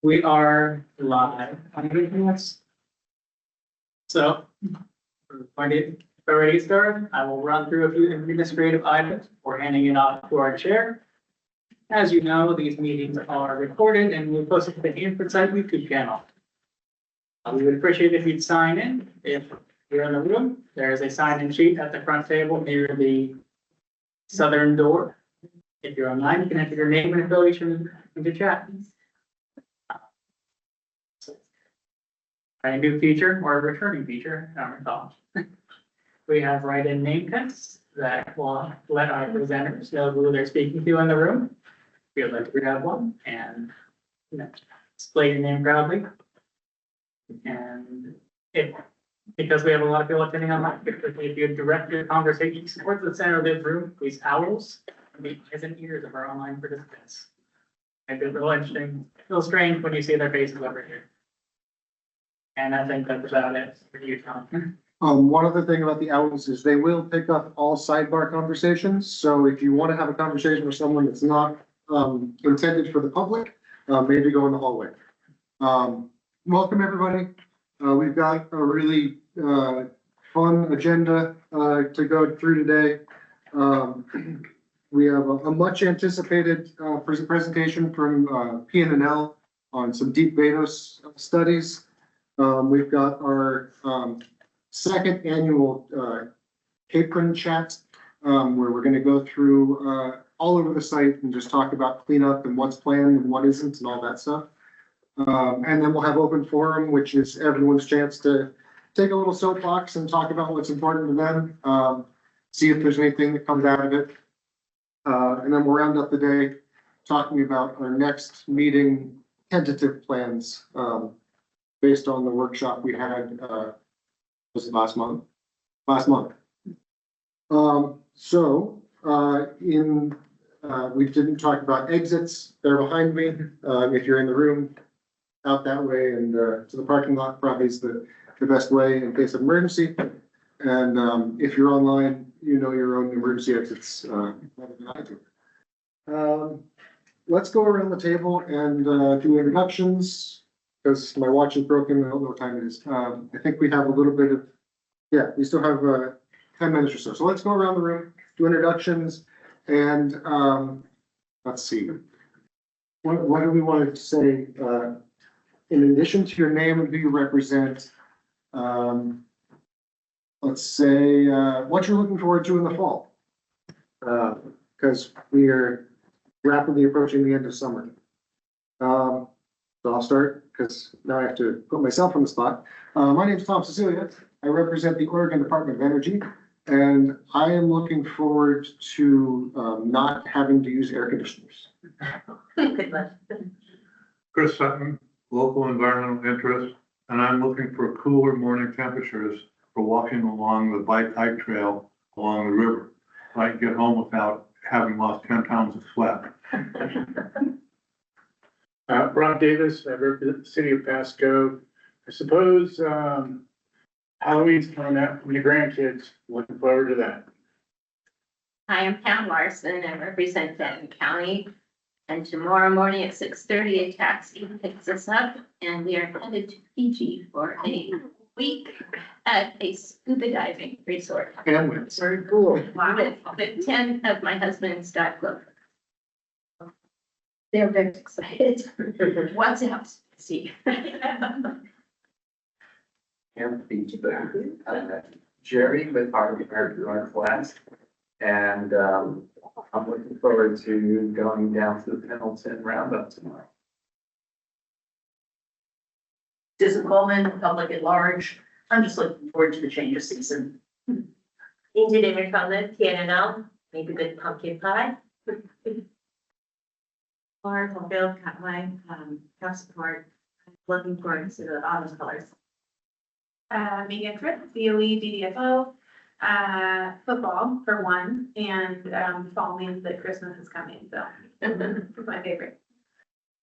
We are live on this. So, ready to start? I will run through a few administrative items before handing it off to our chair. As you know, these meetings are recorded and we'll post it to the Hanford site YouTube channel. We would appreciate if you'd sign in. If you're in the room, there is a sign-in sheet at the front table near the southern door. If you're online, you can enter your name and affiliation into chat. A new feature or a returning feature, I don't recall. We have write-in name tests that will let our presenters know who they're speaking to in the room. If you'd like to grab one and display your name proudly. And because we have a lot of people attending online, if you direct your conversation towards the center of this room, these owls, the eyes and ears of our online participants. It'd be a little interesting, a little strange when you see their faces over here. And I think that's about it for you, Tom. One other thing about the owls is they will pick up all sidebar conversations. So if you want to have a conversation with someone that's not intended for the public, maybe go in the hallway. Welcome, everybody. We've got a really fun agenda to go through today. We have a much anticipated presentation from PNL on some deep Vadose studies. We've got our second annual apron chat, where we're going to go through all over the site and just talk about cleanup and what's planned and what isn't and all that stuff. And then we'll have open forum, which is everyone's chance to take a little soapbox and talk about what's important to them, see if there's anything that comes out of it. And then we'll round up the day talking about our next meeting tentative plans, based on the workshop we had, was it last month? We didn't talk about exits. They're behind me. If you're in the room, out that way and to the parking lot probably is the best way in case of emergency. And if you're online, you know your own emergency exits better than I do. Let's go around the table and do introductions. Because my watch is broken, I don't know what time it is. I think we have a little bit of, we still have 10 minutes or so. So let's go around the room, do introductions, and let's see. What do we want to say? In addition to your name and who you represent, let's say what you're looking forward to in the fall. Because we are rapidly approaching the end of summer. So I'll start because now I have to put myself on the spot. My name is Tom Cecilia. I represent the Oregon Department of Energy, and I am looking forward to not having to use air conditioners. Chris Sutton, local environmental interest, and I'm looking for cooler morning temperatures for walking along the bike hike trail along the river. So I can get home without having lost 10 pounds of sweat. Rob Davis, I represent the city of Pasco. I suppose Halloween's coming up from the grandkids. Looking forward to that. Hi, I'm Pam Larson. I represent Denton County. And tomorrow morning at 6:30, a taxi picks us up and we are headed to Fiji for a week at a scuba diving resort. It's Very cool. With 10 of my husband's dive club. They're very excited. What's up? See. Jerry with Harvard Northwest, and I'm looking forward to going down to the Pendleton Roundup tomorrow. Susan Coleman, public at large. I'm just looking forward to the change of season. Indeed, Amy Conlon, TNNL, maybe good pumpkin pie. Laura Fulfield, got my house support. Looking forward to the autumn colors. Megan Tripp, DOE, DDFO, football for one, and fall means that Christmas is coming, so it's my favorite.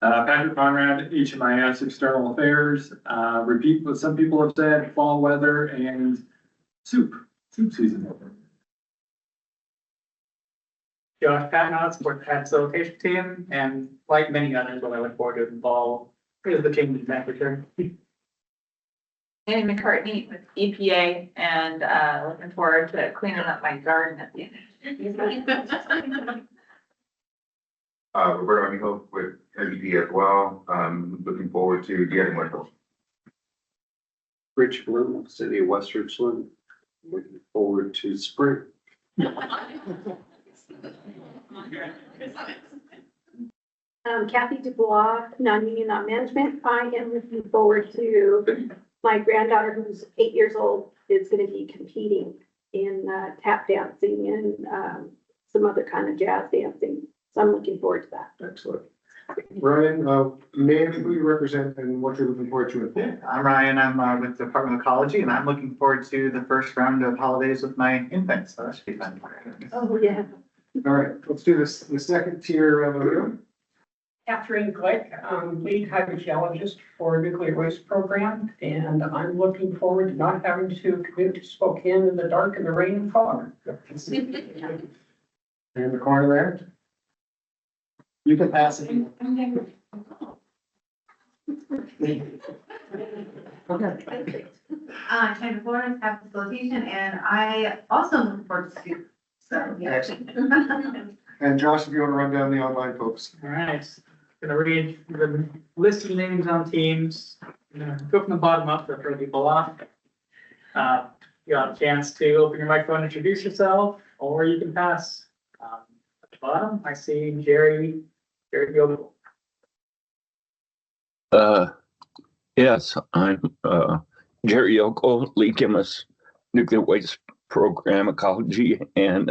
Patrick Conrad, HMIS External Affairs, repeat what some people have said, fall weather and soup season. Josh Patnott, support the facilitation team, and like many others, what I look forward to in the fall Here's the change in temperature. Annie McCartney with EPA and looking forward to cleaning up my garden at the end. Roberto Amijo with MED as well. Looking forward to getting with them. Rich Bloom, City of West Richland, looking forward to spring. Kathy Dubois, non-union, non-management. I am looking forward to my granddaughter, who's 8 years old, is going to be competing in tap dancing and some other kind of jazz dancing. So I'm looking forward to that. Excellent. Ryan, name who you represent and what you're looking forward to. I'm Ryan. I'm with the Department of Ecology, and I'm looking forward to the first round of holidays with my infants. So that should be fun. Oh, yeah. All right, let's do this, the second tier of the room. Catherine Glick, lead hydrogeologist for nuclear waste program, and I'm looking forward to not having to commute to Spokane in the dark and the rain and fog. In the corner there. You can pass it. Okay. China Florence, have facilitation, and I also look forward to school. So, yeah. Excellent. And Josh, if you want to run down the online folks. All right, gonna read the list of names on teams. Go from the bottom up to throw people off. You got a chance to open your microphone, introduce yourself, or you can pass. At the bottom, I see Jerry Gobel. Yes, I'm Jerry Yoko, lead chemist, nuclear waste program ecology, and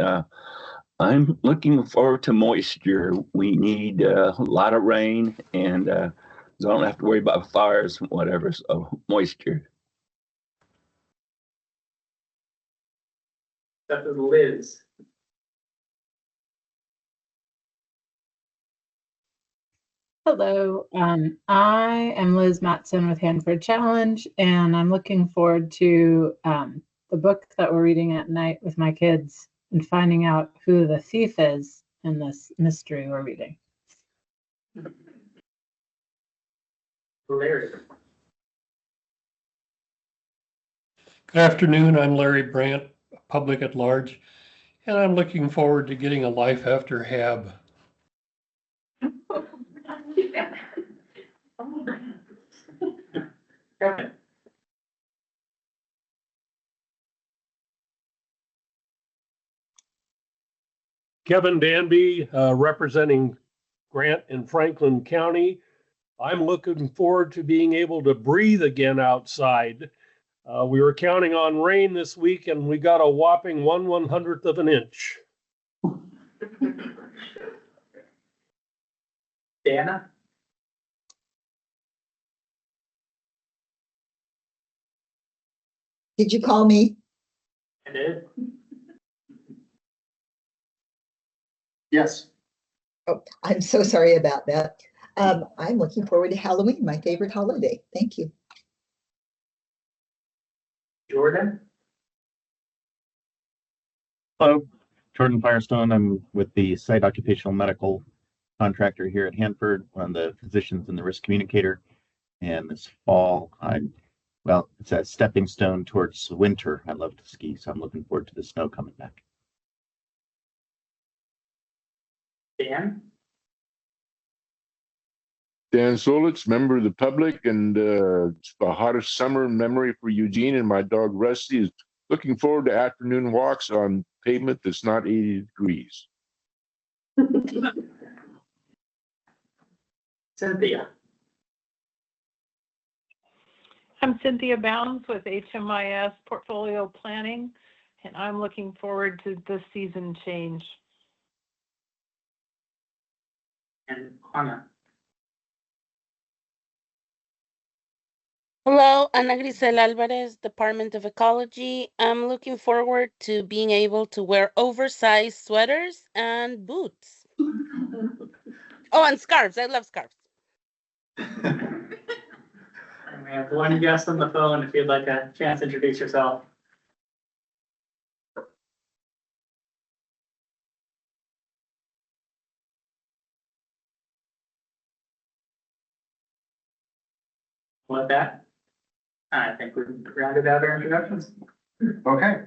I'm looking forward to moisture. We need a lot of rain, and so I don't have to worry about fires and whatever. So moisture. That is Liz. Hello, I am Liz Matson with Hanford Challenge, and I'm looking forward to the book that we're reading at night with my kids and finding out who the thief is in this mystery we're reading. Larry. Good afternoon, I'm Larry Brandt, public at large, and I'm looking forward to getting a life after HAB. Kevin Danby, representing Grant and Franklin County. I'm looking forward to being able to breathe again outside. We were counting on rain this week and we got a whopping 1/100th of an inch. Dana? Did you call me? I did. Yes. Oh, I'm so sorry about that. I'm looking forward to Halloween, my favorite holiday. Thank you. Jordan? Hello, Jordan Firestone. I'm with the site occupational medical contractor here at Hanford, one of the physicians and the risk communicator. And this fall, well, it's a stepping stone towards winter. I love to ski, so I'm looking forward to the snow coming back. Dan? Dan Solitz, member of the public, and it's the hottest summer in memory for Eugene, and my dog Rusty is looking forward to afternoon walks on pavement that's not 80 degrees. Cynthia? I'm Cynthia Bounds with HMIS Portfolio Planning, and I'm looking forward to the season change. And Anna? Hello, Ana Grisel Alvarez, Department of Ecology. I'm looking forward to being able to wear oversized sweaters and boots. Oh, and scarves. I love scarves. And we have one guest on the phone if you'd like a chance to introduce yourself. With that, I think we've rounded out our introductions. Okay,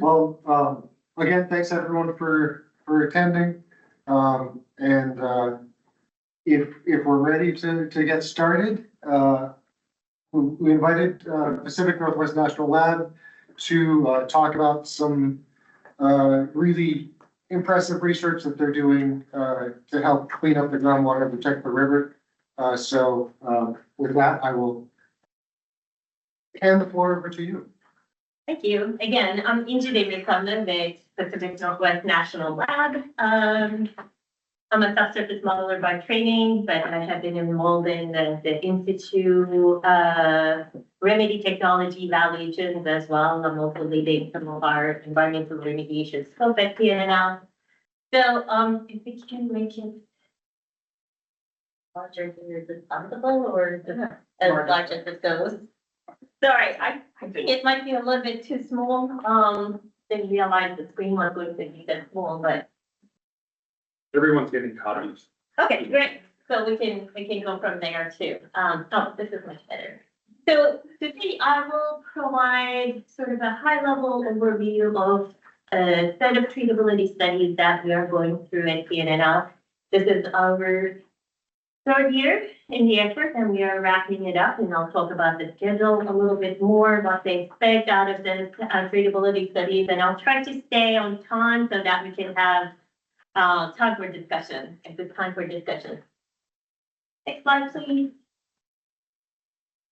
well, again, thanks everyone for attending. If we're ready to get started, we invited Pacific Northwest National Lab to talk about some really impressive research that they're doing to help clean up the groundwater and protect the river. With that, I will hand the floor over to you. Thank you. Again, I'm Inji David Sumner with Pacific Northwest National Lab. I'm a subsurface modeler by training, but I have been involved in the institute remedy technology evaluations as well. I'm also leading some of our environmental remediation scope at PNL. So if we can make it larger here, is it possible or as large as it goes? Sorry, I think it might be a little bit too small. Didn't realize the screen was going to be that small, but Everyone's getting copies. okay, great. So we can go from there too. Oh, this is much better. So today I will provide sort of a high level overview of a set of treatability studies that we are going through at PNNL. This is our third year in the effort and we are wrapping it up, and I'll talk about the schedule a little bit more, what they expect out of the treatability studies, and I'll try to stay on time so that we can have time for discussion, a good time for discussion. Next slide, please.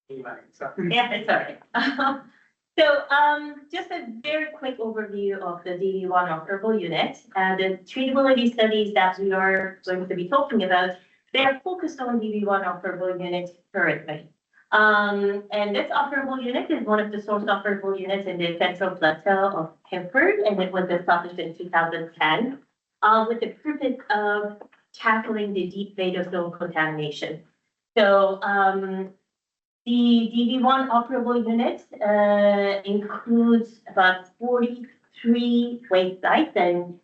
Yeah, it's all right. So just a very quick overview of the DD1 operable unit. The treatability studies that we are going to be talking about, they are focused on DD1 operable unit currently. And this operable unit is one of the source operable units in the Central Plateau of Hanford, and it was established in 2010 with the purpose of tackling the deep Vadose zone contamination. So the DD1 operable unit includes about 43 waste sites, and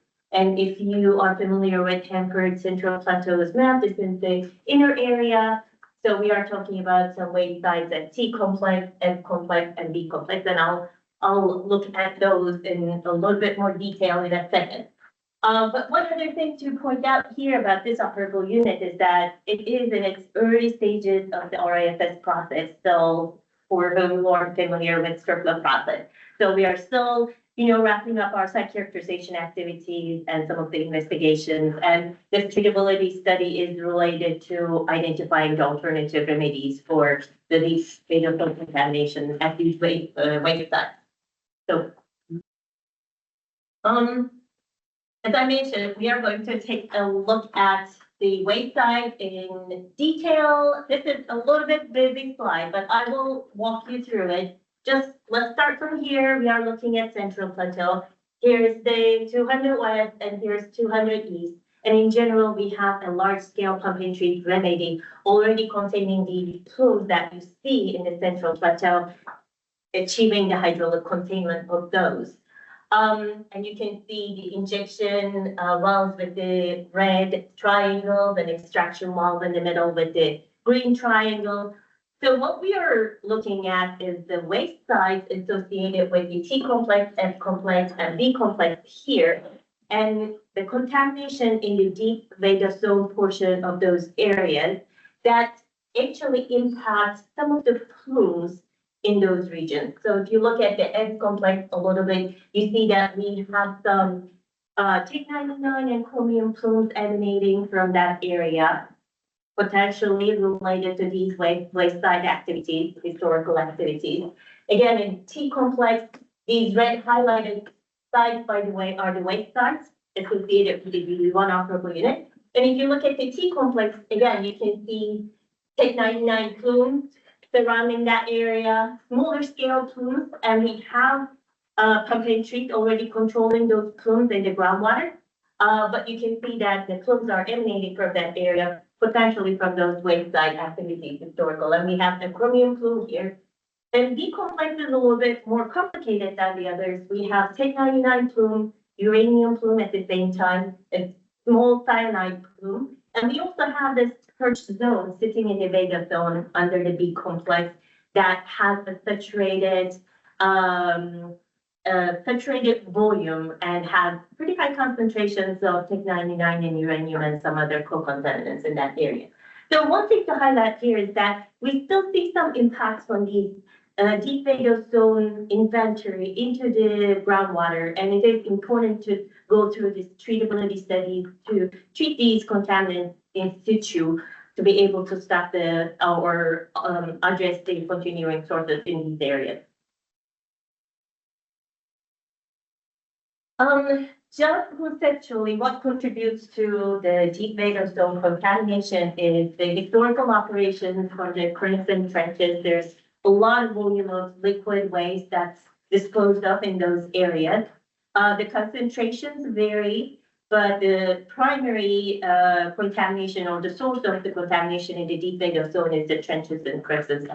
if you are familiar with Hanford Central Plateau's map, this is the inner area. So we are talking about some waste sites at T complex, F complex, and B complex, and I'll look at those in a little bit more detail in a second. But one other thing to point out here about this operable unit is that it is in its early stages of the RIFS process. So for those who are familiar with STRPLA process. So we are still, wrapping up our site characterization activities and some of the investigations. And this treatability study is related to identifying the alternative remedies for the deep Vadose contamination at these waste sites. So, as I mentioned, we are going to take a look at the waste site in detail. This is a little bit busy slide, but I will walk you through it. Just let's start from here. We are looking at Central Plateau. Here's the 200 west and here's 200 east. And in general, we have a large scale pump and treat remedy already containing the plumes that you see in the Central Plateau, achieving the hydraulic containment of those. And you can see the injection wells with the red triangle, and extraction wells in the middle with the green triangle. So what we are looking at is the waste sites associated with the T complex, F complex, and B complex here, and the contamination in the deep Vadose zone portion of those areas that actually impacts some of the plumes in those regions. So if you look at the F complex a little bit, you see that we have some T99 and chromium plumes emanating from that area, potentially related to these waste site activities, historical activities. Again, in T complex, these red highlighted sites, by the way, are the waste sites associated with the DD1 operable unit. And if you look at the T complex, again, you can see T99 plumes surrounding that area, smaller scale plumes, and we have pump and treat already controlling those plumes in the groundwater. But you can see that the plumes are emanating from that area, potentially from those waste site activities, historical. And we have the chromium plume here. And B complex is a little bit more complicated than the others. We have T99 plume, uranium plume at the same time, a small cyanide plume. And we also have this perched zone sitting in the Vadose zone under the B complex. that has a saturated volume and have pretty high concentrations of Tech-99 and uranium and some other co-contaminants in that area. So one thing to highlight here is that we still see some impacts from these deep Vadose zone inventory into the groundwater, and it is important to go through this treatability study to treat these contaminants in situ to be able to stop or address the continuing sources in these areas. Just conceptually, what contributes to the deep Vadose zone contamination is the historical operations for the Crimson trenches. There's a lot of volume of liquid waste that's disposed of in those areas. The concentrations vary, but the primary contamination or the source of the contamination in the deep Vadose zone is the trenches and Crimson.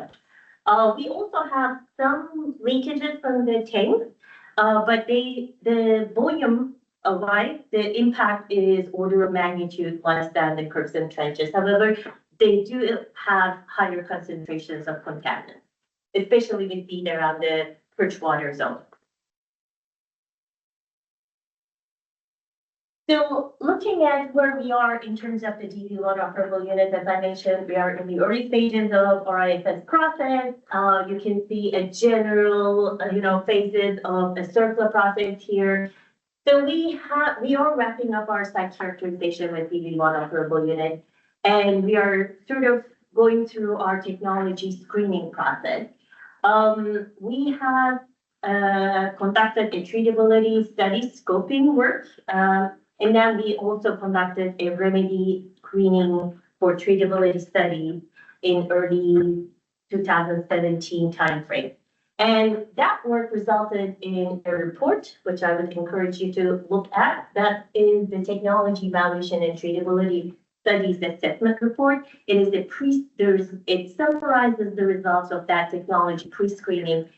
We also have some leakages from the tanks, but the volume wise, the impact is order of magnitude less than the Crimson trenches. However, they do have higher concentrations of contaminants, especially with being around the perch water zone. So looking at where we are in terms of the DB1 operable unit, as I mentioned, we are in the early stages of our IFS process. You can see a general, phases of a circular process here. So we are wrapping up our site characterization with DB1 operable unit, and we are sort of going through our technology screening process. We have conducted a treatability study scoping work, and then we also conducted a remedy screening for treatability study in early 2017 timeframe. And that work resulted in a report, which I would encourage you to look at. That is the Technology Evaluation and Treatability Studies Assessment Report. It summarizes the results of that technology pre-screening,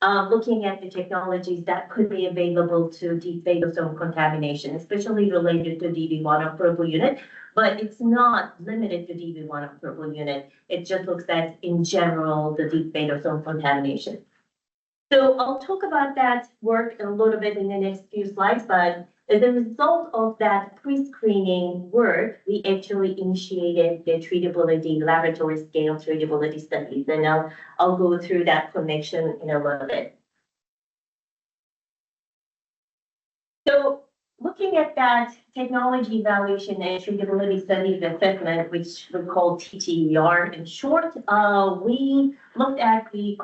looking at the technologies that could be available to deep Vadose zone contamination, especially related to DB1 operable unit, but it's not limited to DB1 operable unit. It just looks at, in general, the deep Vadose zone contamination. So I'll talk about that work a little bit in the next few slides, but as a result of that pre-screening work, we actually initiated the treatability, laboratory scale treatability studies, and I'll go through that connection in a little bit. So looking at that technology evaluation and treatability studies assessment, which we call TTER in short, we looked at we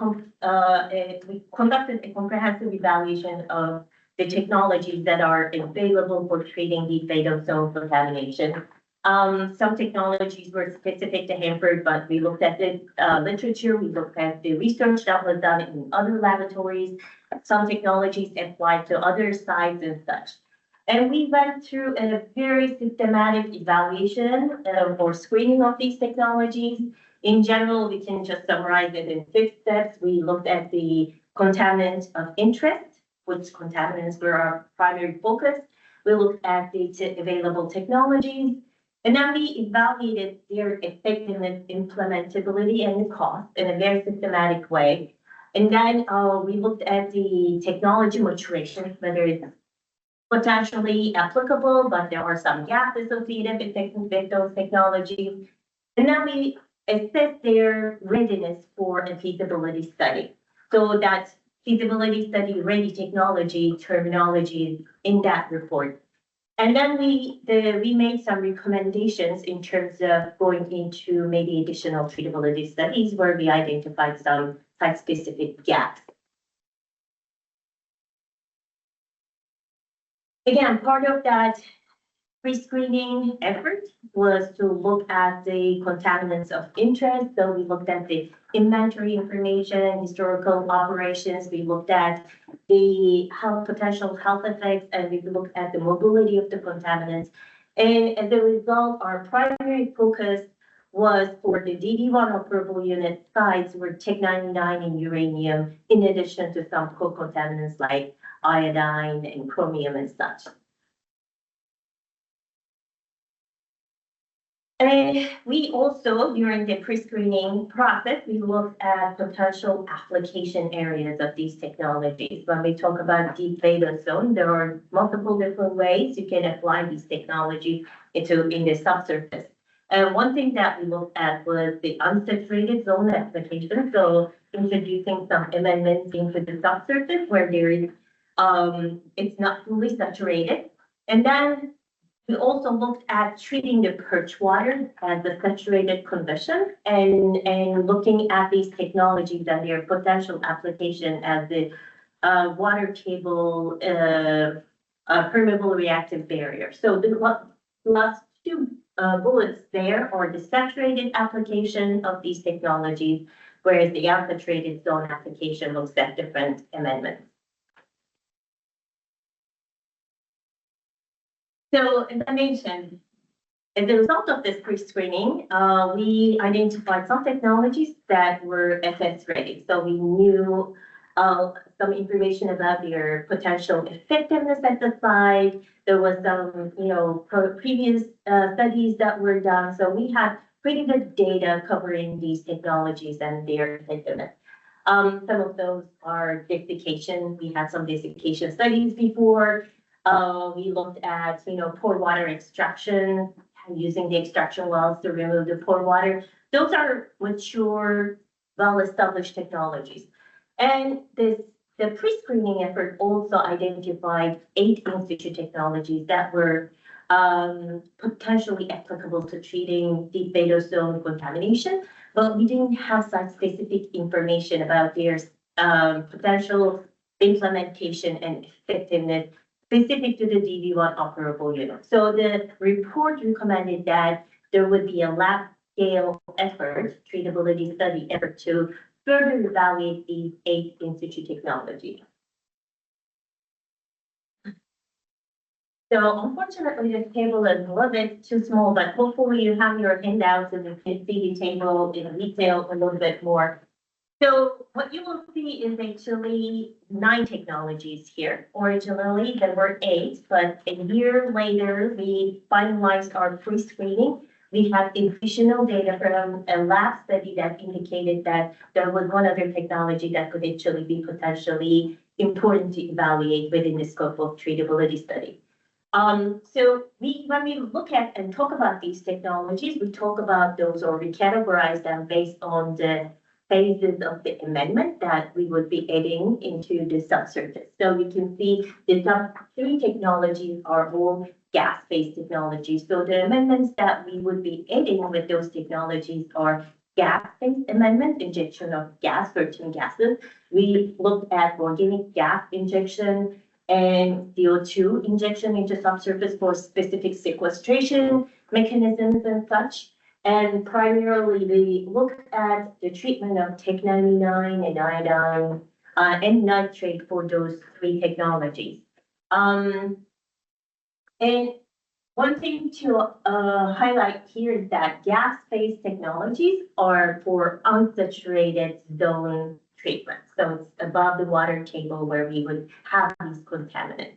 conducted a comprehensive evaluation of the technologies that are available for treating deep Vadose zone contamination. Some technologies were specific to Hanford, but we looked at the literature, we looked at the research that was done in other laboratories. Some technologies applied to other sites and such. And we went through a very systematic evaluation or screening of these technologies. In general, we can just summarize it in 6 steps. We looked at the contaminant of interest, which contaminants were our primary focus. We looked at the available technologies, and then we evaluated their effectiveness, implementability, and the cost in a very systematic way. And then we looked at the technology maturation, whether it's potentially applicable, but there are some gaps associated with those technologies. And then we assess their readiness for a feasibility study. So that feasibility study ready technology terminology in that report. And then we made some recommendations in terms of going into maybe additional treatability studies where we identified some site-specific gaps. Again, part of that pre-screening effort was to look at the contaminants of interest. So we looked at the inventory information, historical operations. We looked at the potential health effects, and we looked at the mobility of the contaminants. And as a result, our primary focus was for the DD1 operable unit sites were Tech-99 and uranium, in addition to some co-contaminants like iodine and chromium and such. And we also, during the pre-screening process, we looked at potential application areas of these technologies. When we talk about deep Vadose zone, there are multiple different ways you can apply these technologies in the subsurface. And one thing that we looked at was the unsaturated zone application. So introducing some amendments into the subsurface where there is, it's not fully saturated. And then we also looked at treating the perch water as a saturated condition and looking at these technologies and their potential application as the water table permeable reactive barrier. So the last two bullets there are the saturated application of these technologies, whereas the unsaturated zone application looks at different amendments. So as I mentioned, as a result of this pre-screening, we identified some technologies that were FS ready. So we knew some information about their potential effectiveness at the site. There was some, previous studies that were done. So we had pretty good data covering these technologies and their effectiveness. Some of those are desiccation. We had some desiccation studies before. We looked at, pore water extraction, using the extraction wells to remove the pore water. Those are mature, well-established technologies. And the pre-screening effort also identified 8 in-situ technologies that were potentially applicable to treating deep Vadose zone contamination, but we didn't have site-specific information about their potential implementation and effectiveness specific to the DV1 operable unit. So the report recommended that there would be a lab scale effort, treatability study effort to further evaluate these 8 in-situ technologies. So unfortunately, this table is a little bit too small, but hopefully you have your handouts and you can see the table in detail a little bit more. So what you will see is actually 9 technologies here. Originally, there were 8, but a year later, we finalized our pre-screening. We had additional data from a lab study that indicated that there was one other technology that could actually be potentially important to evaluate within the scope of treatability study. So when we look at and talk about these technologies, we talk about those, or we categorize them based on the phases of the amendment that we would be adding into the subsurface. So you can see the top 3 technologies are all gas-based technologies. So the amendments that we would be adding with those technologies are gas-based amendments, injection of gas, certain gases. We looked at organic gas injection and CO2 injection into subsurface for specific sequestration mechanisms and such. And primarily, we looked at the treatment of Tech-99 and iodine and nitrate for those 3 technologies. And one thing to highlight here is that gas-based technologies are for unsaturated zone treatment. So it's above the water table where we would have these contaminants.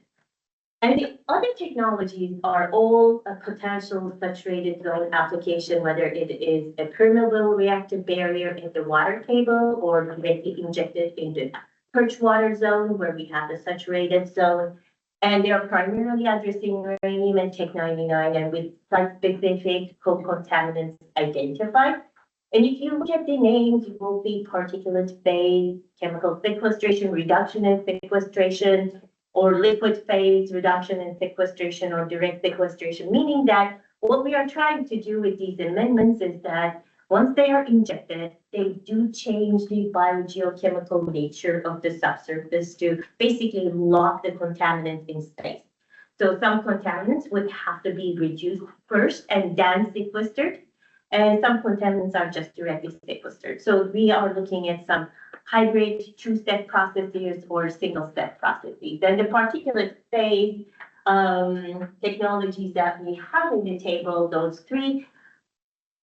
And the other technologies are all a potential saturated zone application, whether it is a permeable reactive barrier in the water table or directly injected into perch water zone where we have the saturated zone. And they are primarily addressing uranium and Tech-99 and with site-specific co-contaminants identified. And if you look at the names, you will see particulate phase, chemical sequestration, reduction and sequestration, or liquid phase reduction and sequestration, or direct sequestration, meaning that what we are trying to do with these amendments is that once they are injected, they do change the biogeochemical nature of the subsurface to basically lock the contaminants in space. So some contaminants would have to be reduced first and then sequestered, and some contaminants are just directly sequestered. So we are looking at some hybrid 2-step processes or single-step processes. And the particulate phase technologies that we have in the table, those 3,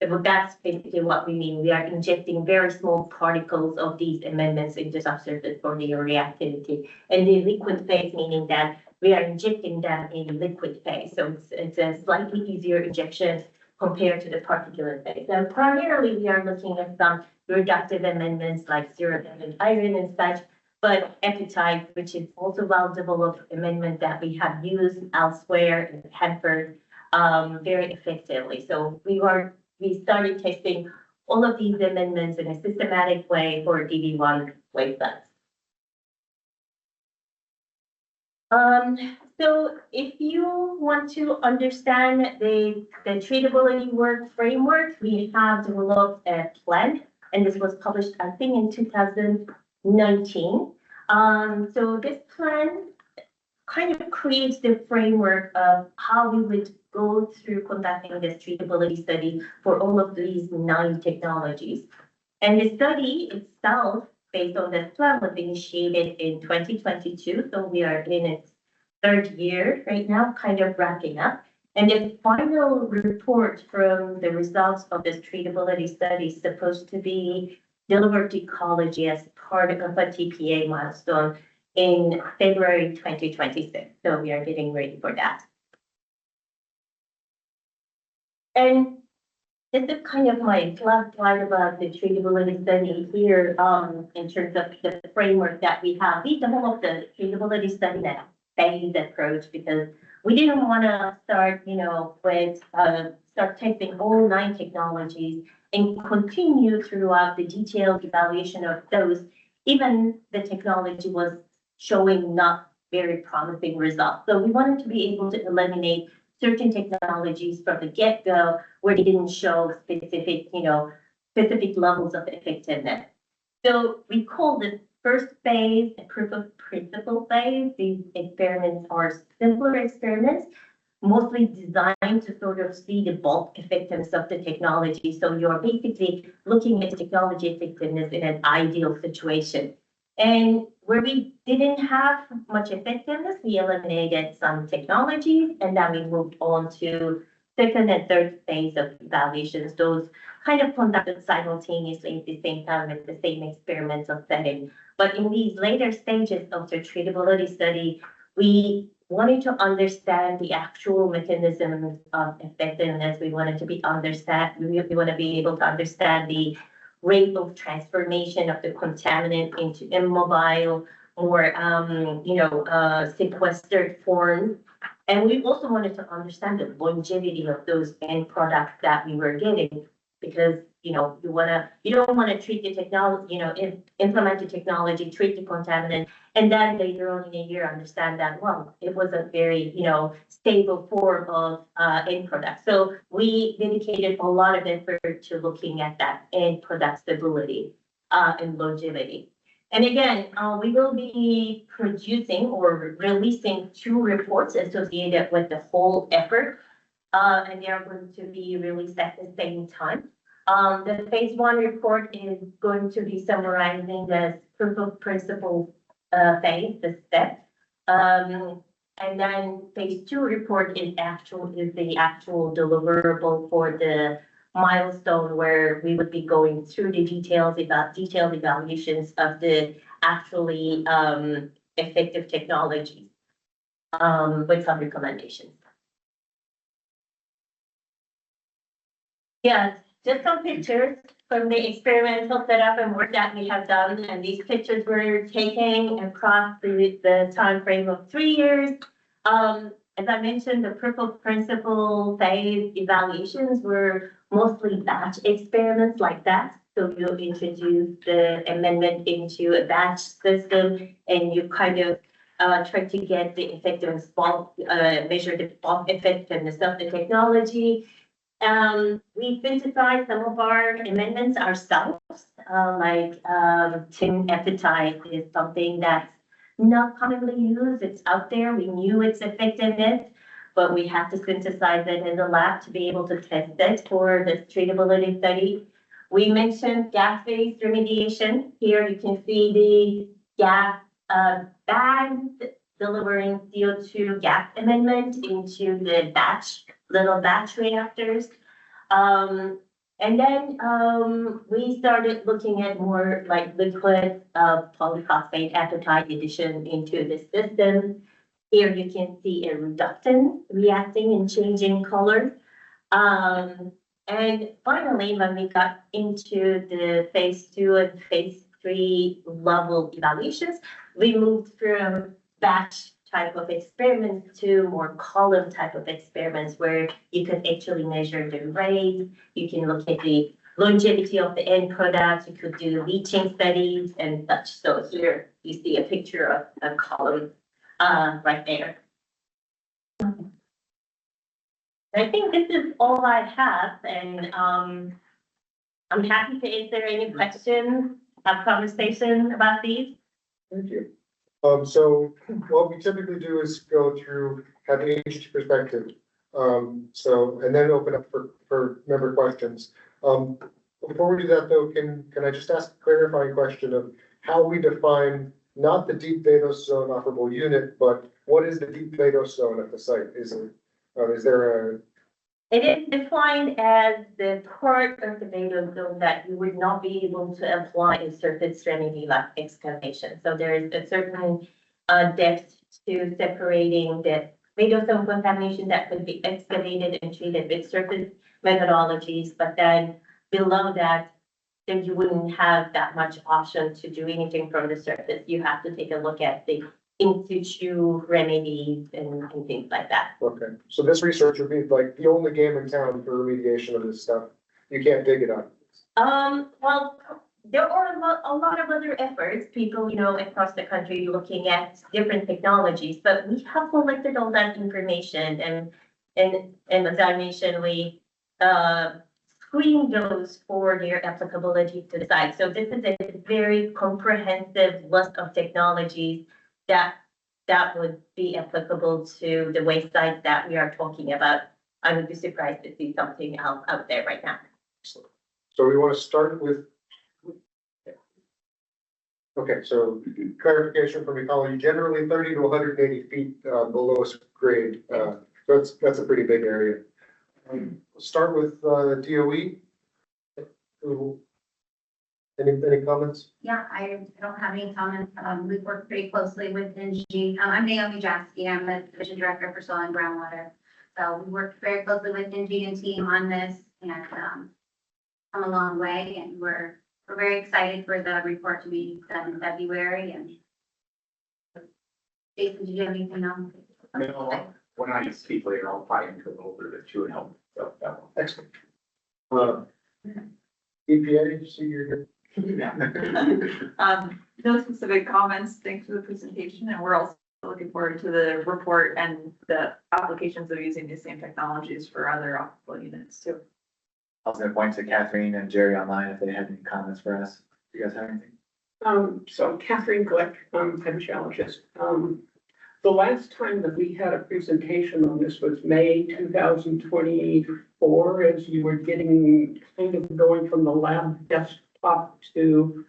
that's basically what we mean. We are injecting very small particles of these amendments into subsurface for their reactivity. And the liquid phase, meaning that we are injecting them in liquid phase. So it's a slightly easier injection compared to the particulate phase. And primarily, we are looking at some reductive amendments like zero-bonded iron and such, but epitide, which is also well-developed amendment that we have used elsewhere in Hanford, very effectively. So we started testing all of these amendments in a systematic way for DB1 wavelengths. So if you want to understand the treatability work framework, we have developed a plan, and this was published, I think, in 2019. So this plan kind of creates the framework of how we would go through conducting this treatability study for all of these 9 technologies. And the study itself, based on this plan, was initiated in 2022. So we are in its 3rd year right now, kind of wrapping up. And the final report from the results of this treatability study is supposed to be delivered to ecology as part of a TPA milestone in February 2026. So we are getting ready for that. And this is kind of my last slide about the treatability study here in terms of the framework that we have. We developed the treatability study in a phased approach because we didn't want to start, with start testing all 9 technologies and continue throughout the detailed evaluation of those, even the technology was showing not very promising results. So we wanted to be able to eliminate certain technologies from the get-go where they didn't show specific levels of effectiveness. So we call this first phase a proof of principle phase. These experiments are simpler experiments, mostly designed to sort of see the bulk effectiveness of the technology. So you're basically looking at technology effectiveness in an ideal situation. And where we didn't have much effectiveness, we eliminated some technologies, and then we moved on to 2nd and 3rd phase of evaluations. Those kind of conducted simultaneously at the same time with the same experimental setting. But in these later stages of the treatability study, we wanted to understand the actual mechanisms of effectiveness. We wanted to we want to be able to understand the rate of transformation of the contaminant into immobile or sequestered form. And we also wanted to understand the longevity of those end products that we were getting, because you don't want to treat the technology, implement the technology, treat the contaminant, and then later on in a year understand that, well, it was a very stable form of end product. So we dedicated a lot of effort to looking at that end product stability and longevity. And again, we will be producing or releasing 2 reports associated with the whole effort, and they are going to be released at the same time. The phase 1 report is going to be summarizing the proof of principle phase, the step. And then phase 2 report is the actual deliverable for the milestone, where we would be going through the detailed evaluations of the actually effective technologies with some recommendations. Yeah, just some pictures from the experimental setup and work that we have done. And these pictures were taken across the time frame of 3 years. As I mentioned, the proof of principle phase evaluations were mostly batch experiments like that. So you introduce the amendment into a batch system, and you kind of try to get the effectiveness, measure the bulk effectiveness of the technology. We synthesized some of our amendments ourselves, like tin epitide is something that's not commonly used. It's out there. We knew its effectiveness, but we had to synthesize it in the lab to be able to test it for this treatability study. We mentioned gas-based remediation. Here you can see the gas bags delivering CO2 gas amendment into the little batch reactors. And then we started looking at more like liquid polyphosphate epitide addition into the system. Here you can see a reductant reacting and changing color. And finally, when we got into the phase 2 and phase 3 level evaluations, we moved from batch type of experiments to more column type of experiments where you could actually measure the rate, you can look at the longevity of the end product, you could do leaching studies and such. So here you see a picture of a column right there. I think this is all I have, and I'm happy to answer any questions, have conversation about these. Thank you. So what we typically do is go through, have each perspective. And then open up for member questions. Before we do that though, can I just ask a clarifying question of how we define not the deep Vadose zone operable unit, but what is the deep Vadose zone at the site? Is there a? It is defined as the part of the Vadose zone that you would not be able to apply in surface remedy like excavation. So there is a certain depth to separating the Vadose zone contamination that could be excavated and treated with surface methodologies, but then below that, then you wouldn't have that much option to do anything from the surface. You have to take a look at the in situ remedies and things like that. Okay, so this research would be like the only game in town for remediation of this stuff. You can't dig it up. Well, there are a lot of other efforts, people, across the country looking at different technologies, but we have collected all that information and as I mentioned, we screen those for their applicability to the site. So this is a very comprehensive list of technologies that would be applicable to the waste sites that we are talking about. I would be surprised to see something else out there right now. So we want to start with. Okay, so clarification from ecology, generally 30 to 180 feet below grade. That's a pretty big area. Start with DOE. Any comments? Yeah, I don't have any comments. We've worked pretty closely with NG. I'm Naomi Jaski. I'm the division director for soil and groundwater. So we worked very closely with NG and team on this and come a long way. And we're very excited for the report to be done in February. And Jason, did you have anything else? No, when I speak later, I'll probably into a little bit of it too and help. So that one. Excellent. EPA, see you're here. No specific comments. Thanks for the presentation, and we're also looking forward to the report and the applications of using these same technologies for other operable units too. I was gonna point to Catherine and Jerry online if they had any comments for us. Do you guys have anything? So Catherine Glick, hydrogeologist. The last time that we had a presentation on this was May 2024, as you were getting kind of going from the lab desktop to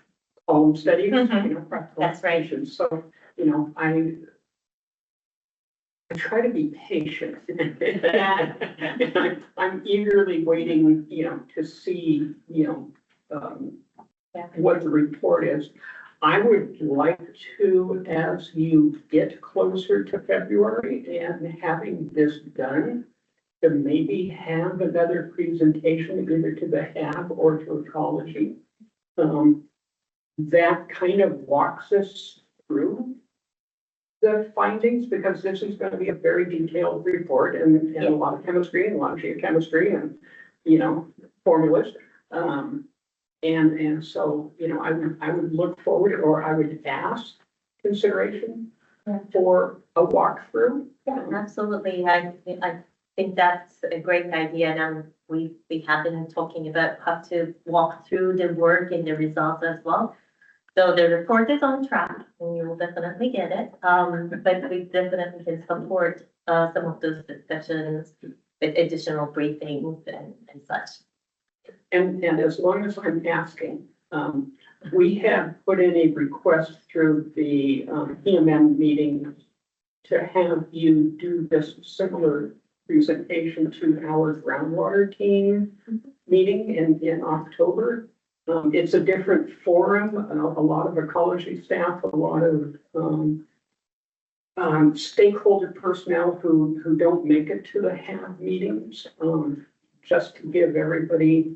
home studies, practical That's right. applications. So, I try to be patient. I'm eagerly waiting, to see, what the report is. I would like to, as you get closer to February and having this done, to maybe have another presentation either to the HAB or to ecology. That kind of walks us through the findings, because this is going to be a very detailed report and a lot of chemistry and a lot of geochemistry and, formulas. And so, I would look forward, or I would ask consideration for a walkthrough. Yeah, absolutely. I think that's a great idea, and we have been talking about how to walk through the work and the results as well. So the report is on track, and you will definitely get it. But we definitely can support some of those discussions with additional briefings and such. And as long as I'm asking, we have put in a request through the EMM meeting to have you do this similar presentation to our groundwater team meeting in October. It's a different forum, a lot of ecology staff, a lot of stakeholder personnel who don't make it to the HAB meetings. just to give everybody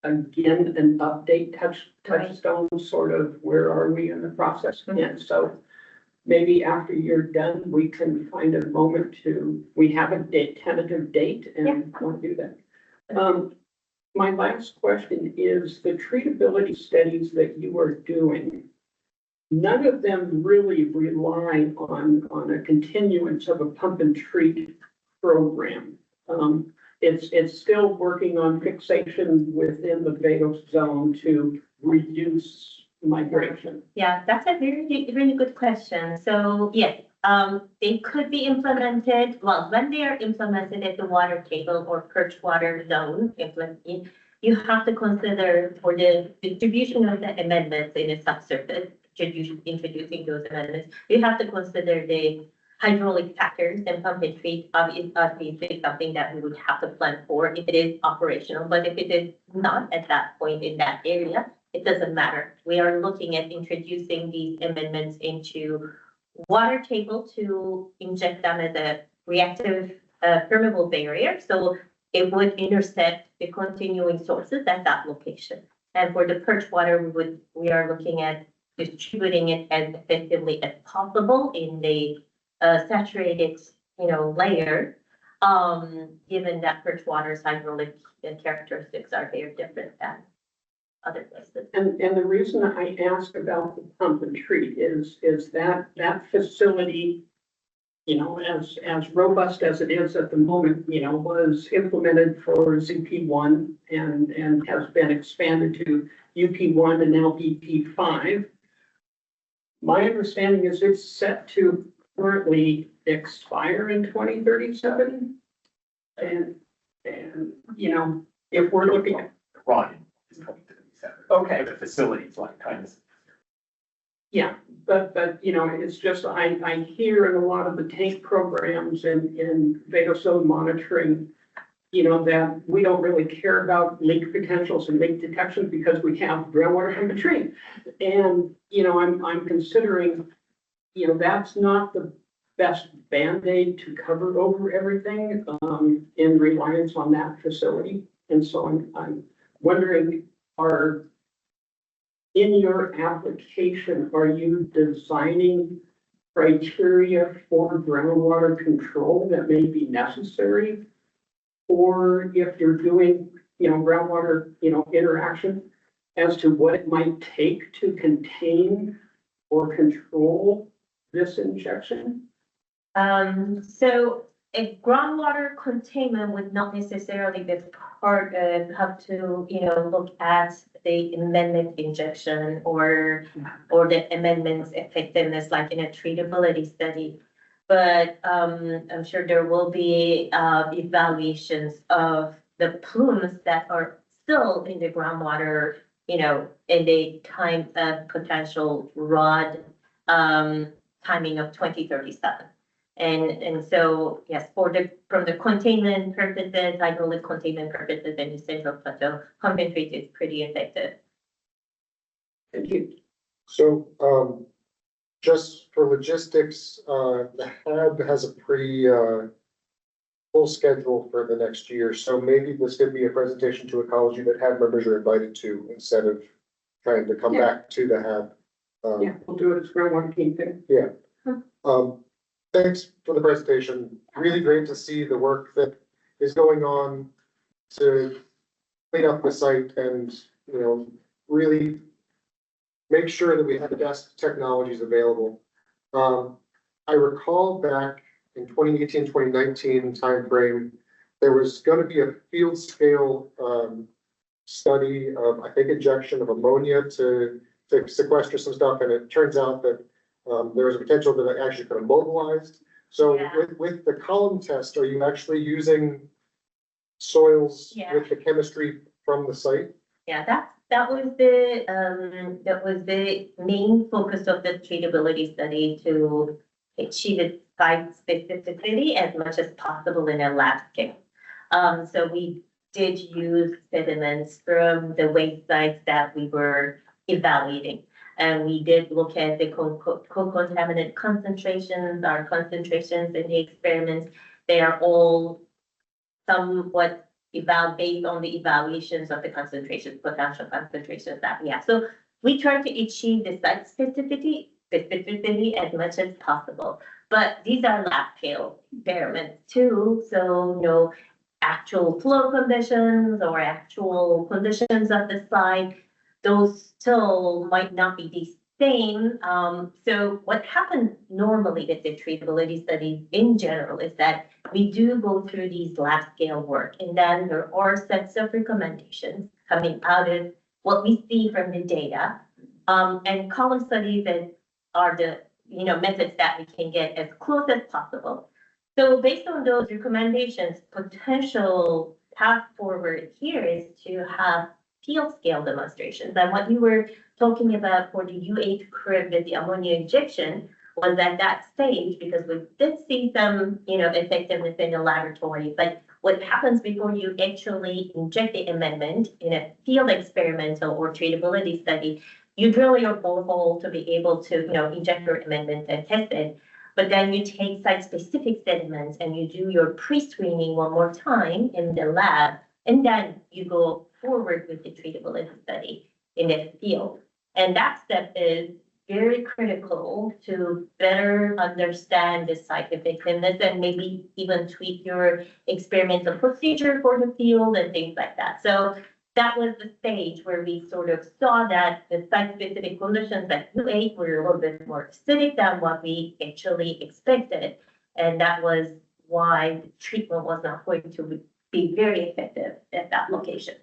again, an update, touchstone, sort of, where are we in the process? And so maybe after you're done, we can find a moment we have a tentative date and we'll do that. My last question is the treatability studies that you are doing. None of them really rely on a continuance of a pump and treat program. It's still working on fixation within the Vadose zone to reduce migration. Yeah, that's a really, really good question. So yes, they could be implemented, well, when they are implemented at the water table or perch water zone, you have to consider for the distribution of the amendments in a subsurface, introducing those amendments, you have to consider the hydraulic factors, and pump and treat obviously something that we would have to plan for if it is operational. But if it is not at that point in that area, it doesn't matter. We are looking at introducing these amendments into water table to inject them as a reactive permeable barrier. So it would intercept the continuing sources at that location. And for the perch water, we are looking at distributing it as effectively as possible in the saturated, layer, given that perch water's hydraulic characteristics are very different than other places. And the reason I ask about the pump and treat is that facility, as robust as it is at the moment, was implemented for ZP1 and has been expanded to UP1 and now BP5. My understanding is it's set to currently expire in 2037. And if we're looking at Run is 2037. Okay. The facility's like kind of. Yeah, but it's just, I hear in a lot of the tank programs in Vadose monitoring, that we don't really care about leak potentials and leak detection because we have groundwater from the tree. And, I'm considering, that's not the best Band-Aid to cover over everything, in reliance on that facility. And so I'm wondering, in your application, are you designing criteria for groundwater control that may be necessary? Or if you're doing, groundwater, interaction as to what it might take to contain or control this injection? So a groundwater containment would not necessarily be part of how to, look at the amendment injection or the amendment's effectiveness, like in a treatability study. But I'm sure there will be evaluations of the plumes that are still in the groundwater, in the time of potential rod timing of 2037. And so, yes, from the containment purposes, hydraulic containment purposes, and the central plateau, pump and treat is pretty effective. Thank you. So, just for logistics, the HAB has a pretty, full schedule for the next year. So maybe this could be a presentation to ecology that HAB members are invited to instead of trying to come back to the HAB. Yeah, we'll do it as groundwater team thing. Yeah. Thanks for the presentation. Really great to see the work that is going on to clean up the site and, really make sure that we have the best technologies available. I recall back in 2018, 2019 timeframe, there was going to be a field scale study of, I think, injection of ammonia to sequester some stuff, and it turns out that there was a potential that it actually could have mobilized. So Yeah. with the column test, are you actually using soils with the chemistry from the site? Yeah, that was the main focus of the treatability study, to achieve its site specificity as much as possible in a lab scale. So we did use sediments from the waste sites that we were evaluating. And we did look at the co-contaminant concentrations, our concentrations in the experiments. They are all somewhat based on the evaluations of the concentrations, potential concentrations that we have. So we try to achieve the site specificity as much as possible. But these are lab scale experiments too, so no actual flow conditions or actual conditions of the site, those still might not be the same. So what happens normally with the treatability studies in general is that we do go through these lab scale work, and then there are sets of recommendations coming out of what we see from the data, and column studies that are the methods that we can get as close as possible. So based on those recommendations, potential path forward here is to have field scale demonstrations. And what you were talking about for the U8 crib with the ammonia injection was at that stage, because we did see some, effectiveness in the laboratory. But what happens before you actually inject the amendment in a field experimental or treatability study, you drill your borehole to be able to, inject your amendment and test it. But then you take site-specific sediments and you do your pre-screening one more time in the lab, and then you go forward with the treatability study in the field. And that step is very critical to better understand the site effectiveness and maybe even tweak your experimental procedure for the field and things like that. So that was the stage where we sort of saw that the site-specific conditions at U8 were a little bit more acidic than what we actually expected. And that was why the treatment was not going to be very effective at that location.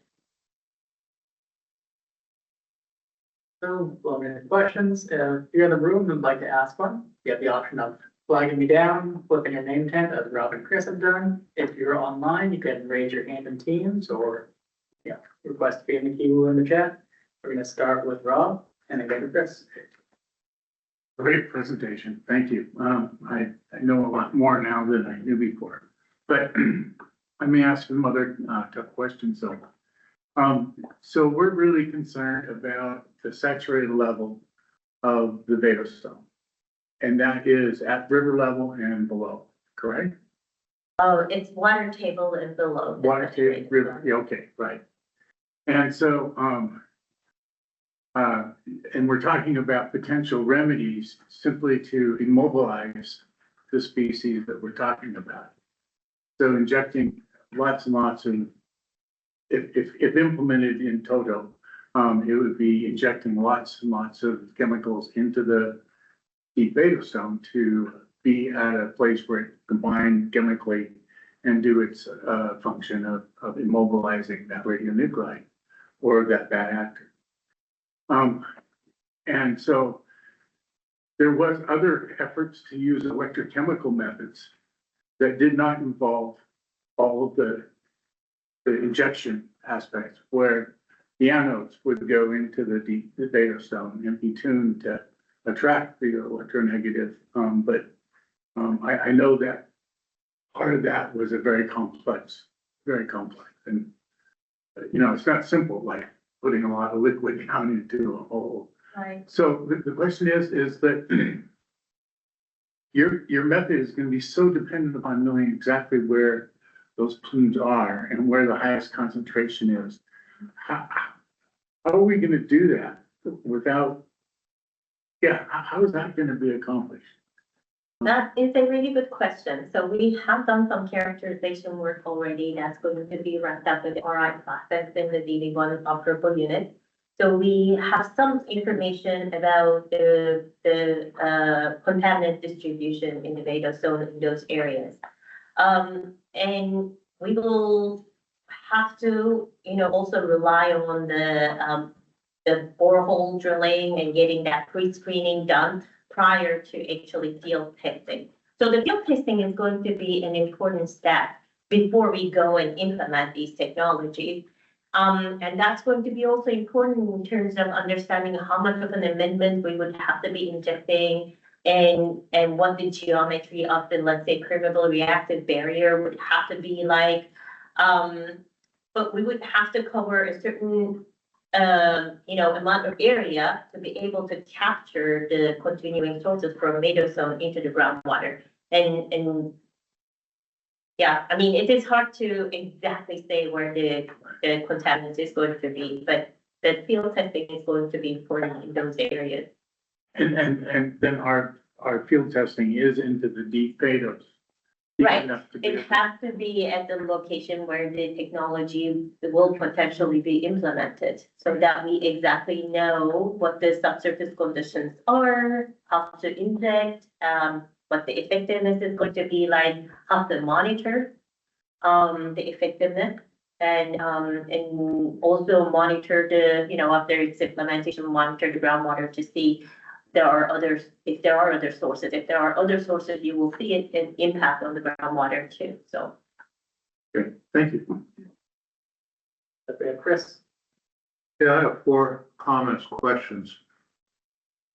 So, well, any questions? If you're in the room and would like to ask one, you have the option of flagging me down, flipping your name tag, as Rob and Chris have done. If you're online, you can raise your hand in Teams or request to be in the queue in the chat. We're going to start with Rob and then go to Chris. Great presentation. Thank you. I know a lot more now than I knew before, but let me ask some other tough questions. So we're really concerned about the saturated level of the Vadose zone, and that is at river level and below, correct? Oh, it's water table and below. Water table, river, yeah, okay, right. And so, and we're talking about potential remedies simply to immobilize the species that we're talking about. So injecting lots and lots of, if implemented in toto, it would be injecting lots and lots of chemicals into the deep Vadose zone to be at a place where it combine chemically and do its function of immobilizing that radionuclide or that bad actor. And so there was other efforts to use electrochemical methods that did not involve all of the injection aspects, where the anodes would go into the Vadose zone and be tuned to attract the electronegative. But I know that part of that was a very complex, and it's not simple, like putting a lot of liquid down into a hole. Right. So the question is that your method is going to be so dependent upon knowing exactly where those plumes are and where the highest concentration is. How are we going to do that without, how is that going to be accomplished? That is a really good question. So we have done some characterization work already that's going to be wrapped up with the RI process in the DD1 operable unit. So we have some information about the contaminant distribution in the Vadose zone in those areas. And we will have to, also rely on the borehole drilling and getting that pre-screening done prior to actually field testing. So the field testing is going to be an important step before we go and implement these technologies. And that's going to be also important in terms of understanding how much of an amendment we would have to be injecting and what the geometry of the, let's say, permeable reactive barrier would have to be like. But we would have to cover a certain amount of area to be able to capture the continuing sources from Vadose zone into the groundwater. And Yeah, I mean, it is hard to exactly say where the contaminant is going to be, but the field testing is going to be important in those areas. And then our field testing is into the deep Vadose. deep Right. enough to be It has to be at the location where the technology will potentially be implemented, so that we exactly know what the subsurface conditions are, how to inject, what the effectiveness is going to be like, how to monitor the effectiveness, and also monitor the, after its implementation, monitor the groundwater to see there are others, if there are other sources. If there are other sources, you will see it an impact on the groundwater too, so. Great, thank you. Chris? Yeah, I have 4 comments, questions.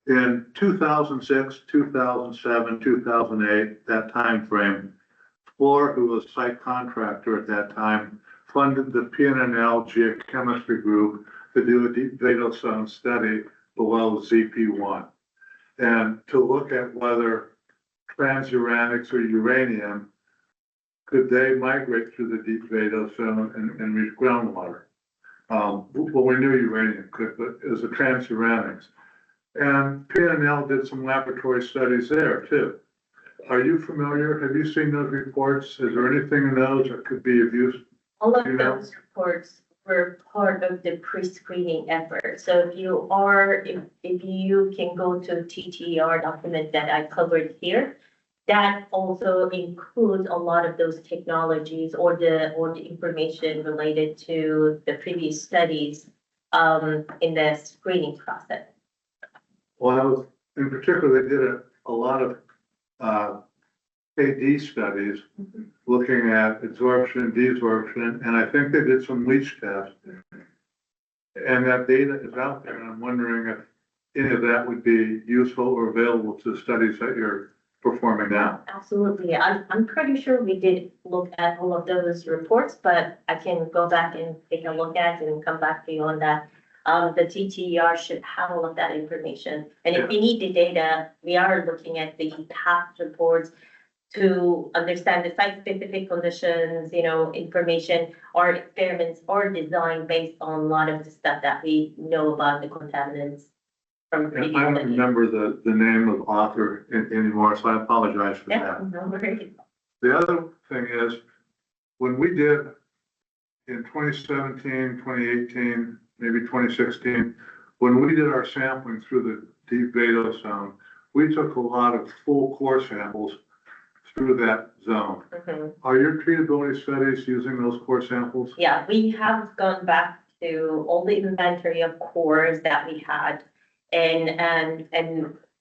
In 2006, 2007, 2008, that time frame, Fluor, who was site contractor at that time, funded the PNNL geochemistry group to do a deep Vadose zone study below ZP1 and to look at whether transuranics or uranium, could they migrate through the deep Vadose zone and reach groundwater? Well, we knew uranium could, but it was the transuranics. And PNNL did some laboratory studies there too. Are you familiar? Have you seen those reports? Is there anything in those that could be of use? All of those reports were part of the pre-screening effort. So if you can go to TTR document that I covered here, that also includes a lot of those technologies or the information related to the previous studies in the screening process. Well, in particular, they did a lot of KD studies looking at absorption, desorption, and I think they did some leach tests. And that data is out there, and I'm wondering if any of that would be useful or available to studies that you're performing now. Absolutely. I'm pretty sure we did look at all of those reports, but I can go back and take a look at it and come back to you on that. The TTR should have all of that information. And if you need the data, we are looking at the past reports to understand the site-specific conditions, information. Our experiments are designed based on a lot of the stuff that we know about the contaminants from previous I don't studies. remember the name of author anymore, so I apologize for that. No worries. The other thing is, when we did in 2017, 2018, maybe 2016, when we did our sampling through the deep Vadose zone, we took a lot of full core samples through that zone. Are your treatability studies using those core samples? Yeah, we have gone back to all the inventory of cores that we had, and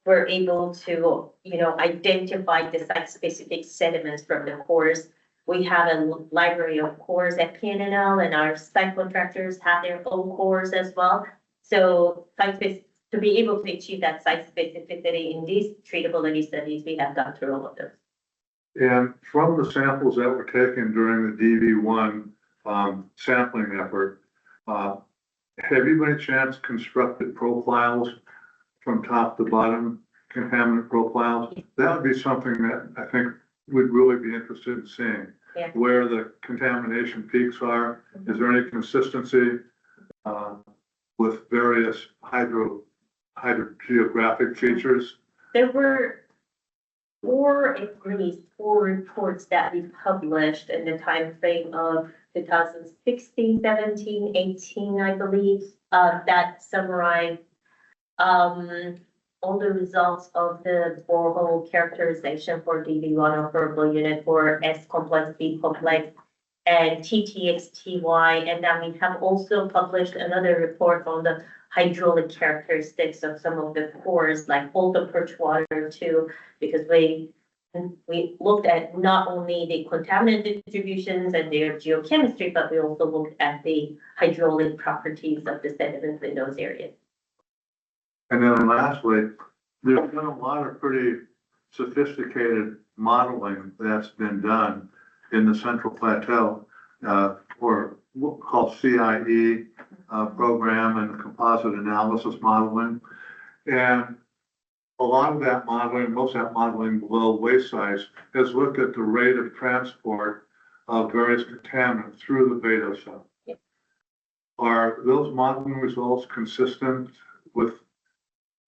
we're able to, identify the site-specific sediments from the cores. We have a library of cores at PNNL, and our site contractors have their own cores as well. So to be able to achieve that site specificity in these treatability studies, we have gone through all of those. And from the samples that were taken during the DV1 sampling effort, have you by any chance constructed profiles from top to bottom, contaminant profiles? That would be something that I think we'd really be interested in seeing. Yeah. Where the contamination peaks are. Is there any consistency with various hydrogeographic features? There were 4 reports that we published in the time frame of 2016, 17, 18, I believe, that summarized all the results of the borehole characterization for DV1 operable unit for S complex, B complex, and TTXTY. And then we have also published another report on the hydraulic characteristics of some of the cores, like Volta perch water too, because we looked at not only the contaminant distributions and their geochemistry, but we also looked at the hydraulic properties of the sediments in those areas. And then lastly, there's been a lot of pretty sophisticated modeling that's been done in the Central Plateau for what's called CIE program and composite analysis modeling. And a lot of that modeling, most of that modeling below waste size, has looked at the rate of transport of various contaminants through the Vadose cell. Are those modeling results consistent with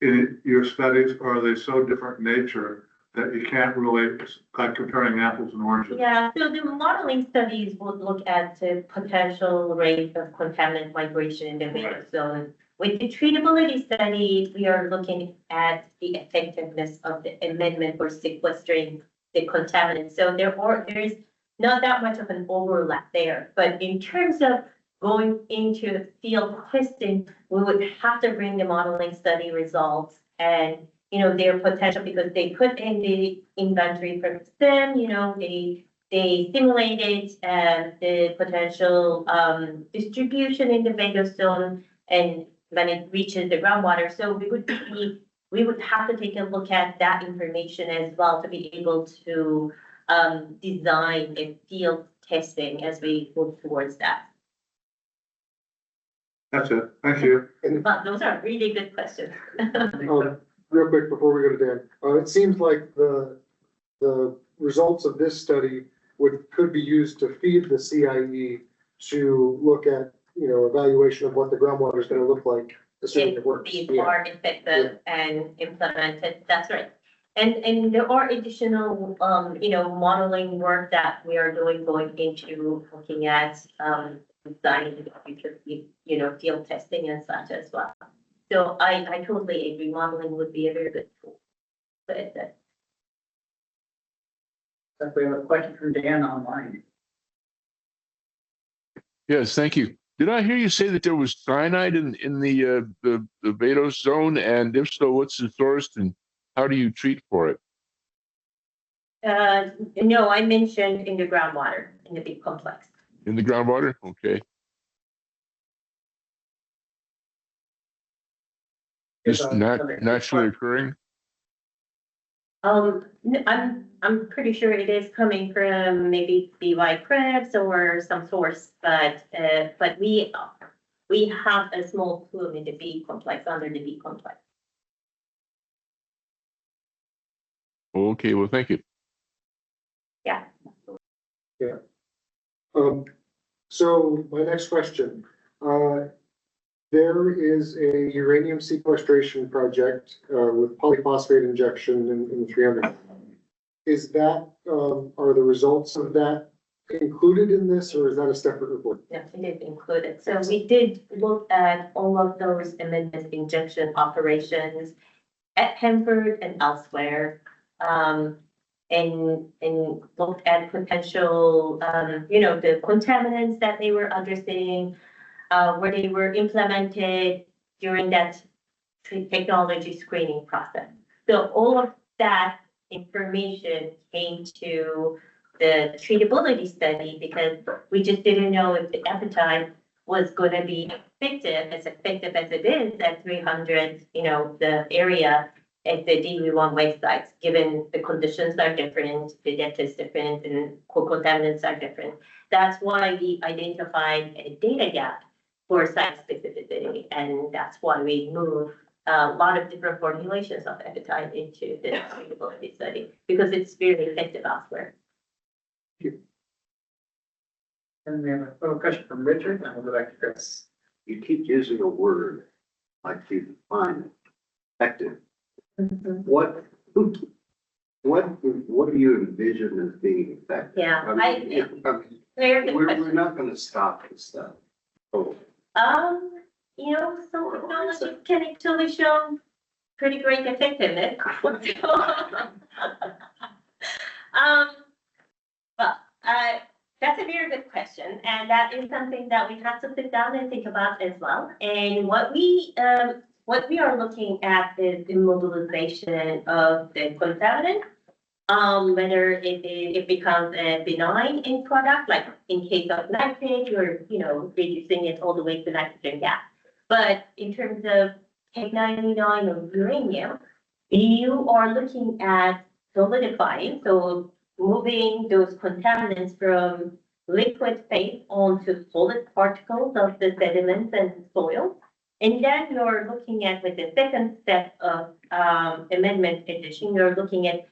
in your studies, or are they so different in nature that you can't really, like comparing apples and oranges? Yeah, so the modeling studies would look at the potential rate of contaminant migration in the Vadose zone. With the treatability study, we are looking at the effectiveness of the amendment for sequestering the contaminants. So there is not that much of an overlap there, but in terms of going into field testing, we would have to bring the modeling study results and, you know, their potential, because they put in the inventory from STEM, you know, they simulated the potential distribution in the Vadose zone and when it reaches the groundwater. So we would have to take a look at that information as well to be able to design a field testing as we move towards that. That's it. Thank you. But those are really good questions. Real quick before we go to Dan, it seems like the results of this study could be used to feed the CIE to look at, you know, evaluation of what the groundwater is going to look like, assuming it works. Be more effective and implemented. That's right. And there are additional, you know, modeling work that we are doing going into looking at designing the future, you know, field testing and such as well. So I totally agree. Modeling would be a very good tool. But If we have a question from Dan online. Yes, thank you. Did I hear you say that there was cyanide in the Vadose zone? And if so, what's the source and how do you treat for it? no, I mentioned in the groundwater in the big complex. In the groundwater? Okay. Just naturally occurring? I'm pretty sure it is coming from maybe BY crabs or some source, but we have a small plume in the B complex, under the B complex. Okay, well, thank you. Yeah. Yeah. So my next question, there is a uranium sequestration project with polyphosphate injection in 300. Is that, are the results of that included in this, or is that a separate report? Yeah, it is included. So we did look at all of those amendment injection operations at Hanford and elsewhere. And looked at potential, you know, the contaminants that they were addressing, where they were implemented during that technology screening process. So all of that information came to the treatability study because we just didn't know if the appetite was going to be effective as it is at 300, you know, the area at the DV1 waste sites, given the conditions are different, the data is different, and contaminants are different. That's why we identified a data gap for site specificity, and that's why we move a lot of different formulations of appetite into the treatability study, because it's very effective elsewhere. And we have a little question from Richard, and we'll go back to Chris. You keep using a word like you define it, effective. What do you envision as being effective? Yeah, we're not gonna stop this stuff. Oh. You know, some technologies can actually show pretty great effectiveness. That's a very good question, and that is something that we have to sit down and think about as well. And what we are looking at is the mobilization of the contaminant, whether it becomes a benign end product, like in case of nitrate, you're, you know, reducing it all the way to nitrogen gas. But in terms of Tech-99 or uranium, you are looking at solidifying, so moving those contaminants from liquid phase onto solid particles of the sediments and soil. And then you're looking at, with the second step of amendment addition, you're looking at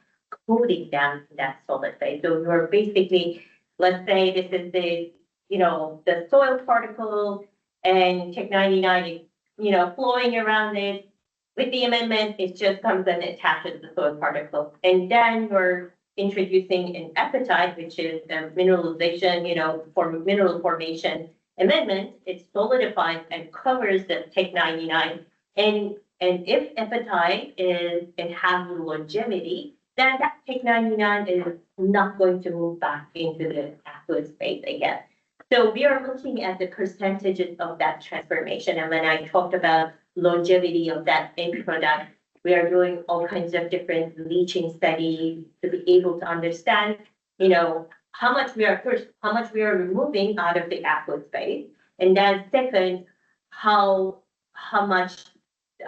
coating them in that solid phase. So you're basically let's say this is the, the soil particle and Tech 99 is, flowing around it. With the amendment, it just comes and attaches the soil particle. And then we're introducing an epitide, which is the mineralization, for mineral formation amendment. It solidifies and covers the Tech 99. And if epitide it has longevity, then that Tech 99 is not going to move back into the aqueous phase again. So we are looking at the percentages of that transformation. And when I talked about longevity of that end product, we are doing all kinds of different leaching studies to be able to understand, how much we are removing out of the aqueous phase. And then second,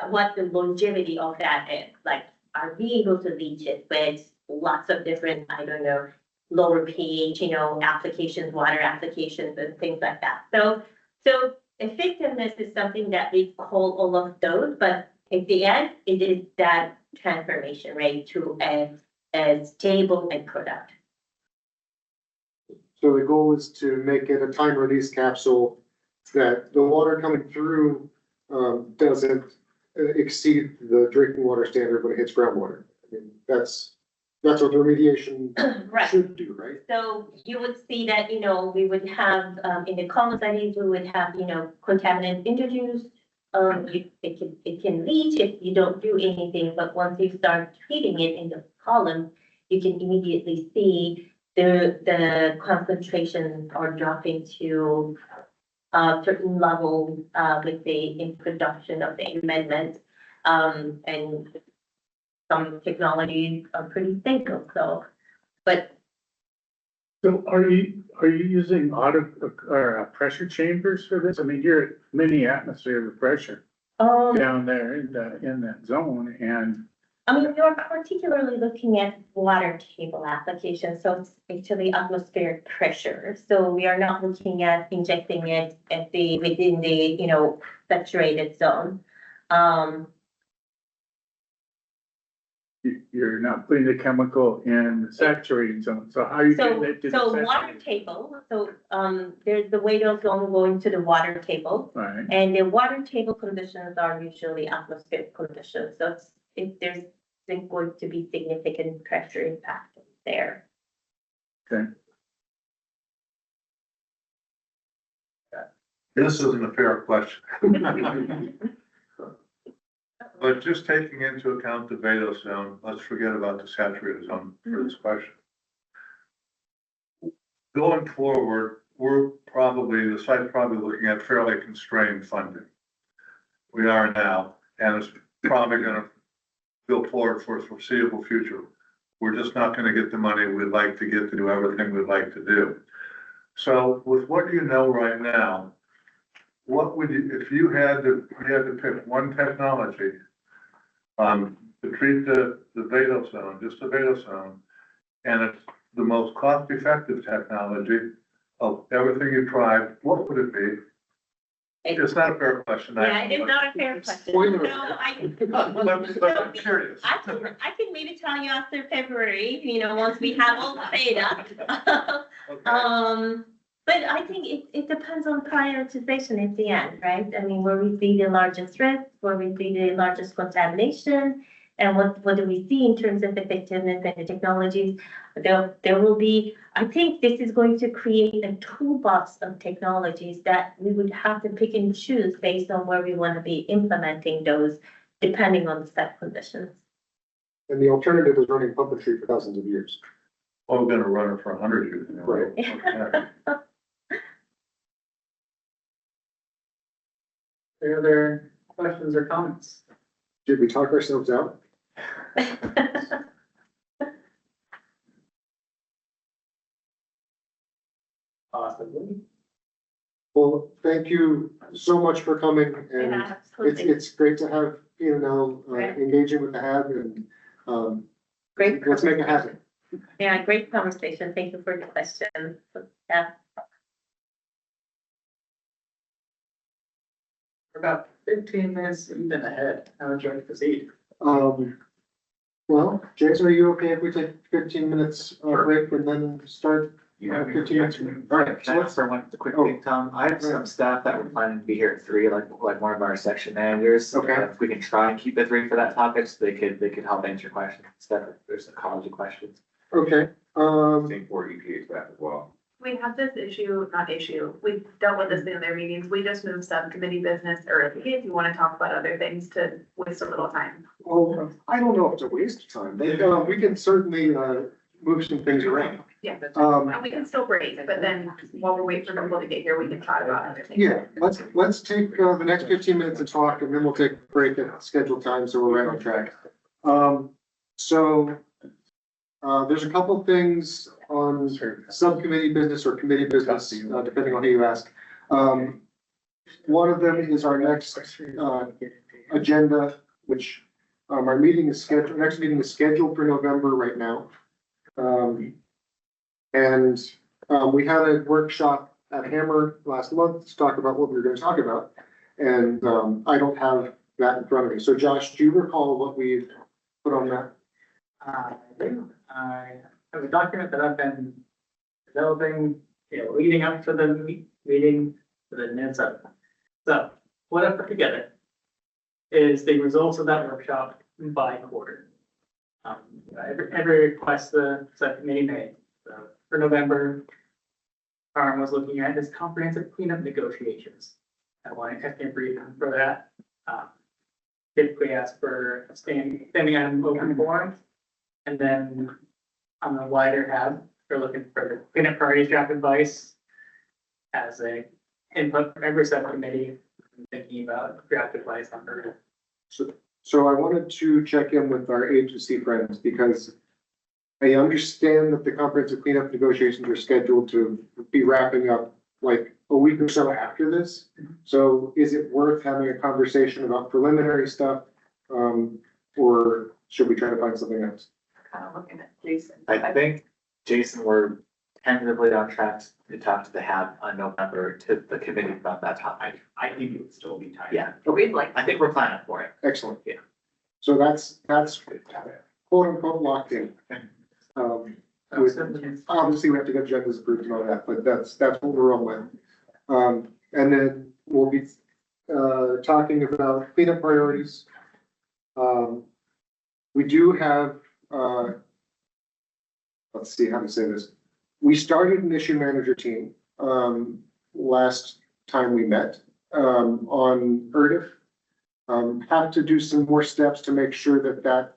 what the longevity of that is. Like, are we able to leach it with lots of different, lower pH, applications, water applications and things like that. So effectiveness is something that we call all of those, but at the end, it is that transformation rate to a stable end product. So the goal is to make it a time release capsule that the water coming through doesn't exceed the drinking water standard when it hits groundwater. I mean, that's what the remediation Right. should do, right? So you would see that, we would have, in the column studies, we would have, contaminants introduced. It can leach if you don't do anything, but once you start treating it in the column, you can immediately see the concentrations are dropping to a certain level with the introduction of the amendment. And some technologies are pretty stable, but. So are you using pressure chambers for this? I mean, you're at many atmospheres of pressure down there in that zone, and. I mean, you're particularly looking at water table applications, so it's actually atmospheric pressure. So we are not looking at injecting it within the, saturated zone. You're not putting the chemical in the saturated zone, so how are you getting it to the So water saturated? table, there's the Vadose zone going to the water table. Right. And the water table conditions are usually atmospheric conditions, so there's going to be significant pressure impact there. Okay. This isn't a fair question. But just taking into account the Vadose zone, let's forget about the saturated zone for this question. Going forward, the site's probably looking at fairly constrained funding. We are now, and it's probably gonna go forward for a foreseeable future. We're just not gonna get the money we'd like to get to do everything we'd like to do. So with what you know right now, what would you, if you had to pick one technology to treat the Vadose zone, just the Vadose zone, and it's the most cost-effective technology of everything you tried, what would it be? It's not a fair question. Yeah, it's not a fair question. Spoiler. No, I'm curious. I can maybe tell you after February, once we have all the data. Okay. But I think it depends on prioritization at the end, right? I mean, where we see the largest risk, where we see the largest contamination, and what do we see in terms of effectiveness and the technologies. There will be, I think this is going to create a toolbox of technologies that we would have to pick and choose based on where we want to be implementing those, depending on the set conditions. And the alternative is running puppetry for thousands of years. Well, we're gonna run it for 100 years. Right. Okay. Any other questions or comments? Did we talk ourselves out? Possibly. Well, thank you so much for coming, and Yeah, absolutely. it's great to have P&L Right. engaging with the HAB, and Great. let's make it happen. Yeah, great conversation. Thank you for the question. Yeah. We're about 15 minutes even ahead. How would you like to proceed? Well, Jason, are you okay if we take 15 minutes break and then start You have 15 minutes. All right, so Can I let's, offer one quick thing, Tom? I have some staff that were planning to be here at 3, like one of our section managers. Okay. If we can try and keep it 3 for that topic, so they could help answer questions instead of there's ecology questions. okay, Same for EPA staff as well. We have this issue, not issue, we've dealt with this in their meetings, we just moved subcommittee business, or if you wanna talk about other things to waste a little time. well, I don't know if it's a waste of time. We can certainly, move some things around. Yeah, Um, we can still break, but then while we're waiting for people to get here, we can talk about other things. Yeah, let's take, the next 15 minutes to talk, and then we'll take a break at scheduled time, so we're right on track. So, there's a couple things on subcommittee business or committee business, depending on who you ask. One of them is our next, agenda, which, our meeting is scheduled, next meeting is scheduled for November right now. We had a workshop at Hammer last month to talk about what we were gonna talk about. And, I don't have that in front of me. So Josh, do you recall what we put on that? I have a document that I've been developing, leading up to the meeting, to the minutes of. So what I put together is the results of that workshop by quarter. Every request the subcommittee made. So for November, CaRM was looking at his comprehensive cleanup negotiations. I want to have him brief for that. Typically ask for a standing item open forum. And then on the wider tab, they're looking for the cleanup priorities draft advice as a input from every subcommittee thinking about draft advice on her. So I wanted to check in with our agency friends because I understand that the comprehensive cleanup negotiations are scheduled to be wrapping up like a week or so after this. So is it worth having a conversation about preliminary stuff? Or should we try to find something else? Kind of looking at Jason. I think, Jason, we're tentatively on track to talk to the HAB on November to the committee about that topic. I think it would still be tight. Yeah, but we'd like, I think we're planning for it. Excellent. Yeah. So that's quote unquote locked in. Obviously, we have to get agendas approved and all that, but that's what we're on with. And then we'll be, talking about cleanup priorities. We do have, let's see how to say this. We started an issue manager team, last time we met, on ERDIF. Have to do some more steps to make sure that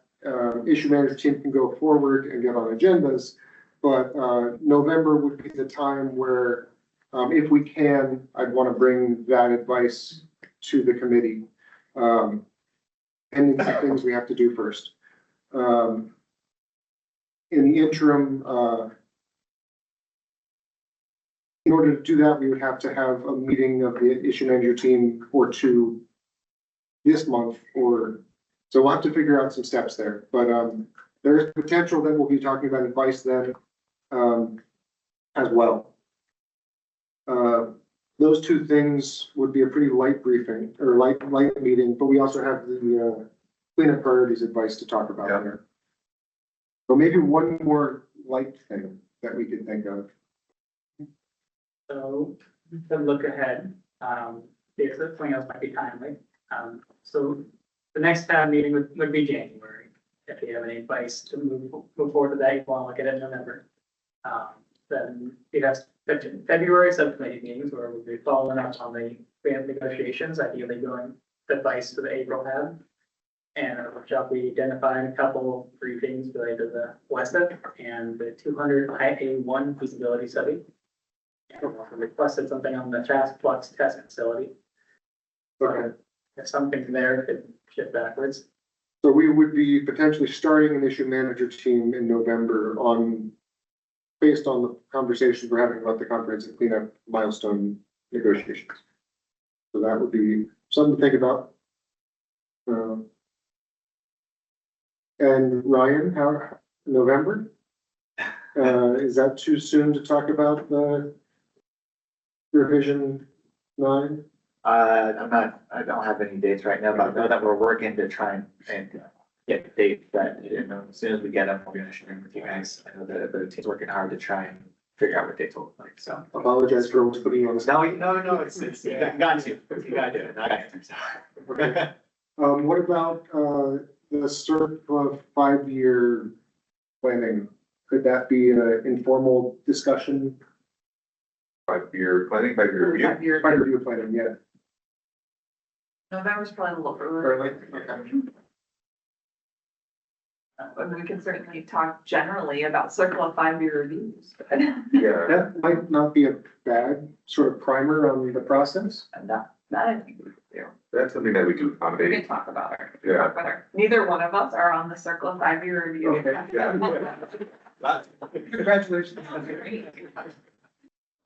issue manager team can go forward and get on agendas. But, November would be the time where, if we can, I'd want to bring that advice to the committee. And the things we have to do first. In the interim, in order to do that, we would have to have a meeting of the issue manager team or two this month, or, so we'll have to figure out some steps there, but, there's potential that we'll be talking about advice then, as well. Those two things would be a pretty light briefing or light meeting, but we also have the, cleanup priorities advice to talk about there. But maybe one more light thing that we could think of. So to look ahead, because something else might be timely. So the next tab meeting would be January. If you have any advice to move forward to that, you want to look at it in November. Then you'd have February subcommittee meetings where we'll be following up on the grant negotiations, ideally going advice to the April tab. And a workshop, we identified a couple briefings related to the WESTA and the 200 IA1 feasibility study. And we also requested something on the fast flux test facility. So if something there could shift backwards. So we would be potentially starting an issue manager team in November based on the conversations we're having about the comprehensive cleanup milestone negotiations. So that would be something to think about. And Ryan, how, November? Is that too soon to talk about the revision 9? I don't have any dates right now, but I know that we're working to try and get dates that, as soon as we get them, we're gonna share them with you guys. I know that the team's working hard to try and figure out what dates will look like, so. Apologize for always putting you on the spot. No, it's, you got to, you gotta do it. Okay. What about, the CERC 5-year planning? Could that be an informal discussion? 5-year, I think 5-year review. 5-year planning, yeah. November's probably a little early. Okay. And we can certainly talk generally about circle of 5-year reviews, but Yeah, That might not be a bad sort of primer on the process. that I think we could do. that's something that we can We accommodate. can talk about it. Yeah. Neither one of us are on the circle of 5-year review. Okay, Congratulations.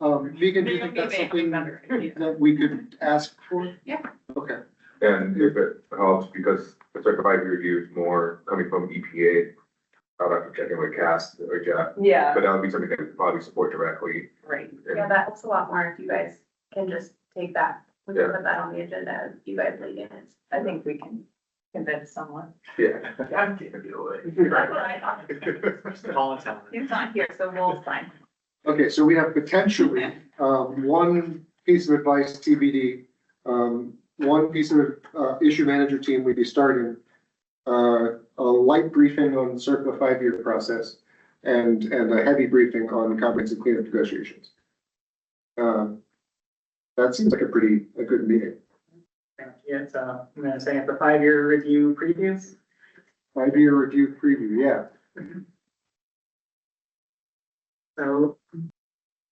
Vegan, do you think that's something that we could ask for? Yeah. Okay. And if it helps, because the Circle 5-year review is more coming from EPA, I'll have to check in with Cass or Jeff, Yeah, but that would be something that we probably support directly. right. Yeah, that helps a lot more if you guys can just take that, we can Yeah. put that on the agenda, if you guys lead in it. I think we can convince someone. Yeah. I'm giving you away. He's not here, so we'll sign. Okay, so we have potentially, one piece of advice, TBD, one piece of, issue manager team we'd be starting, a light briefing on the Circle 5-year process and a heavy briefing on comprehensive cleanup negotiations. That seems like a good meeting. Yeah, so I'm gonna say at the 5-year review previews. 5-year review preview, yeah. So,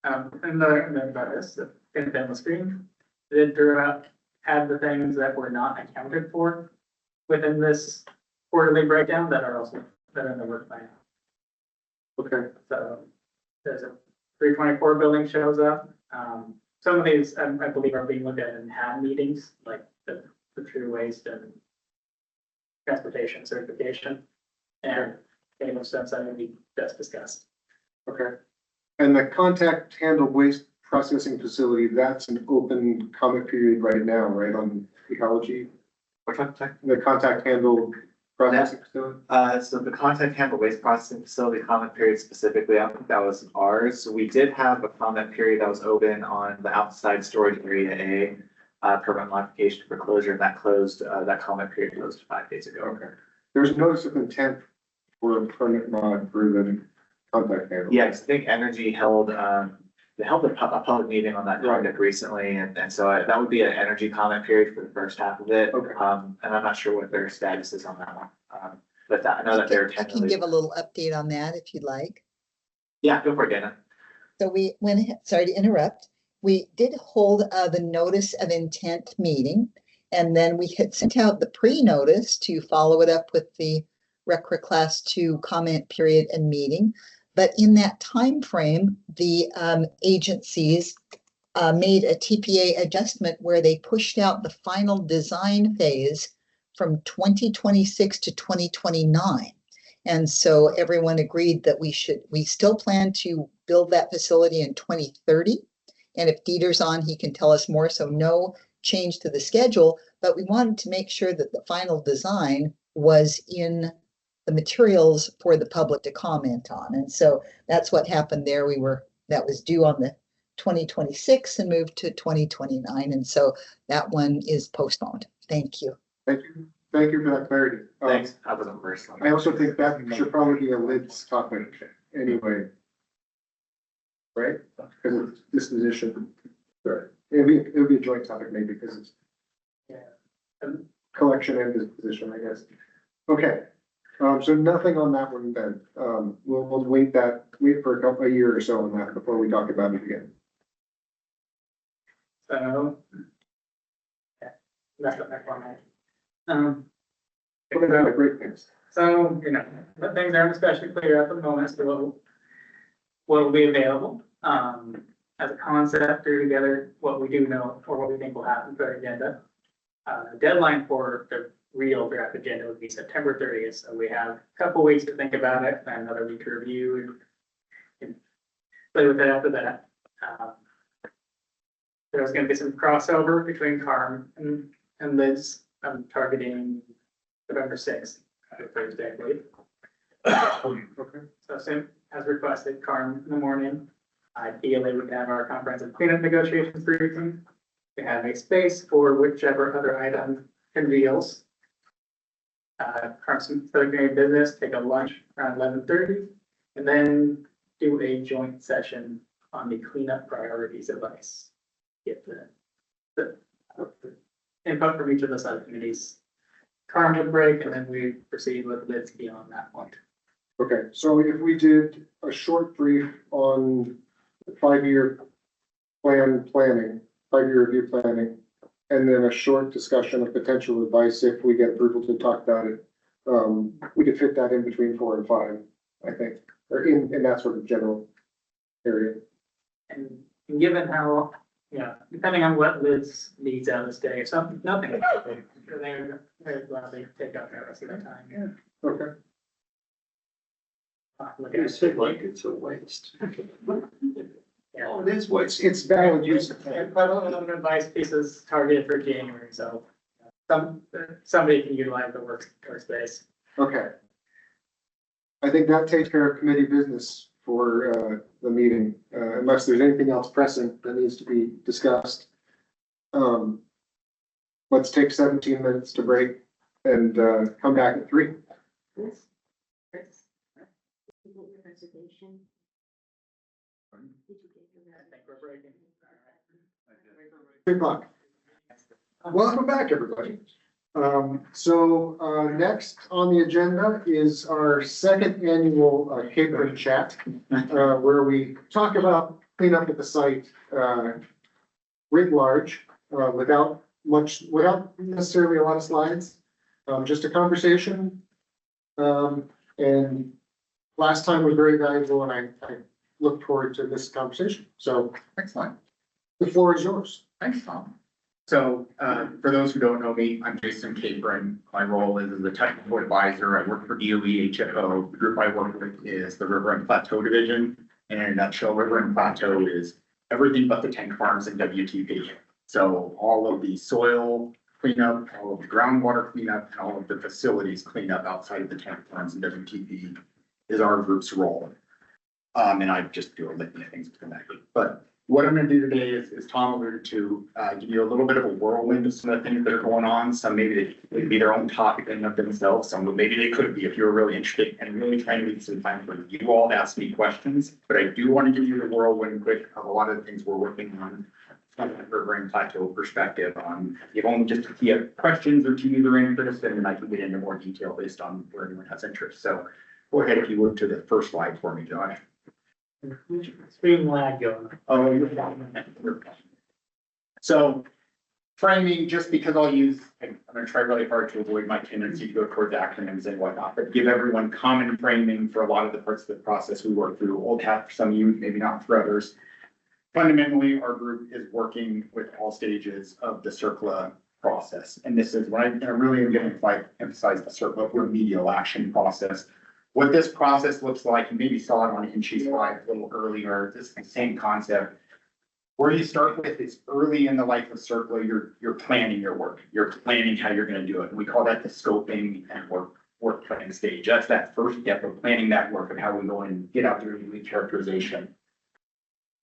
another note about this, in the screen, did throughout had the things that were not accounted for within this quarterly breakdown that are also, that are in the work plan. Okay. So there's a 324 building shows up. Some of these, I believe, are being looked at in HAB meetings, like the true waste and transportation certification. And any of stuff that we just discussed. Okay. And the contact handle waste processing facility, that's an open comment period right now, right, on ecology? Which one, sorry? The contact handle processing facility? So the contact handle waste processing facility comment period specifically, I don't think that was ours. So we did have a comment period that was open on the outside storage area A, permit modification for closure, and that closed, that comment period closed 5 days ago. Okay. There's a notice of intent for a permit mod for the contact handle. Yes, I think Energy held, they held a public meeting on that project recently, and so that would be an energy comment period for the first half of it. Okay. And I'm not sure what their status is on that one. But I know that they're I can tentatively. give a little update on that if you'd like. Yeah, go for it, Dana. So we went ahead, sorry to interrupt. We did hold the notice of intent meeting, and then we had sent out the pre-notice to follow it up with the RECRA Class 2 comment period and meeting. But in that time frame, the agencies made a TPA adjustment where they pushed out the final design phase from 2026 to 2029. And so everyone agreed that we still plan to build that facility in 2030. And if Dieter's on, he can tell us more. So no change to the schedule, but we wanted to make sure that the final design was in the materials for the public to comment on. And so that's what happened there. That was due on the 2026 and moved to 2029. And so that one is postponed. Thank you. Thank you. Thank you for that clarity. Thanks. I wasn't first. I also think that should probably be a lids topic anyway. Right? Because it's disposition. Right. It'll be a joint topic maybe because it's collection and disposition, I guess. Okay. So nothing on that one then. We'll wait for a year or so on that before we talk about it again. So. Yeah, that's what that format. What about the great things? So, but things aren't especially clear at the moment as to what will be available. As a concept, through together what we do know or what we think will happen for our agenda. Deadline for the real draft agenda would be September 30th. So we have a couple weeks to think about it and another week to review and play with it after that. There's going to be some crossover between CaRM and Liz. I'm targeting November 6th, Thursday, I believe. Okay. So same as requested, CaRM in the morning. Ideally, we can have our comprehensive cleanup negotiations briefing. We have a space for whichever other item conveals. Subcommittee Business, take a lunch around 11:30, and then do a joint session on the cleanup priorities advice. Get the input from each of the subcommittees. CaRM would break, and then we proceed with lids beyond that point. Okay, so if we did a short brief on the 5-year planning, 5-year review planning, and then a short discussion of potential advice if we get approval to talk about it, we could fit that in between 4 and 5, I think, or in that sort of general area. And given how, depending on what Liz needs out of this day, if something, nothing, they're gladly take up the rest of their time. Yeah. Okay. You said like it's a waste. Oh, it is waste. It's valid use of And time. quite a lot of advice pieces targeted for January, so somebody can utilize the workspace. Okay. I think that takes care of committee business for the meeting, unless there's anything else pressing that needs to be discussed. Let's take 17 minutes to break and come back at 3. I think we're breaking. 3 o'clock. Welcome back, everybody. Next on the agenda is our second annual CaRM chat, where we talk about cleanup at the site writ large, without necessarily a lot of slides, just a conversation. And last time was very valuable, and I look forward to this conversation. So Excellent. the floor is yours. Thanks, Tom. So, for those who don't know me, I'm Jason Capron. My role is as a technical advisor. I work for DOE HFO. The group I work with is the River and Plateau Division. And in a nutshell, River and Plateau is everything but the tank farms and WTP. So all of the soil cleanup, all of the groundwater cleanup, and all of the facilities cleanup outside of the tank farms and WTP is our group's role. And I just do a litany of things within that group. But what I'm gonna do today is Tom alluded to, give you a little bit of a whirlwind of some of the things that are going on. Some maybe they could be their own topic in and of themselves. Some maybe they could be if you were really interested, and really trying to leave some time for you all to ask me questions. But I do want to give you the whirlwind quick of a lot of the things we're working on from a River and Plateau perspective. If only just if you have questions or teas or interest, and then I can get into more detail based on where anyone has interest. So go ahead if you would to the first slide for me, Josh. Screen lag going. Oh, you're fine. So framing, just because I'm gonna try really hard to avoid my tendency to go towards acronyms and whatnot, but give everyone common framing for a lot of the parts of the process we work through. Old hat for some of you, maybe not for others. Fundamentally, our group is working with all stages of the CERCLA process. And this is what I really am going to emphasize the CERCLA remedial action process. What this process looks like, you maybe saw it on Hinchy's slide a little earlier, this is the same concept. Where you start with is early in the life of CERCLA, you're planning your work. You're planning how you're going to do it. And we call that the scoping and work planning stage. That's that first step of planning that work and how we go and get out there and do characterization.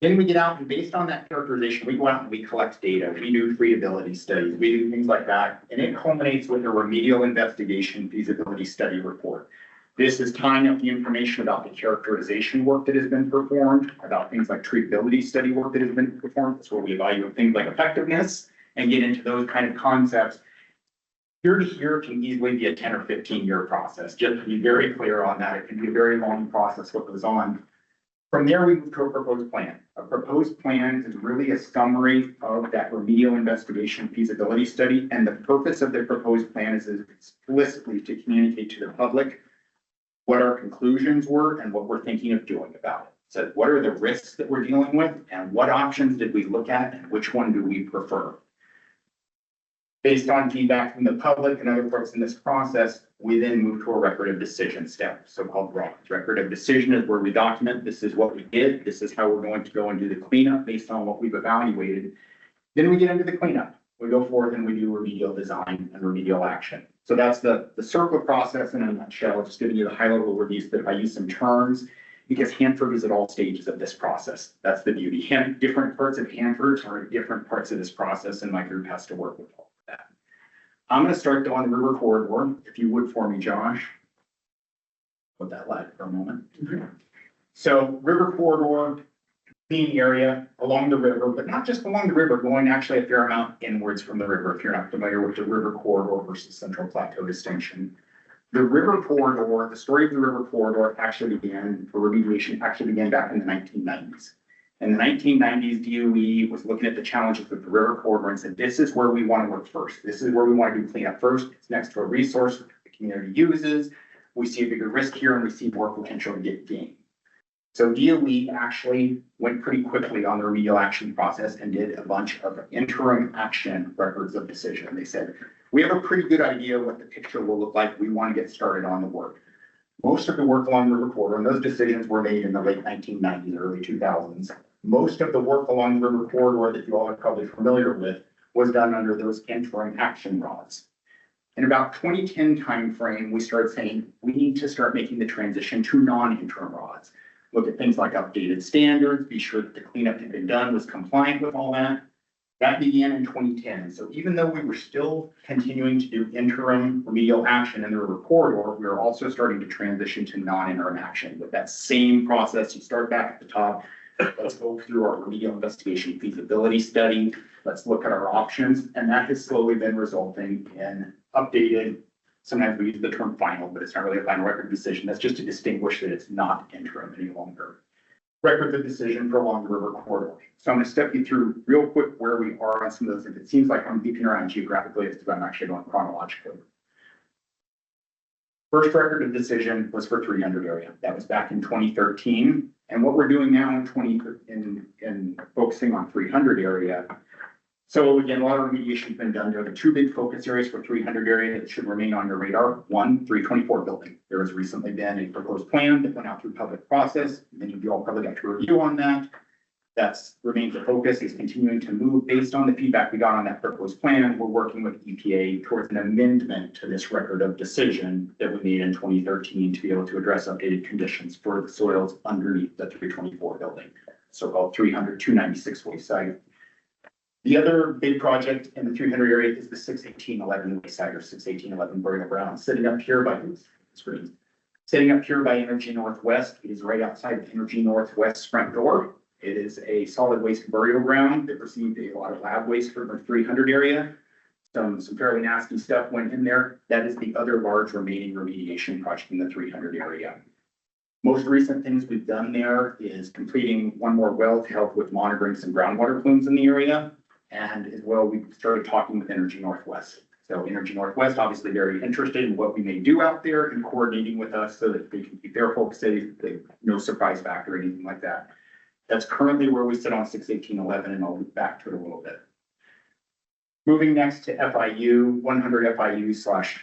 Then we get out and based on that characterization, we go out and we collect data. We do feasibility studies. We do things like that. And it culminates with a remedial investigation feasibility study report. This is tying up the information about the characterization work that has been performed, about things like treatability study work that has been performed. That's where we evaluate things like effectiveness and get into those kind of concepts. Here to here can easily be a 10 or 15-year process. Just to be very clear on that, it can be a very long process what goes on. From there, we move to a proposed plan. A proposed plan is really a summary of that remedial investigation feasibility study. And the purpose of the proposed plan is explicitly to communicate to the public what our conclusions were and what we're thinking of doing about it. So what are the risks that we're dealing with and what options did we look at and which one do we prefer? Based on feedback from the public and other folks in this process, we then move to a record of decision step, so-called RODS. Record of decision is where we document, this is what we did, this is how we're going to go and do the cleanup based on what we've evaluated. Then we get into the cleanup. We go forth and we do remedial design and remedial action. So that's the CERCLA process in a nutshell, just giving you the high level reviews that if I use some terms, because Hanford is at all stages of this process. That's the beauty. Different parts of Hanford are at different parts of this process, and my group has to work with all of that. I'm gonna start on the river corridor, if you would for me, Josh. Put that light for a moment. So river corridor, clean area along the river, but not just along the river, going actually a fair amount inwards from the river, if you're not familiar with the river corridor versus central plateau distinction. The river corridor, the story of the river corridor actually began, for remediation, actually began back in the 1990s. In the 1990s, DOE was looking at the challenges of the river corridor and said, this is where we want to work first. This is where we want to do cleanup first. It's next to a resource the community uses. We see a bigger risk here and we see more potential to get gain. So DOE actually went pretty quickly on the remedial action process and did a bunch of interim action records of decision. They said, we have a pretty good idea what the picture will look like. We want to get started on the work. Most of the work along the river corridor, and those decisions were made in the late 1990s, early 2000s. Most of the work along the river corridor that you all are probably familiar with was done under those interim action rods. In about 2010 timeframe, we started saying we need to start making the transition to non-interim rods. Look at things like updated standards, be sure that the cleanup had been done was compliant with all that. That began in 2010. So even though we were still continuing to do interim remedial action in the river corridor, we were also starting to transition to non-interim action with that same process. You start back at the top. Let's go through our remedial investigation feasibility study. Let's look at our options. And that has slowly been resulting in updated, sometimes we use the term final, but it's not really a final record decision. That's just to distinguish that it's not interim any longer. Record of decision for along the river corridor. So I'm going to step you through real quick where we are on some of those. If it seems like I'm beeping around geographically, it's because I'm actually going chronologically. First record of decision was for 300 area. That was back in 2013. And what we're doing now in focusing on 300 area. So again, a lot of remediation has been done. There are the two big focus areas for 300 area that should remain on your radar. One, 324 building. There has recently been a proposed plan that went out through public process. Many of you all probably got to review on that. That's remains a focus, is continuing to move based on the feedback we got on that proposed plan. We're working with EPA towards an amendment to this record of decision that we made in 2013 to be able to address updated conditions for the soils underneath the 324 building, so-called 296 waste site. The other big project in the 300 area is the 61811 waste site, or 61811 Burial Ground, sitting up here by the screen. Sitting up here by Energy Northwest, it is right outside the Energy Northwest's front door. It is a solid waste burial ground that received a lot of lab waste for the 300 area. Some fairly nasty stuff went in there. That is the other large remaining remediation project in the 300 area. Most recent things we've done there is completing one more well to help with monitoring some groundwater plumes in the area. And as well, we started talking with Energy Northwest. So Energy Northwest, obviously very interested in what we may do out there and coordinating with us so that they can keep their folks safe, no surprise factor or anything like that. That's currently where we sit on 61811, and I'll loop back to it a little bit. Moving next to FIU, 100 FIU slash,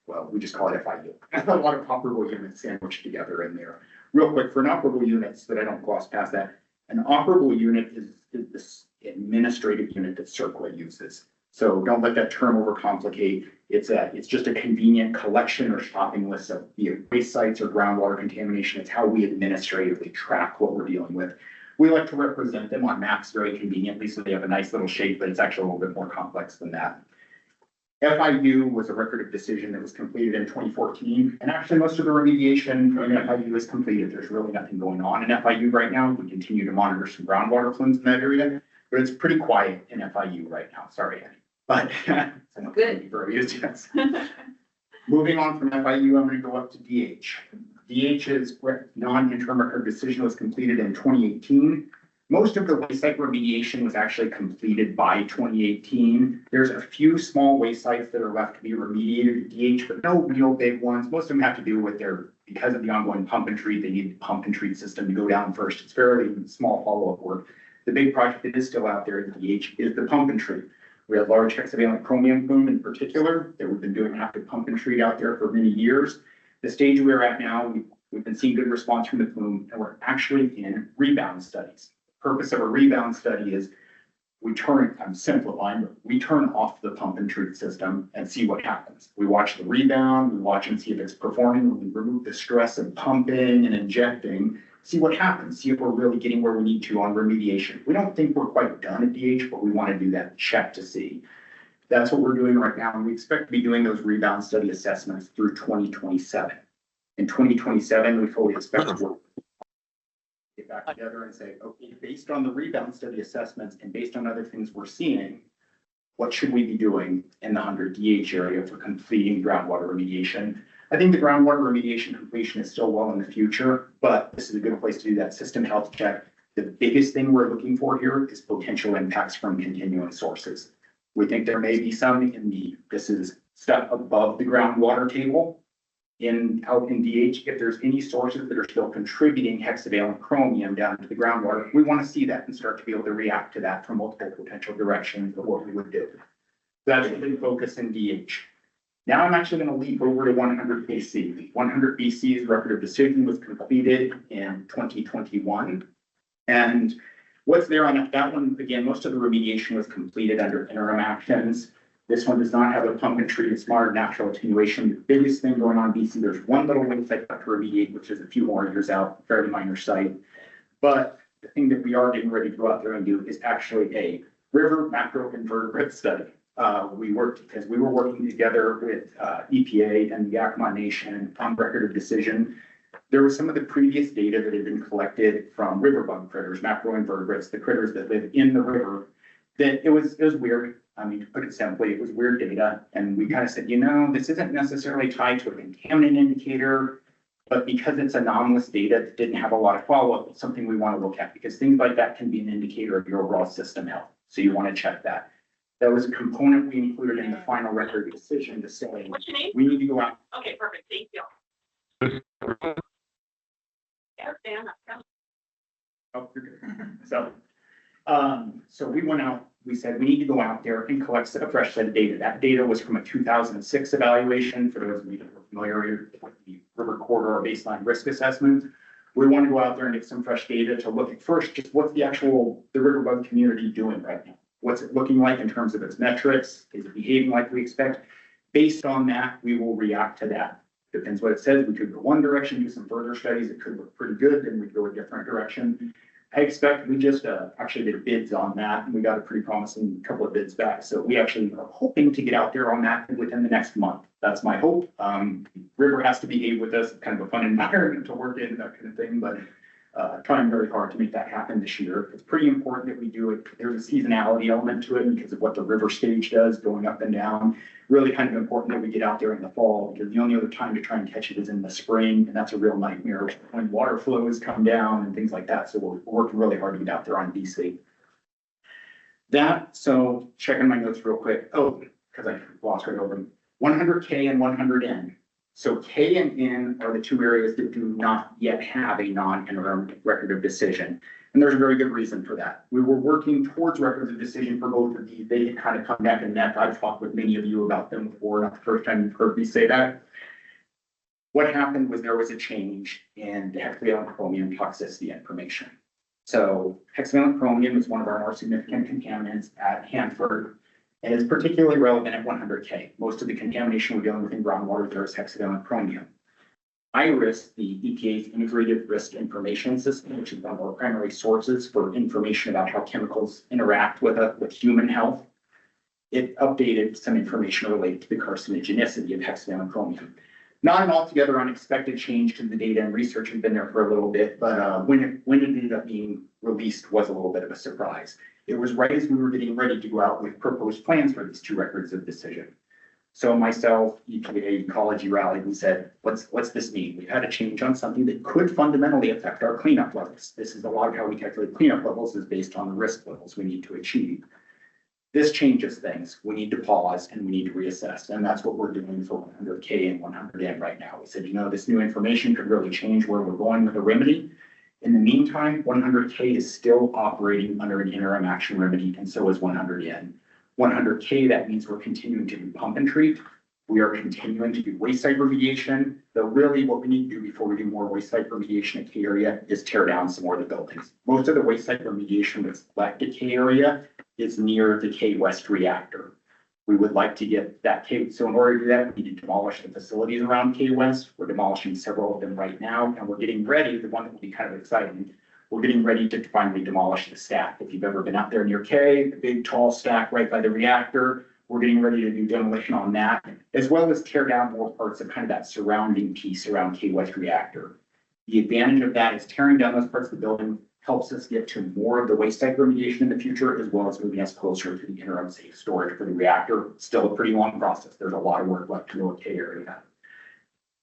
well, we just call it FIU. A lot of operable units sandwiched together in there. Real quick, for an operable unit, so that I don't gloss past that, an operable unit is this administrative unit that CERCLA uses. So don't let that term overcomplicate. It's just a convenient collection or shopping list of waste sites or groundwater contamination. It's how we administratively track what we're dealing with. We like to represent them on maps very conveniently, so they have a nice little shape, but it's actually a little bit more complex than that. FIU was a record of decision that was completed in 2014, and actually most of the remediation in FIU is completed. There's really nothing going on in FIU right now. We continue to monitor some groundwater plumes in that area, but it's pretty quiet in FIU right now. Sorry, Annie. But good. Yes. Moving on from FIU, I'm going to go up to DH. DH's non-interim record decision was completed in 2018. Most of the waste site remediation was actually completed by 2018. There's a few small waste sites that are left to be remediated at DH, but no real big ones. Most of them have to do with because of the ongoing pump and treat, they need the pump and treat system to go down first. It's fairly small follow-up work. The big project that is still out there at DH is the pump and treat. We have large hexavalent chromium plume in particular that we've been doing active pump and treat out there for many years. The stage we're at now, we've been seeing good response from the plume, and we're actually in rebound studies. The purpose of a rebound study is I'm simplifying, but we turn off the pump and treat system and see what happens. We watch the rebound, we watch and see if it's performing. We remove the stress of pumping and injecting, see what happens, see if we're really getting where we need to on remediation. We don't think we're quite done at DH, but we want to do that check to see. That's what we're doing right now, and we expect to be doing those rebound study assessments through 2027. In 2027, we fully expect to get back together and say, okay, based on the rebound study assessments and based on other things we're seeing, what should we be doing in the 100 DH area for completing groundwater remediation? I think the groundwater remediation completion is still well in the future, but this is a good place to do that system health check. The biggest thing we're looking for here is potential impacts from continuing sources. We think there may be some this is stuff above the groundwater table out in DH. If there's any sources that are still contributing hexavalent chromium down to the groundwater, we want to see that and start to be able to react to that from multiple potential directions of what we would do. That's a big focus in DH. Now I'm actually going to leap over to 100 BC. 100 BC's record of decision was completed in 2021. And what's there on that one, again, most of the remediation was completed under interim actions. This one does not have a pump and treated smart natural attenuation. The biggest thing going on in BC, there's one little wind site left to remediate, which is a few more years out, fairly minor site. But the thing that we are getting ready to go out there and do is actually a river macroinvertebrate study. We worked because we were working together with EPA and the Yakima Nation on record of decision. There was some of the previous data that had been collected from riverbug critters, macroinvertebrates, the critters that live in the river, that it was weird. I mean, to put it simply, it was weird data. And we kind of said, this isn't necessarily tied to a contaminant indicator, but because it's anomalous data that didn't have a lot of follow-up, it's something we want to look at because things like that can be an indicator of your overall system health. So you want to check that. That was a component we included in the final record decision to say, What's your name? we need to go out. Okay, perfect. Thank you. Yeah, Dan, Oh, you're good. So we went out, we said, we need to go out there and collect a fresh set of data. That data was from a 2006 evaluation for those of you that are familiar with the river corridor baseline risk assessment. We want to go out there and get some fresh data to look at first, just what's the riverbug community doing right now? What's it looking like in terms of its metrics? Is it behaving like we expect? Based on that, we will react to that. Depends what it says. We could go one direction, do some further studies. It could look pretty good. Then we go a different direction. I expect we just actually did bids on that, and we got a pretty promising couple of bids back. So we actually are hoping to get out there on that within the next month. That's my hope. River has to behave with us. It's kind of a fun environment to work in, that kind of thing, but trying very hard to make that happen this year. It's pretty important that we do it. There's a seasonality element to it because of what the river stage does going up and down. Really kind of important that we get out there in the fall because the only other time to try and catch it is in the spring, and that's a real nightmare when water flows come down and things like that. So we're working really hard to get out there on BC. So checking my notes real quick. Oh, because I lost right over them. 100K and 100N. So K and N are the two areas that do not yet have a non-interim record of decision. And there's a very good reason for that. We were working towards records of decision for both of these. They had kind of come neck and neck. I've talked with many of you about them before, not the first time you've heard me say that. What happened was there was a change in the hexavalent chromium toxicity information. So hexavalent chromium is one of our more significant contaminants at Hanford, and it's particularly relevant at 100K. Most of the contamination we're dealing with in groundwater there is hexavalent chromium. IRIS, the EPA's Integrated Risk Information System, which is one of our primary sources for information about how chemicals interact with human health, it updated some information related to the carcinogenicity of hexavalent chromium. Not an altogether unexpected change to the data, and research had been there for a little bit, but when it ended up being released was a little bit of a surprise. It was right as we were getting ready to go out with proposed plans for these two records of decision. So myself, EPA, Ecology rallied and said, what's this mean? We've had a change on something that could fundamentally affect our cleanup levels. This is a lot of how we calculate cleanup levels is based on the risk levels we need to achieve. This changes things. We need to pause and we need to reassess. And that's what we're doing for 100K and 100N right now. We said, this new information could really change where we're going with a remedy. In the meantime, 100K is still operating under an interim action remedy, and so is 100N. 100K, that means we're continuing to do pump and treat. We are continuing to do waste site remediation. Though really what we need to do before we do more waste site remediation at K area is tear down some more of the buildings. Most of the waste site remediation that's left at K area is near the K West reactor. We would like to get that K, so in order to do that, we need to demolish the facilities around K West. We're demolishing several of them right now, and we're getting ready, the one that will be kind of exciting. We're getting ready to finally demolish the stack. If you've ever been out there near K, the big tall stack right by the reactor, we're getting ready to do demolition on that, as well as tear down more parts of kind of that surrounding piece around K West reactor. The advantage of that is tearing down those parts of the building helps us get to more of the waste site remediation in the future, as well as moving us closer to the interim safe storage for the reactor. Still a pretty long process. There's a lot of work left to do in K area.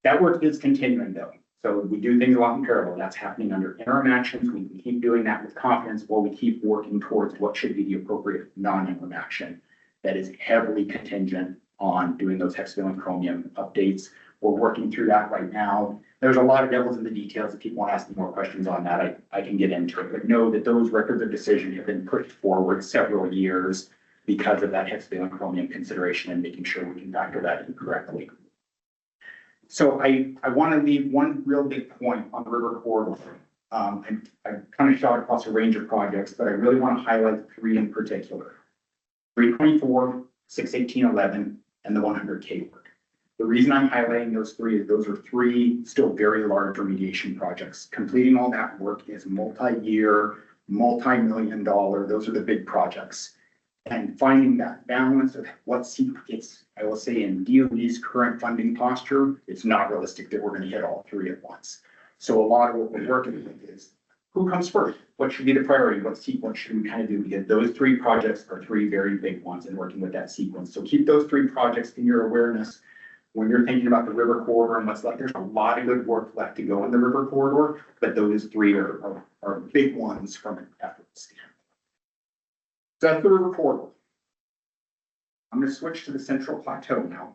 That work is continuing though. So we do things a lot in parallel. That's happening under interim actions. We can keep doing that with confidence while we keep working towards what should be the appropriate non-interim action that is heavily contingent on doing those hexavalent and chromium updates. We're working through that right now. There's a lot of devils in the details. If people want to ask me more questions on that, I can get into it. But know that those records of decision have been pushed forward several years because of that hexavalent and chromium consideration and making sure we can factor that in correctly. So I want to leave one real big point on the river corridor. I kind of shot across a range of projects, but I really want to highlight 3 in particular. 324, 61811, and the 100K work. The reason I'm highlighting those 3 is those are 3 still very large remediation projects. Completing all that work is multi-year, multi-million dollar. Those are the big projects. And finding that balance of what it's, I will say in DOE's current funding posture, it's not realistic that we're going to hit all 3 at once. So a lot of what we're working with is who comes first? What should be the priority? What sequence should we kind of do? Because those 3 projects are 3 very big ones and working with that sequence. So keep those 3 projects in your awareness when you're thinking about the river corridor and what's left. There's a lot of good work left to go in the river corridor, but those 3 are big ones from an effort standpoint. So that's the river corridor. I'm going to switch to the Central Plateau now.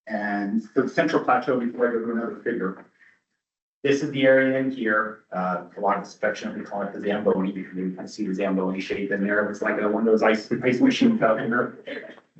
And so the Central Plateau, before I go to another figure, this is the area in here. A lot of us affectionately call it the Zamboni because you can see the Zamboni shape in there. It's like one of those ice machines out here.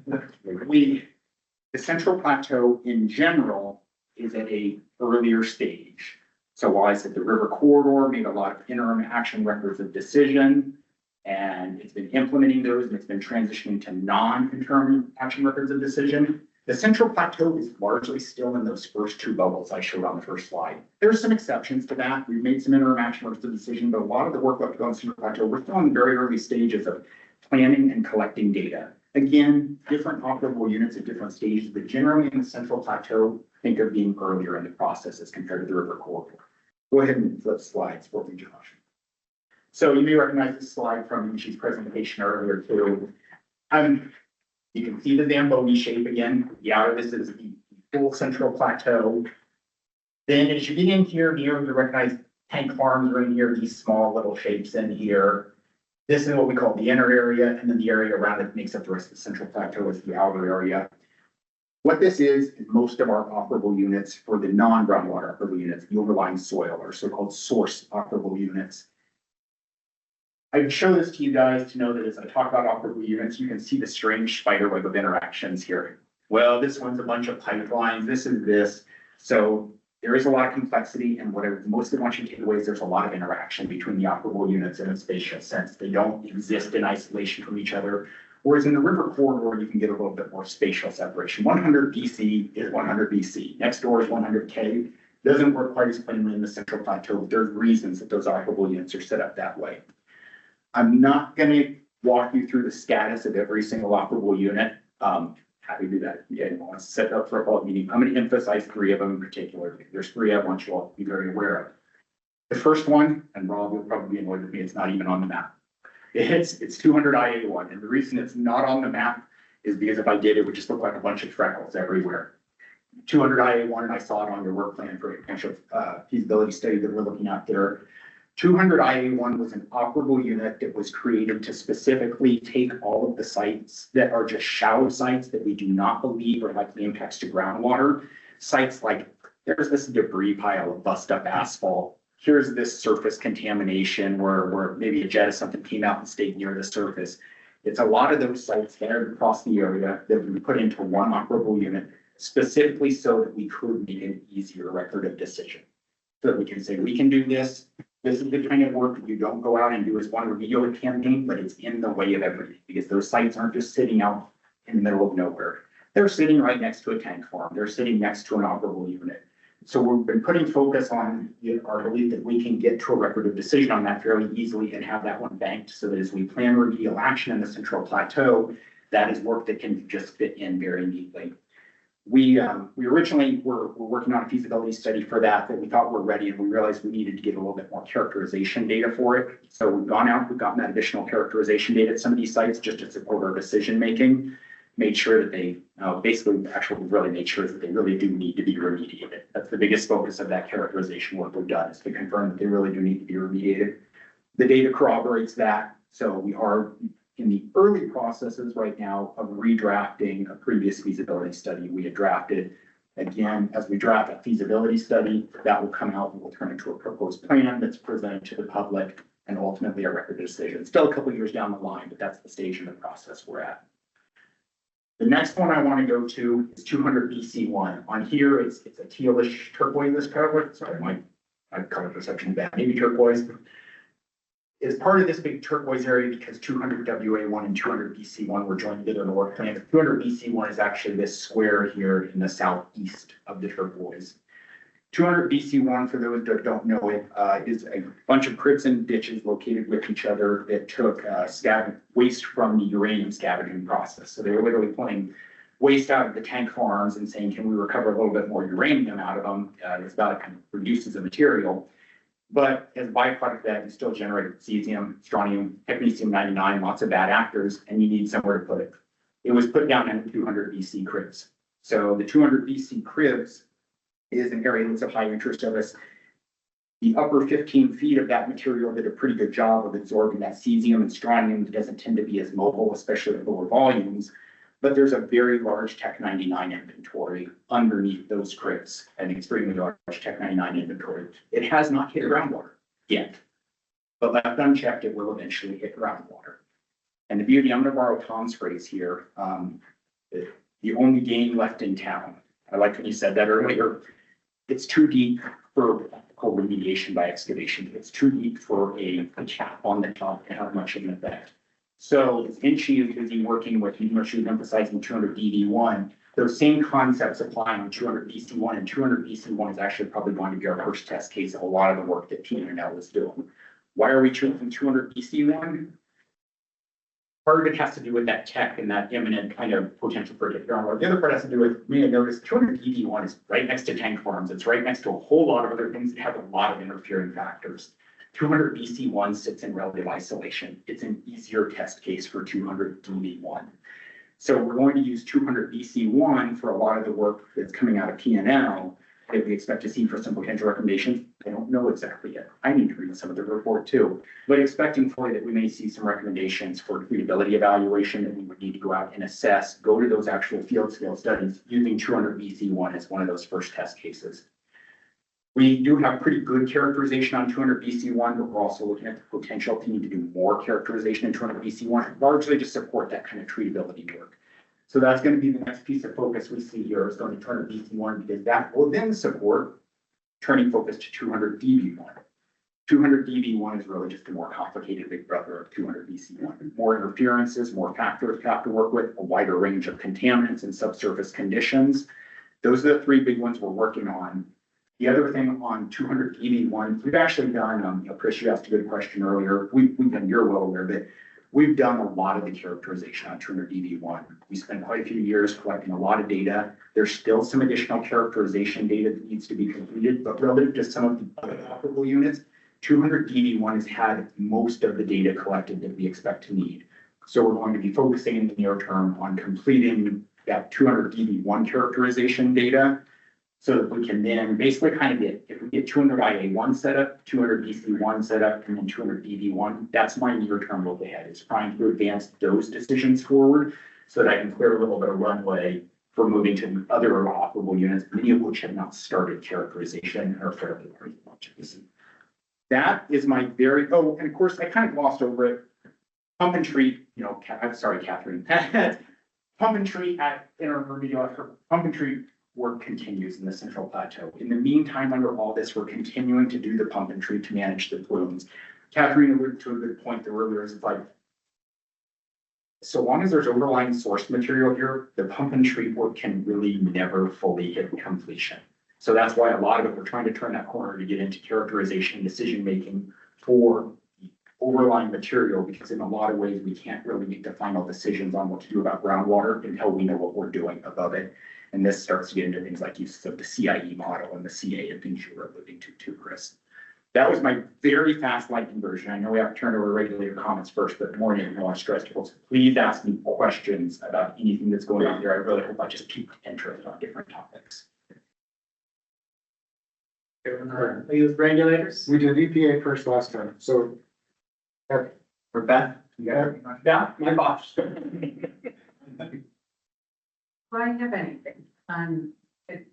The Central Plateau in general is at a earlier stage. So while I said the river corridor made a lot of interim action records of decision, and it's been implementing those and it's been transitioning to non-interim action records of decision, the Central Plateau is largely still in those first 2 bubbles I showed on the first slide. There's some exceptions to that. We've made some interim action records of decision, but a lot of the work left to go on the Central Plateau, we're still in very early stages of planning and collecting data. Again, different operable units at different stages, but generally in the Central Plateau, think of being earlier in the process as compared to the river corridor. Go ahead and flip slides for me, Josh. So you may recognize this slide from Yushi's presentation earlier too. You can see the Zamboni shape again. Yeah, this is the full Central Plateau. Then as you get in here, you recognize tank farms are in here, these small little shapes in here. This is what we call the inner area, and then the area around it makes up the rest of the Central Plateau is the outer area. What this is most of our operable units for the non-groundwater operable units, the overlying soil, or so-called source operable units. I show this to you guys to know that as I talk about operable units, you can see the strange spider web of interactions here. Well, this one's a bunch of pipelines, this is this. So there is a lot of complexity, and what I mostly want you to take away is there's a lot of interaction between the operable units in a spatial sense. They don't exist in isolation from each other. Whereas in the river corridor, you can get a little bit more spatial separation. 100 BC is 100 BC. Next door is 100K. Doesn't work quite as plainly in the Central Plateau. There's reasons that those operable units are set up that way. I'm not going to walk you through the status of every single operable unit. Happy to do that. Yeah, anyone wants to set up for a public meeting. I'm going to emphasize 3 of them in particular. There's 3 I want you all to be very aware of. The first one, and Rob will probably be annoyed with me, it's not even on the map. It's 200 IA1, and the reason it's not on the map is because if I did, it would just look like a bunch of freckles everywhere. 200 IA1, and I saw it on your work plan for a potential feasibility study that we're looking at there. 200 IA1 was an operable unit that was created to specifically take all of the sites that are just shallow sites that we do not believe are likely impacts to groundwater. Sites like there's this debris pile of bust up asphalt. Here's this surface contamination where maybe a jet or something came out and stayed near the surface. It's a lot of those sites scattered across the area that we put into one operable unit specifically so that we could make an easier record of decision. So that we can say, we can do this. This is the kind of work that you don't go out and do as one remedial campaign, but it's in the way of everything because those sites aren't just sitting out in the middle of nowhere. They're sitting right next to a tank farm. They're sitting next to an operable unit. So we've been putting focus on our belief that we can get to a record of decision on that fairly easily and have that one banked so that as we plan remedial action in the Central Plateau, that is work that can just fit in very neatly. We originally were working on a feasibility study for that we thought were ready, and we realized we needed to get a little bit more characterization data for it. So we've gone out, we've gotten that additional characterization data at some of these sites just to support our decision making. Made sure that they really made sure that they really do need to be remediated. That's the biggest focus of that characterization work we've done, is to confirm that they really do need to be remediated. The data corroborates that, so we are in the early processes right now of redrafting a previous feasibility study we had drafted. Again, as we draft a feasibility study, that will come out and we'll turn into a proposed plan that's presented to the public and ultimately a record of decision. Still a couple years down the line, but that's the stage in the process we're at. The next one I want to go to is 200 BC1. On here, it's a tealish turquoise this color. Sorry, my color perception is bad. Maybe turquoise. Is part of this big turquoise area because 200 WA1 and 200 BC1 were joined together in the work plan. 200 BC1 is actually this square here in the southeast of the turquoise. 200 BC1, for those that don't know it, is a bunch of cribs and ditches located with each other that took waste from the uranium scavenging process. So they were literally pulling waste out of the tank farms and saying, can we recover a little bit more uranium out of them? It's about it kind of reduces the material. But as a byproduct of that, you still generate cesium, strontium, technetium-99, lots of bad actors, and you need somewhere to put it. It was put down in 200 BC cribs. So the 200 BC cribs is an area that's of high interest of us. The upper 15 feet of that material did a pretty good job of absorbing that cesium and strontium. It doesn't tend to be as mobile, especially at lower volumes. But there's a very large Tech-99 inventory underneath those cribs, an extremely large Tech-99 inventory. It has not hit groundwater yet, but left unchecked, it will eventually hit groundwater. And the beauty, I'm going to borrow Tom's phrase here, the only game left in town. I like when you said that earlier. It's too deep for practical remediation by excavation. It's too deep for a cap on the top to have much of an effect. So Vinci is busy working with, she was emphasizing 200 DV1. Those same concepts apply on 200 BC1, and 200 BC1 is actually probably going to be our first test case of a lot of the work that TNL is doing. Why are we choosing 200 BC1? Part of it has to do with that tech and that imminent kind of potential for it. The other part has to do with, you may have noticed 200 DV1 is right next to tank farms. It's right next to a whole lot of other things that have a lot of interfering factors. 200 BC1 sits in relative isolation. It's an easier test case for 200 DV1. So we're going to use 200 BC1 for a lot of the work that's coming out of PNL that we expect to see for some potential recommendations. I don't know exactly yet. I need to read some of the report too, but expecting fully that we may see some recommendations for treatability evaluation that we would need to go out and assess, go to those actual field scale studies using 200 BC1 as one of those first test cases. We do have pretty good characterization on 200 BC1, but we're also looking at the potential to need to do more characterization in 200 BC1, largely to support that kind of treatability work. So that's going to be the next piece of focus we see here is going to 200 BC1, because that will then support turning focus to 200 DV1. 200 DV1 is really just a more complicated big brother of 200 BC1. More interferences, more factors to have to work with, a wider range of contaminants and subsurface conditions. Those are the three big ones we're working on. The other thing on 200 DV1, we've actually done, Chris, you asked a good question earlier. We've done, you're well aware of it. We've done a lot of the characterization on 200 DV1. We spent quite a few years collecting a lot of data. There's still some additional characterization data that needs to be completed, but relative to some of the other operable units, 200 DV1 has had most of the data collected that we expect to need. So we're going to be focusing in the near term on completing that 200 DV1 characterization data, so that we can then basically kind of get, if we get 200 IA1 set up, 200 BC1 set up, and then 200 DV1, that's my near-term look ahead, is trying to advance those decisions forward so that I can clear a little bit of runway for moving to other operable units, many of which have not started characterization and are fairly much. That is my very, oh, and of course, I kind of glossed over it. Pump and treat, I'm sorry, Catherine. Pump and treat at intermediate, pump and treat work continues in the Central Plateau. In the meantime, under all this, we're continuing to do the pump and treat to manage the plumes. Catherine alluded to a good point there earlier. It's like So long as there's overlying source material here, the pump and treat work can really never fully hit completion. So that's why a lot of it, we're trying to turn that corner to get into characterization, decision-making for the overlying material, because in a lot of ways, we can't really make the final decisions on what to do about groundwater until we know what we're doing above it. And this starts to get into things like use of the CIE model and the CA and things you were alluding to too, Chris. That was my very fast lightning version. I know we have to turn over regulator comments first, but more than I want to stress to folks, please ask me questions about anything that's going on there. I really hope I just pique interest on different topics. We use regulators. We did EPA first last time, so. For Beth, Yeah, my boss. Do I have anything on it?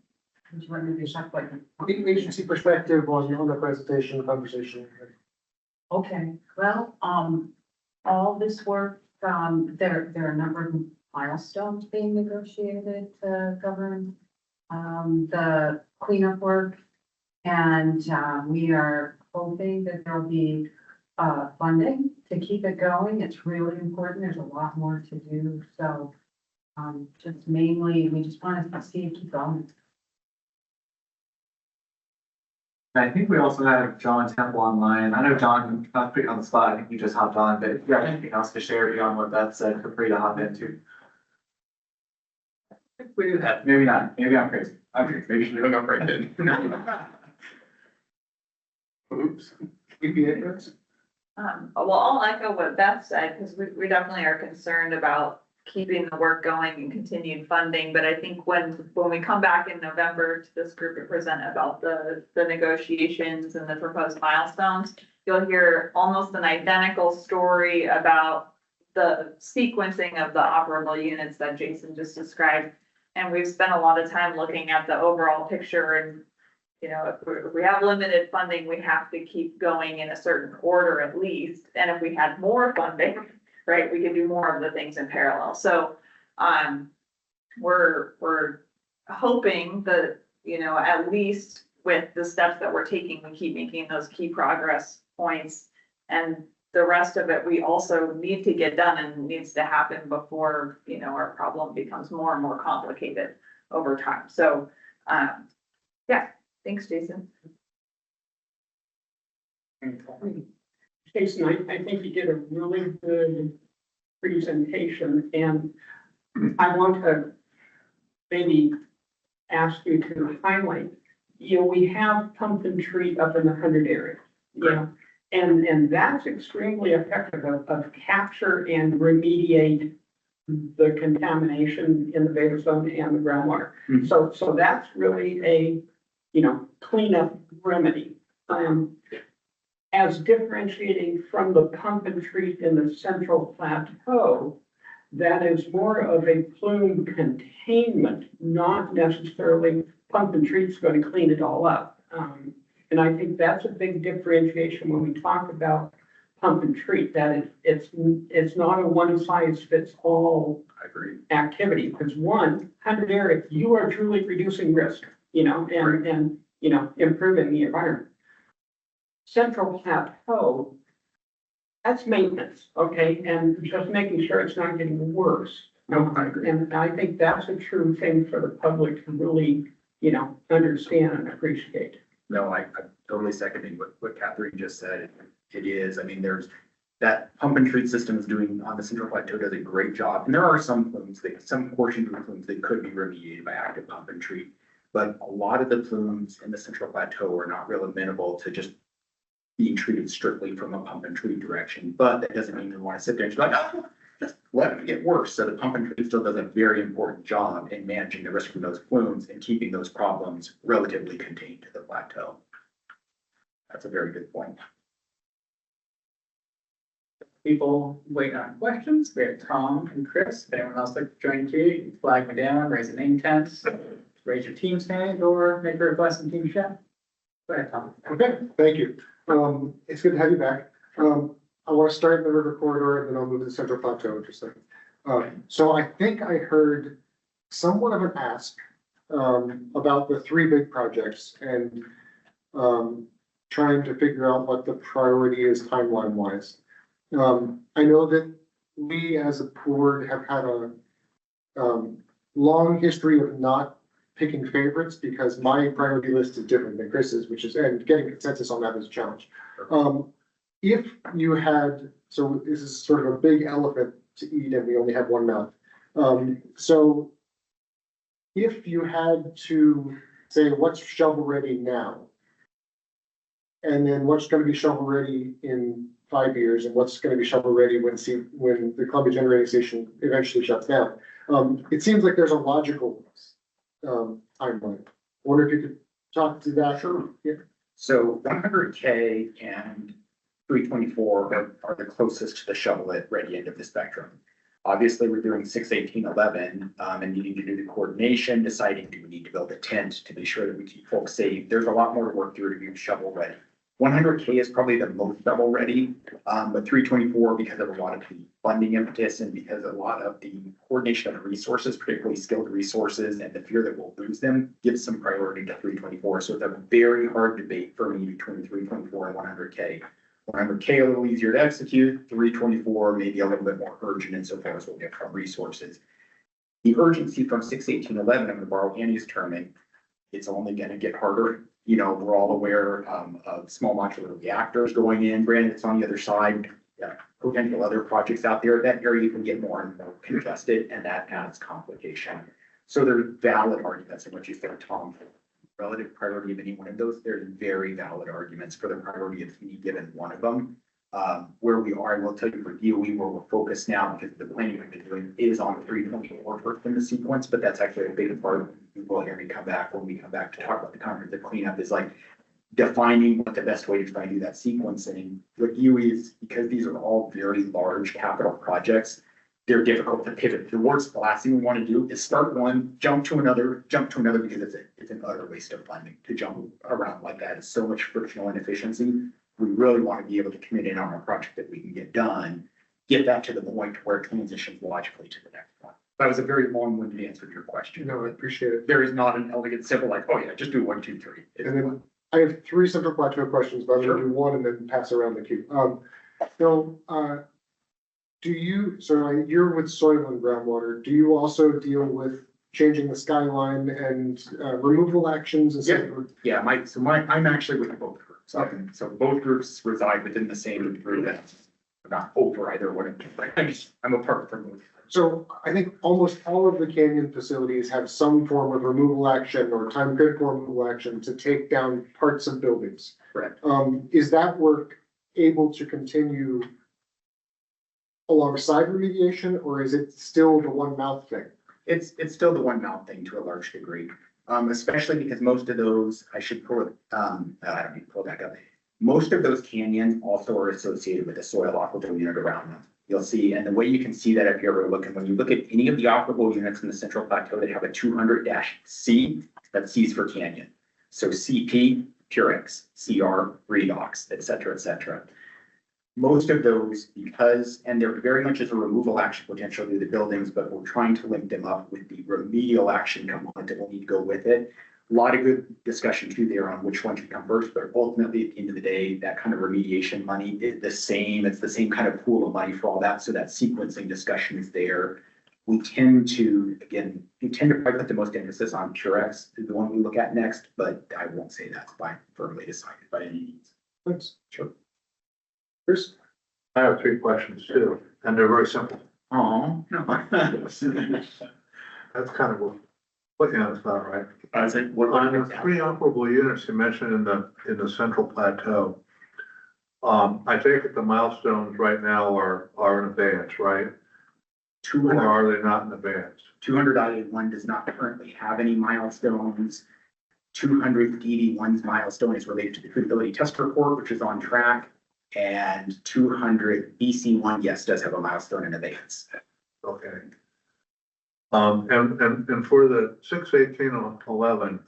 Do you want me to talk like? Agency perspective on the presentation, conversation. Okay, well, all this work, there are a number of milestones being negotiated to govern the cleanup work. And we are hoping that there'll be funding to keep it going. It's really important. There's a lot more to do. So just mainly, we just want to see it keep going. I think we also have John Temple online. I know John, not put you on the spot, I think you just hopped on, but if you have anything else to share beyond what Beth said, feel free to hop into. We do that. Maybe not. Maybe I'm crazy. I'm crazy. Maybe we don't go right then. Oops. EPA first? Well, I'll echo what Beth said, because we definitely are concerned about keeping the work going and continued funding. But I think when we come back in November to this group and present about the negotiations and the proposed milestones, you'll hear almost an identical story about the sequencing of the operable units that Jason just described. And we've spent a lot of time looking at the overall picture, and if we have limited funding, we have to keep going in a certain order at least. And if we had more funding, right, we could do more of the things in parallel. So we're hoping that, at least with the steps that we're taking, we keep making those key progress points. And the rest of it, we also need to get done and needs to happen before, our problem becomes more and more complicated over time. So, yeah. Thanks, Jason. Jason, I think you did a really good presentation, and I want to maybe ask you to highlight, we have pump and treat up in the 100 area, and that's extremely effective of capture and remediate the contamination in the Vadose zone and the groundwater. Mm-hmm. So that's really a cleanup remedy. As differentiating from the pump and treat in the central plateau, that is more of a plume containment, not necessarily pump and treat's going to clean it all up. And I think that's a big differentiation when we talk about pump and treat, that it's not a one size fits all activity, because 100 area, you are truly reducing risk, and improving the environment. Central plateau, that's maintenance, okay, and just making sure it's not getting worse. No, I agree. And I think that's a true thing for the public to really, understand and appreciate. No, I'm totally seconding what Catherine just said. It is, there's that pump and treat system is doing on the Central Plateau does a great job. And there are some plumes, some portions of the plumes that could be remediated by active pump and treat. But a lot of the plumes in the Central Plateau are not real amenable to just being treated strictly from a pump and treat direction. But that doesn't mean we want to sit there and be like, oh, just let it get worse. So the pump and treat still does a very important job in managing the risk from those plumes and keeping those problems relatively contained to the plateau. That's a very good point. People waiting on questions. We have Tom and Chris. If anyone else like to join queue, you can flag me down, raise a name tag, raise your team's hand, or make a request in team chat. Go ahead, Tom. Okay, thank you. It's good to have you back. I want to start in the river corridor, and then I'll move to the Central Plateau in just a second. So I think I heard somewhat of an ask about the three big projects and trying to figure out what the priority is timeline wise. I know that we as a board have had a long history of not picking favorites because my priority list is different than Chris's, which is, and getting consensus on that is a challenge. If you had, so this is sort of a big elephant to eat and we only have one mouth. So if you had to say what's shovel ready now, and then what's gonna be shovel ready in 5 years, and what's gonna be shovel ready when the Columbia Generating Station eventually shuts down. It seems like there's a logical timeline. Wonder if you could talk to that. Sure. Yeah. So 100K and 324 are the closest to the shovel-it ready end of the spectrum. Obviously, we're doing 61811 and needing to do the coordination, deciding do we need to build a tent to be sure that we keep folks safe. There's a lot more work through to be shovel ready. 100K is probably the most shovel ready, but 324 because of a lot of the funding impetus and because a lot of the coordination of the resources, particularly skilled resources and the fear that we'll lose them, gives some priority to 324. So it's a very hard debate for me between 324 and 100K. 100K a little easier to execute, 324 maybe a little bit more urgent insofar as we'll get from resources. The urgency from 61811, I'm going to borrow Annie's term, it's only going to get harder. You know, we're all aware of small modular reactors going in. Granted, it's on the other side. Potential other projects out there. That area can get more and more congested, and that adds complication. So there's valid arguments in what you said, Tom. Relative priority of any one of those, there's very valid arguments for the priority of any given one of them. Where we are, I will tell you for DOE, where we're focused now, because the planning we've been doing is on 324 first in the sequence, but that's actually a big part of you will hear me come back when we come back to talk about the comprehensive cleanup is like defining what the best way to try and do that sequencing. With DOE is because these are all very large capital projects, they're difficult to pivot. The worst, the last thing we want to do is start one, jump to another, because it's an utter waste of funding to jump around like that. It's so much frictional inefficiency. We really want to be able to commit in on a project that we can get done, get that to the point where it transitions logically to the next one. That was a very long-winded answer to your question. No, I appreciate it. There is not an elegant simple like, oh yeah, just do 1, 2, 3. And then I have 3 Central Plateau questions, but I'm gonna do one and then pass around the queue. You're with soil and groundwater. Do you also deal with changing the skyline and removal actions? And I'm actually with both groups. So both groups reside within the same group. I'm not over either one. I'm apart from both. So I think almost all of the canyon facilities have some form of removal action or time critical removal action to take down parts of buildings. Correct. Is that work able to continue alongside remediation, or is it still the one mouth thing? It's still the one mouth thing to a large degree, especially because most of those, I don't need to pull back up. Most of those canyons also are associated with a soil operable unit around them. You'll see, and the way you can see that if you're ever looking, when you look at any of the operable units in the Central Plateau that have a 200-C, that C is for canyon. So CP, Purex, CR, redox, et cetera, et cetera. Most of those, and they're very much as a removal action potential to the buildings, but we're trying to link them up with the remedial action component that will need to go with it. A lot of good discussion too there on which one should come first, but ultimately at the end of the day, that kind of remediation money is the same. It's the same kind of pool of money for all that. So that sequencing discussion is there. We tend to probably put the most emphasis on Purex, is the one we look at next, but I won't say that's firmly decided by any means. Thanks. Sure. Chris? I have 3 questions too, and they're very simple. Oh, no. That's kind of what, that's not right. I think what On the 3 operable units you mentioned in the Central Plateau, I take it the milestones right now are in advance, right? 200. Or are they not in advance? 200.81 does not currently have any milestones. 281's milestone is related to the feasibility test report, which is on track. And 200 BC1, yes, does have a milestone in advance. Okay. And for the 61811,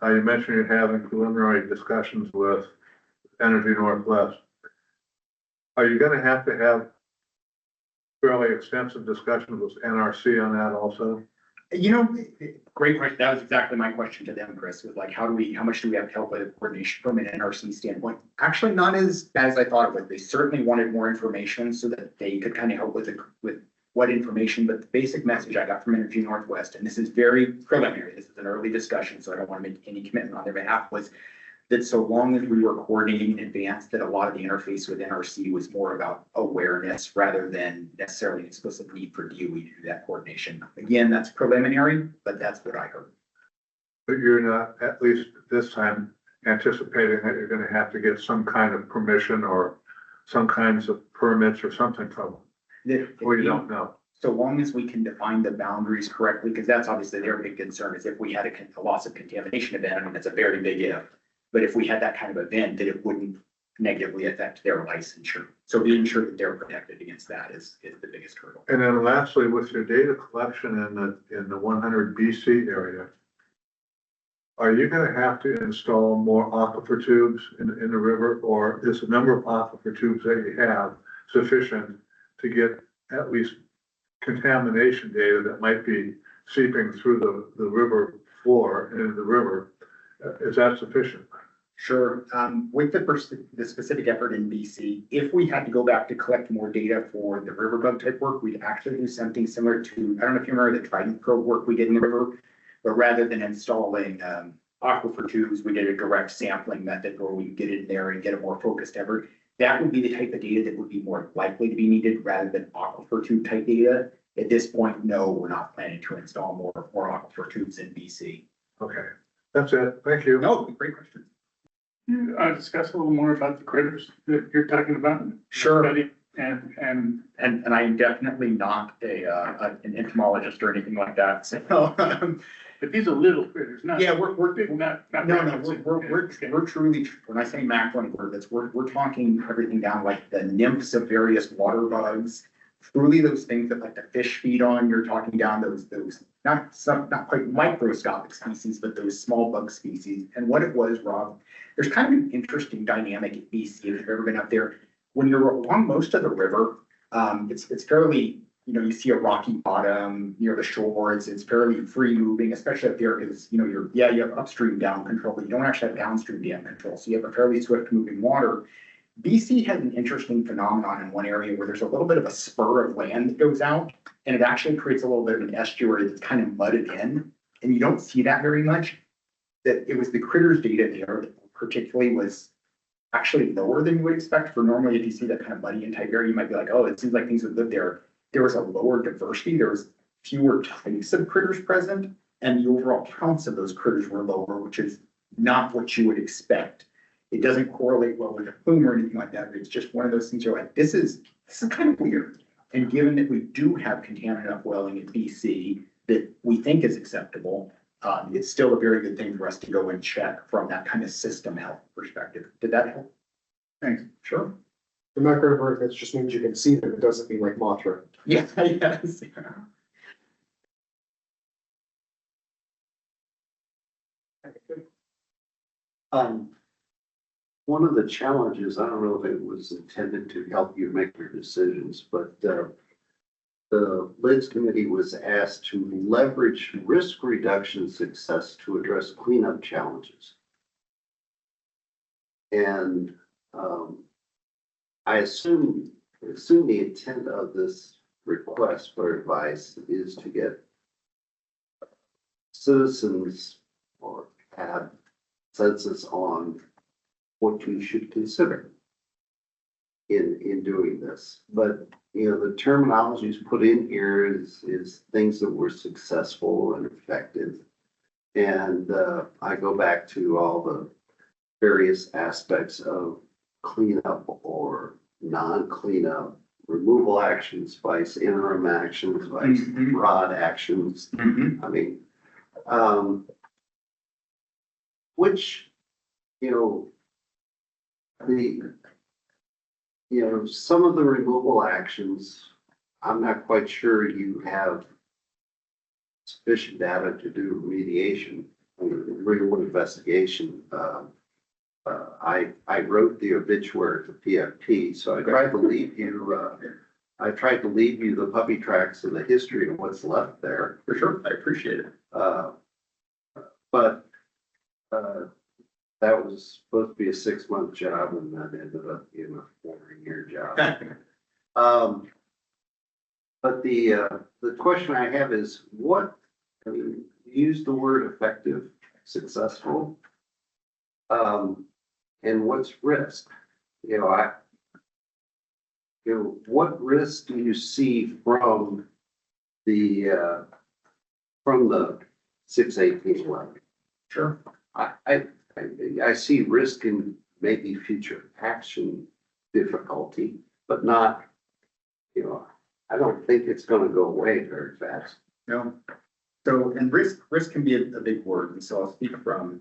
you mentioned you're having preliminary discussions with Energy Northwest. Are you going to have fairly extensive discussions with NRC on that also? You know, great question. That was exactly my question to them, Chris, was like, how much do we have to help with coordination from an NRC standpoint? Actually, not as bad as I thought it would. They certainly wanted more information so that they could kind of help with what information, but the basic message I got from Energy Northwest, and this is very preliminary, this is an early discussion, so I don't want to make any commitment on their behalf, was that so long as we were coordinating in advance, that a lot of the interface with NRC was more about awareness rather than necessarily an explicit need for DOE to do that coordination. Again, that's preliminary, but that's what I heard. But you're not, at least this time, anticipating that you're gonna have to get some kind of permission or some kinds of permits or something from them, or you don't know. So long as we can define the boundaries correctly, because that's obviously their big concern, is if we had a loss of contamination event, I mean, it's a very big if. But if we had that kind of event, that it wouldn't negatively affect their licensure. So being sure that they're protected against that is the biggest hurdle. And then lastly, with your data collection in the 100 BC area, are you gonna have to install more aquifer tubes in the river, or is the number of aquifer tubes that you have sufficient to get at least contamination data that might be seeping through the river floor and the river? Is that sufficient? Sure. With the specific effort in BC, if we had to go back to collect more data for the river bug type work, we'd actually do something similar to, I don't know if you remember the Trident probe work we did in the river, but rather than installing aquifer tubes, we did a direct sampling method where we get in there and get a more focused effort. That would be the type of data that would be more likely to be needed rather than aquifer tube type data. At this point, no, we're not planning to install more aquifer tubes in BC. Okay, that's it. Thank you. No, great question. You discuss a little more about the critters that you're talking about? Sure. And I am definitely not an entomologist or anything like that. So, but these are little critters, not. yeah, we're big. Not. No, we're truly, when I say macro invertebrates, we're talking everything down like the nymphs of various water bugs. Truly those things that like the fish feed on, you're talking down those not quite microscopic species, but those small bug species. And what it was, Rob, there's kind of an interesting dynamic at BC if you've ever been up there. When you're along most of the river, it's fairly, you see a rocky bottom near the shore. It's fairly free moving, especially up there because, you have upstream dam control, but you don't actually have downstream dam control. So you have a fairly swift moving water. BC has an interesting phenomenon in one area where there's a little bit of a spur of land that goes out, and it actually creates a little bit of an estuary that's kind of mudded in, and you don't see that very much. That it was the critters data there that particularly was actually lower than you would expect. For normally, if you see that kind of muddy and type area, you might be like, oh, it seems like things would live there. There was a lower diversity. There was fewer types of critters present, and the overall counts of those critters were lower, which is not what you would expect. It doesn't correlate well with a plume or anything like that. It's just one of those things you're like, this is kind of weird. And given that we do have contaminant upwelling in BC that we think is acceptable, it's still a very good thing for us to go and check from that kind of system health perspective. Did that help? Thanks. Sure. The macroinvertebrates just means you can see them. It doesn't mean like Mothra. Yeah, yes. One of the challenges, I don't know if it was intended to help you make your decisions, but the LIDS committee was asked to leverage risk reduction success to address cleanup challenges. And I assume the intent of this request for advice is to get citizens or have consensus on what you should consider in doing this. But, the terminologies put in here is things that were successful and effective. And I go back to all the various aspects of cleanup or non-cleanup, removal actions, vice interim actions, vice broad actions. I mean, which, some of the removal actions, I'm not quite sure you have sufficient data to do remediation, real investigation. I wrote the obituary for PFP, so I believe you I tried to leave you the puppy tracks and the history of what's left there. For sure, I appreciate it. But that was supposed to be a 6-month job and that ended up being a 4-year job. But the question I have is I mean, you use the word effective, successful. And what's risk? What risk do you see from the 6/18 levy? Sure. I see risk in maybe future action difficulty, but not, I don't think it's gonna go away very fast. No. So, and risk can be a big word. And so I'll speak from,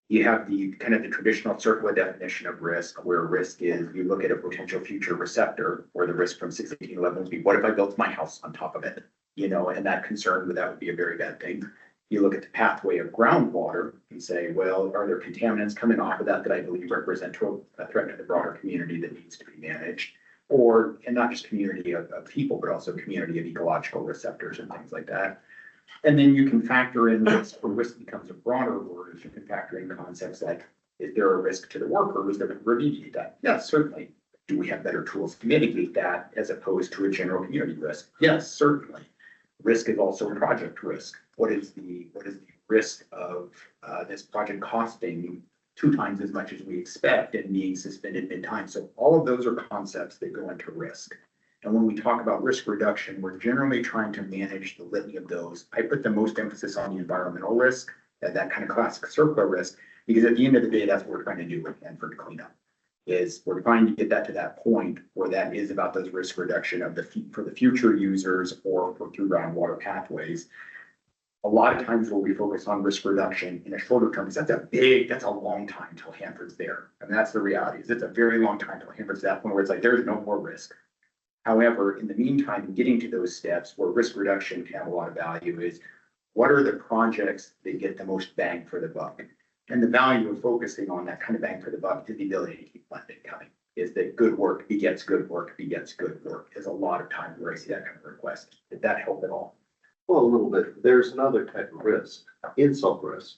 you have the kind of the traditional circular definition of risk, where risk is you look at a potential future receptor, or the risk from 6/18 levels be, what if I built my house on top of it? And that concern with that would be a very bad thing. You look at the pathway of groundwater and say, well, are there contaminants coming off of that I believe represent a threat to the broader community that needs to be managed? And not just community of people, but also community of ecological receptors and things like that. And then you can factor in risk, or risk becomes a broader word, you can factor in concepts like, is there a risk to the workers that would remediate that? Yes, certainly. Do we have better tools to mitigate that as opposed to a general community risk? Yes, certainly. Risk is also project risk. What is the risk of this project costing 2 times as much as we expect and being suspended mid-time? So all of those are concepts that go into risk. And when we talk about risk reduction, we're generally trying to manage the litany of those. I put the most emphasis on the environmental risk, that kind of classic circular risk, because at the end of the day, that's what we're trying to do with Hanford cleanup. Is we're trying to get that to that point where that is about those risk reduction of for the future users or for through groundwater pathways. A lot of times where we focus on risk reduction in a shorter term, because that's a long time till Hanford's there. And that's the reality, is it's a very long time till Hanford's at that point where it's like, there's no more risk. However, in the meantime, getting to those steps where risk reduction can have a lot of value is, what are the projects that get the most bang for the buck? And the value of focusing on that kind of bang for the buck is the ability to keep funding coming. Is that good work begets good work begets good work. Is a lot of times where I see that kind of request. Did that help at all? Well, a little bit. There's another type of risk, insult risk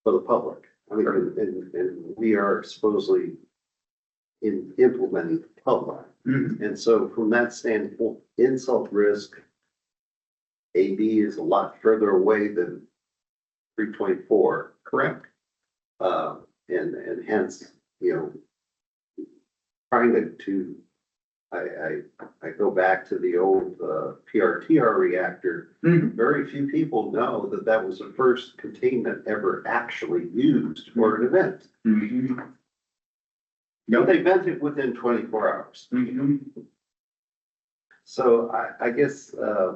for the public. I mean, and we are supposedly implementing the public. Mm-hmm. And so from that standpoint, insult risk, AB is a lot further away than 324. Correct. And hence, trying to I go back to the old PRTR reactor. Mm-hmm. Very few people know that was the first containment ever actually used for an event. Mm-hmm. No, they vented within 24 hours. Mm-hmm. So I guess there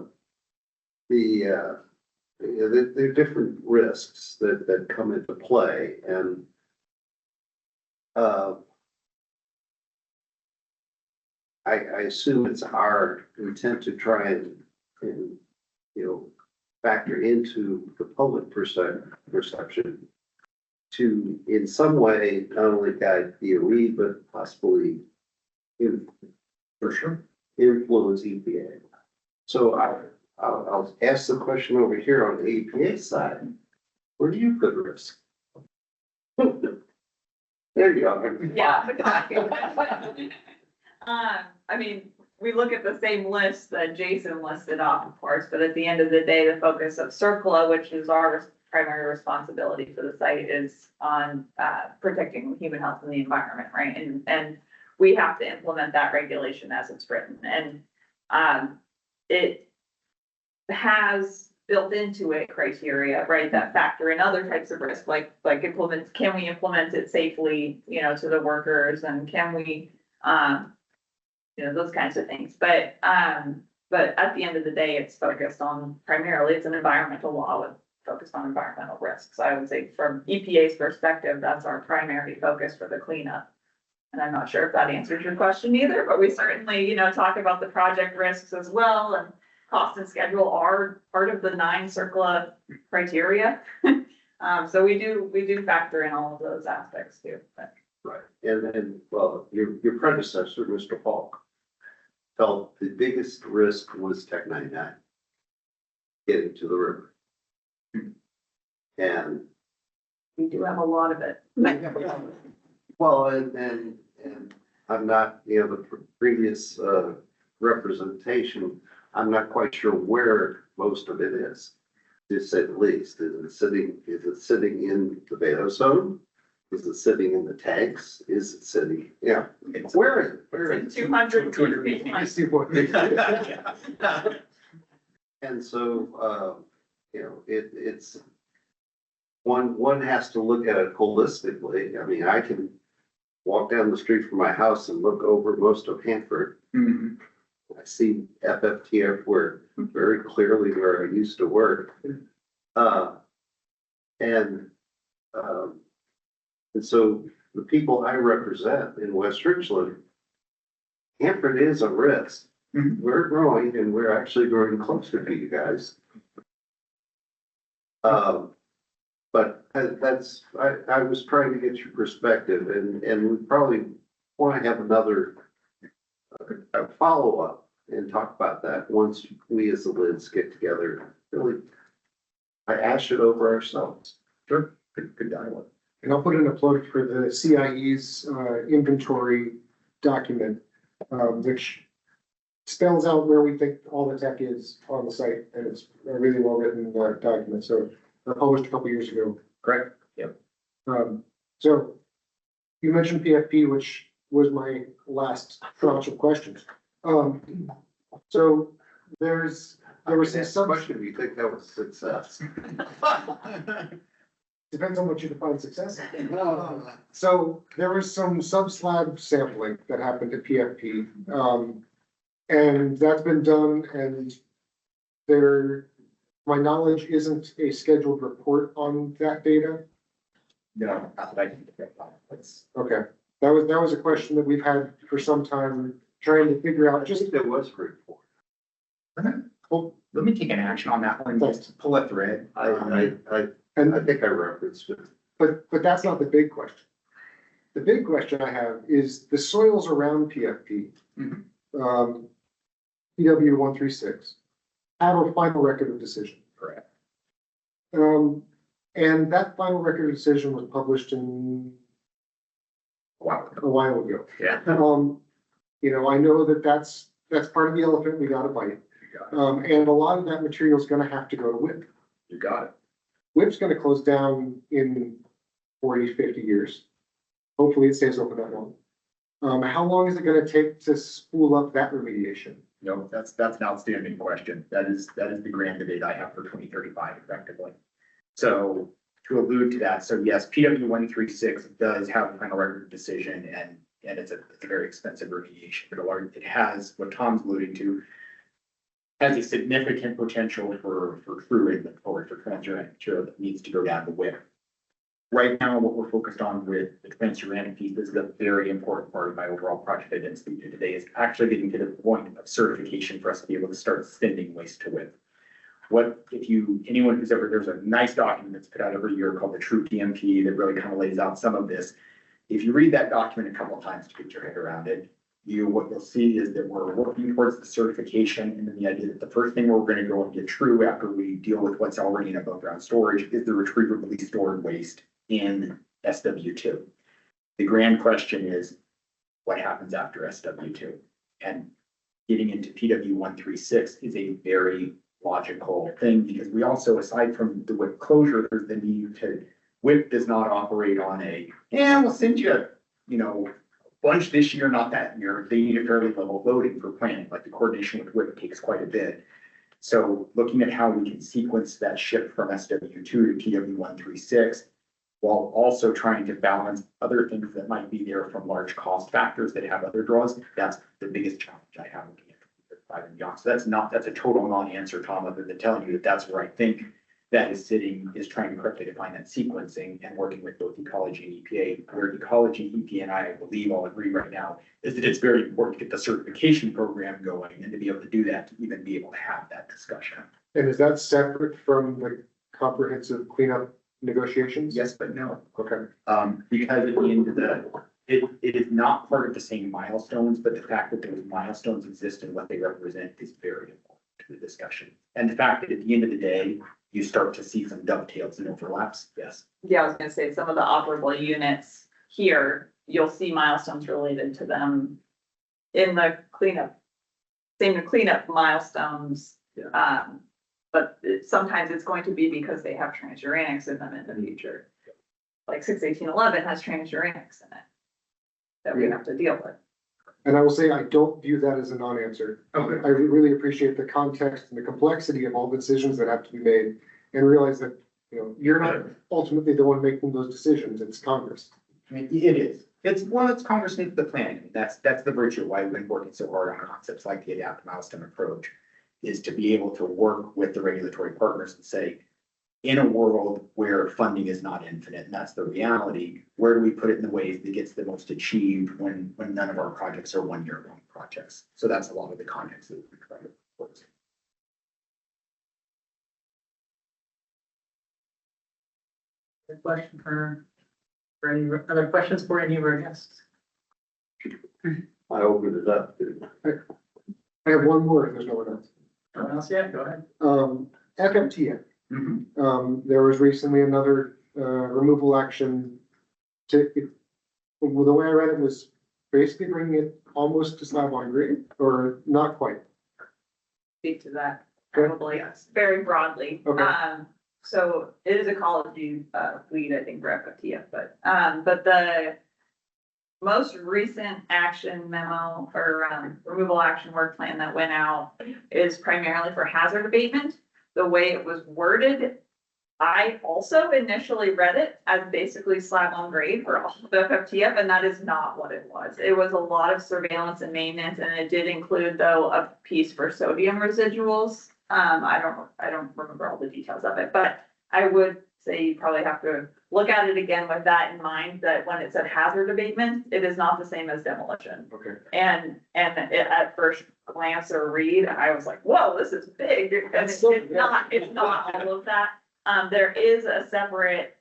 are different risks that come into play, and I assume it's our intent to try and factor into the public perception to, in some way, not only guide DOE, but possibly For sure. influence EPA. So I'll ask the question over here on the EPA side. Where do you put risk? There you go. Yeah. I mean, we look at the same list that Jason listed off, of course, but at the end of the day, the focus of CERCLA, which is our primary responsibility for the site, is on protecting human health and the environment, right? And we have to implement that regulation as it's written. And it has built into it criteria, right, that factor in other types of risk, like can we implement it safely, to the workers, and can we, those kinds of things. But at the end of the day, it's focused on, primarily, it's an environmental law with focused on environmental risks. I would say from EPA's perspective, that's our primary focus for the cleanup. And I'm not sure if that answers your question either, but we certainly, talk about the project risks as well, and cost and schedule are part of the 9 CERCLA criteria. So we do factor in all of those aspects too. But. Right. And well, your predecessor, Mr. Falk, felt the biggest risk was Tech 99 getting to the river. And We do have a lot of it. well, and I'm not, the previous representation, I'm not quite sure where most of it is, to say the least. Is it sitting in the Vadose zone? Is it sitting in the tags? Is it sitting, where is it? Where is it? 200 feet. I see what. And so, it's, one has to look at it holistically. I mean, I can walk down the street from my house and look over most of Hanford. I see FFTF where very clearly where I used to work. And so the people I represent in West Richland, Hanford is a risk. We're growing and we're actually growing closer to you guys. But that's, I was trying to get your perspective and we probably want to have another follow-up and talk about that once we as the LIDs get together. Really, I ash it over ourselves. Sure, good dialogue. And I'll put in a plug for the CIE's inventory document, which spells out where we think all the tech is on the site, and it's a really well-written document, so published a couple years ago. Correct. Yep. So you mentioned PFP, which was my last tranche of questions. So there was some question. Do you think that was a success? Depends on what you define success. So there was some sub-slab sampling that happened at PFP. And that's been done, and my knowledge isn't a scheduled report on that data. No, not that I can get on. Okay, that was a question that we've had for some time, trying to figure out just. There was a report. Well, let me take an action on that one, just pull a thread. I think I referenced it. But that's not the big question. The big question I have is the soils around PFP. PW 136 have a final record of decision. Correct. And that final record of decision was published in a while ago. Yeah. I know that's part of the elephant we gotta bite. And a lot of that material is gonna have to go to WIP. You got it. WIP's gonna close down in 40, 50 years. Hopefully it stays open that long. How long is it gonna take to spool up that remediation? No, that's an outstanding question. That is the grand debate I have for 2035 effectively. So to allude to that, so yes, PW 136 does have a final record decision and it's a very expensive remediation. But it has, what Tom's alluding to, has a significant potential for true inventory for transgenic material that needs to go down the WIP. Right now, what we're focused on with the transgenic piece, this is a very important part of my overall project I didn't speak to today, is actually getting to the point of certification for us to be able to start sending waste to WIP. Anyone who's ever, there's a nice document that's put out every year called the True PMP that really kind of lays out some of this. If you read that document a couple of times to get your head around it, what you'll see is that we're working towards the certification, and then the idea that the first thing we're going to go and get true after we deal with what's already in above ground storage is the retrievably stored waste in SW2. The grand question is, what happens after SW2? And getting into PW 136 is a very logical thing, because we also, aside from the WIP closure, there's the need to, WIP does not operate on we'll send you a bunch this year, not that year. They need a fairly level loading for planning, like the coordination with WIP takes quite a bit. So looking at how we can sequence that shift from SW2 to PW 136, while also trying to balance other things that might be there from large cost factors that have other draws, that's the biggest challenge I have looking at 5 and beyond. So that's a total non-answer, Tom, other than telling you that that's where I think that is trying to correctly define that sequencing and working with both ecology and EPA, where ecology, EPA, and I believe all agree right now, is that it's very important to get the certification program going and to be able to do that, to even be able to have that discussion. And is that separate from the comprehensive cleanup negotiations? Yes, but no. Okay. Because at the end of it is not part of the same milestones, but the fact that those milestones exist and what they represent is very important to the discussion. And the fact that at the end of the day, you start to see some dovetails and overlaps, yes. Yeah, I was gonna say, some of the operable units here, you'll see milestones related to them in the cleanup. Same cleanup milestones. But sometimes it's going to be because they have transuranics in them in the future. Like 61811 has transuranics in it that we have to deal with. And I will say, I don't view that as a non-answer. Okay. I really appreciate the context and the complexity of all the decisions that have to be made and realize that, you know, you're not ultimately the one making those decisions, it's Congress. I mean, it is. It's Congress needs the planning. That's the virtue of why we've been working so hard on concepts like the adapt milestone approach, is to be able to work with the regulatory partners and say, in a world where funding is not infinite, and that's the reality, where do we put it in the ways that gets the most achieved when none of our projects are 1 year long projects? So that's a lot of the context that we try to put. Good question for any other questions for any of our guests? I opened it up. I have one more, if there's no one else. No one else yet? Go ahead. FMTN. Mm-hmm. There was recently another, removal action well, the way I read it was basically bringing it almost to slab on grade, or not quite. Speak to that Okay. probably, very broadly. Okay. So it is ecology, lead, I think, for FFTF, but the most recent action memo or, removal action work plan that went out is primarily for hazard abatement. The way it was worded, I also initially read it as basically slab on grade for all of FFTF, and that is not what it was. It was a lot of surveillance and maintenance, and it did include, though, a piece for sodium residuals. I don't remember all the details of it, but I would say you probably have to look at it again with that in mind, that when it said hazard abatement, it is not the same as demolition. Okay. And it, at first glance or read, I was like, whoa, this is big. And it's not all of that. There is a separate,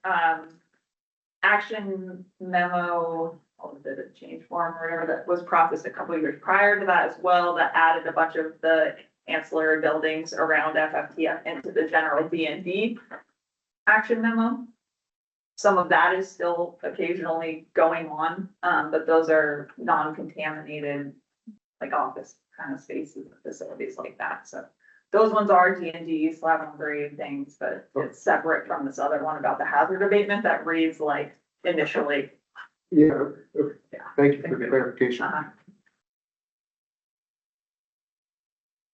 action memo, what was it, a change form or whatever, that was processed a couple of years prior to that as well, that added a bunch of the ancillary buildings around FFTF into the general D&D action memo. Some of that is still occasionally going on, but those are non-contaminated, like office kind of spaces, facilities like that, so. Those ones are D&D slab on grade things, but it's separate from this other one about the hazard abatement that reads like initially. Yeah, okay. Thank you for the clarification.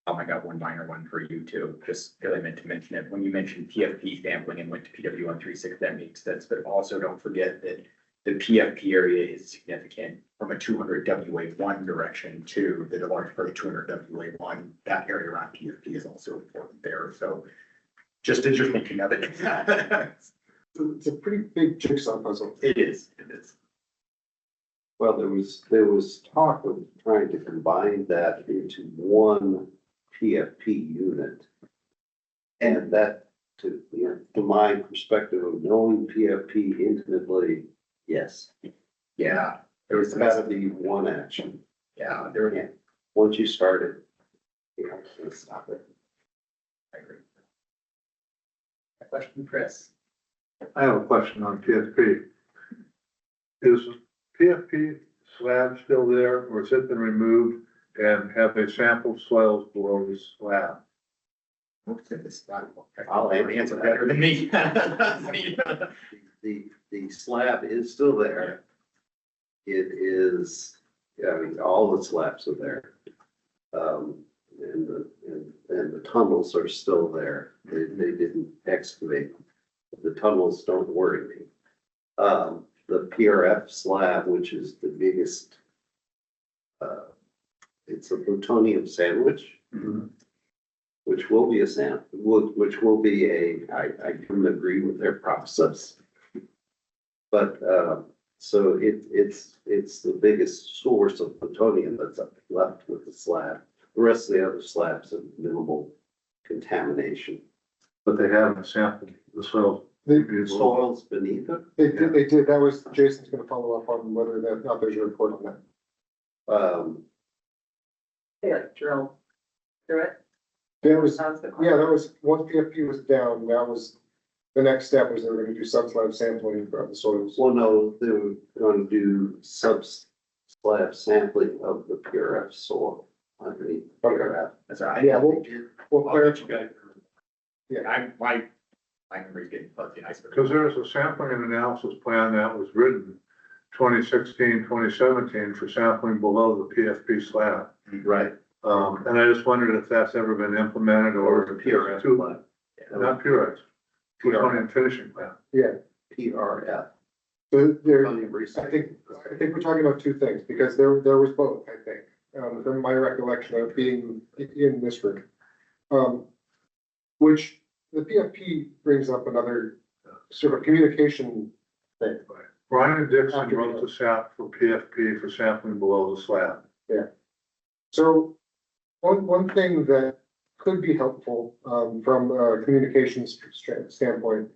I got one minor one for you too, just because I meant to mention it. When you mentioned PFP sampling and went to PW 136, that makes sense, but also don't forget that the PFP area is significant from a 200 WA1 direction to the large part of 200 WA1. That area around PFP is also important there. So just as you're thinking of it. It's a pretty big jigsaw puzzle. It is. Well, there was talk of trying to combine that into one PFP unit. And that, to my perspective of knowing PFP intimately, yes. Yeah. There's gotta be one action. Yeah. Once you start it, you can't stop it. I agree. Question, Chris. I have a question on PFP. Is PFP slab still there, or has it been removed, and have they sampled soils below the slab? I'll answer better than me. The slab is still there. It is, I mean, all the slabs are there. And the tunnels are still there. They didn't excavate. The tunnels don't worry me. The PRF slab, which is the biggest, it's a plutonium sandwich, which will be which will be I couldn't agree with their process. But, so it's the biggest source of plutonium that's left with the slab. The rest of the other slabs have minimal contamination. But they haven't sampled the soil The Soils beneath it? they did, that was, Jason's gonna follow up on whether that, not there's a report on that. Yeah, drill through it. There was, Sounds good. yeah, that was, once PFP was down, that was, the next step was they were gonna do subslab sampling of the soils. Well, no, they were going to do slab sampling of the PRF soil underneath the PRF. That's all right. Yeah, we'll I'll let you guys. Yeah. My memory's getting fuzzy, I suppose. Because there was a sampling and analysis plan that was written 2016, 2017 for sampling below the PFP slab. Right. And I just wondered if that's ever been implemented or Or the PRF plan. not PRF, plutonio finishing plan. Yeah, PRF. so there, Plutonium I recycling. think we're talking about two things, because there was both, I think, from my recollection of being in this room. Which the PFP brings up another sort of communication thing. Brian Dixon wrote the SAP for PFP for sampling below the slab. Yeah. So one thing that could be helpful, from a communications standpoint,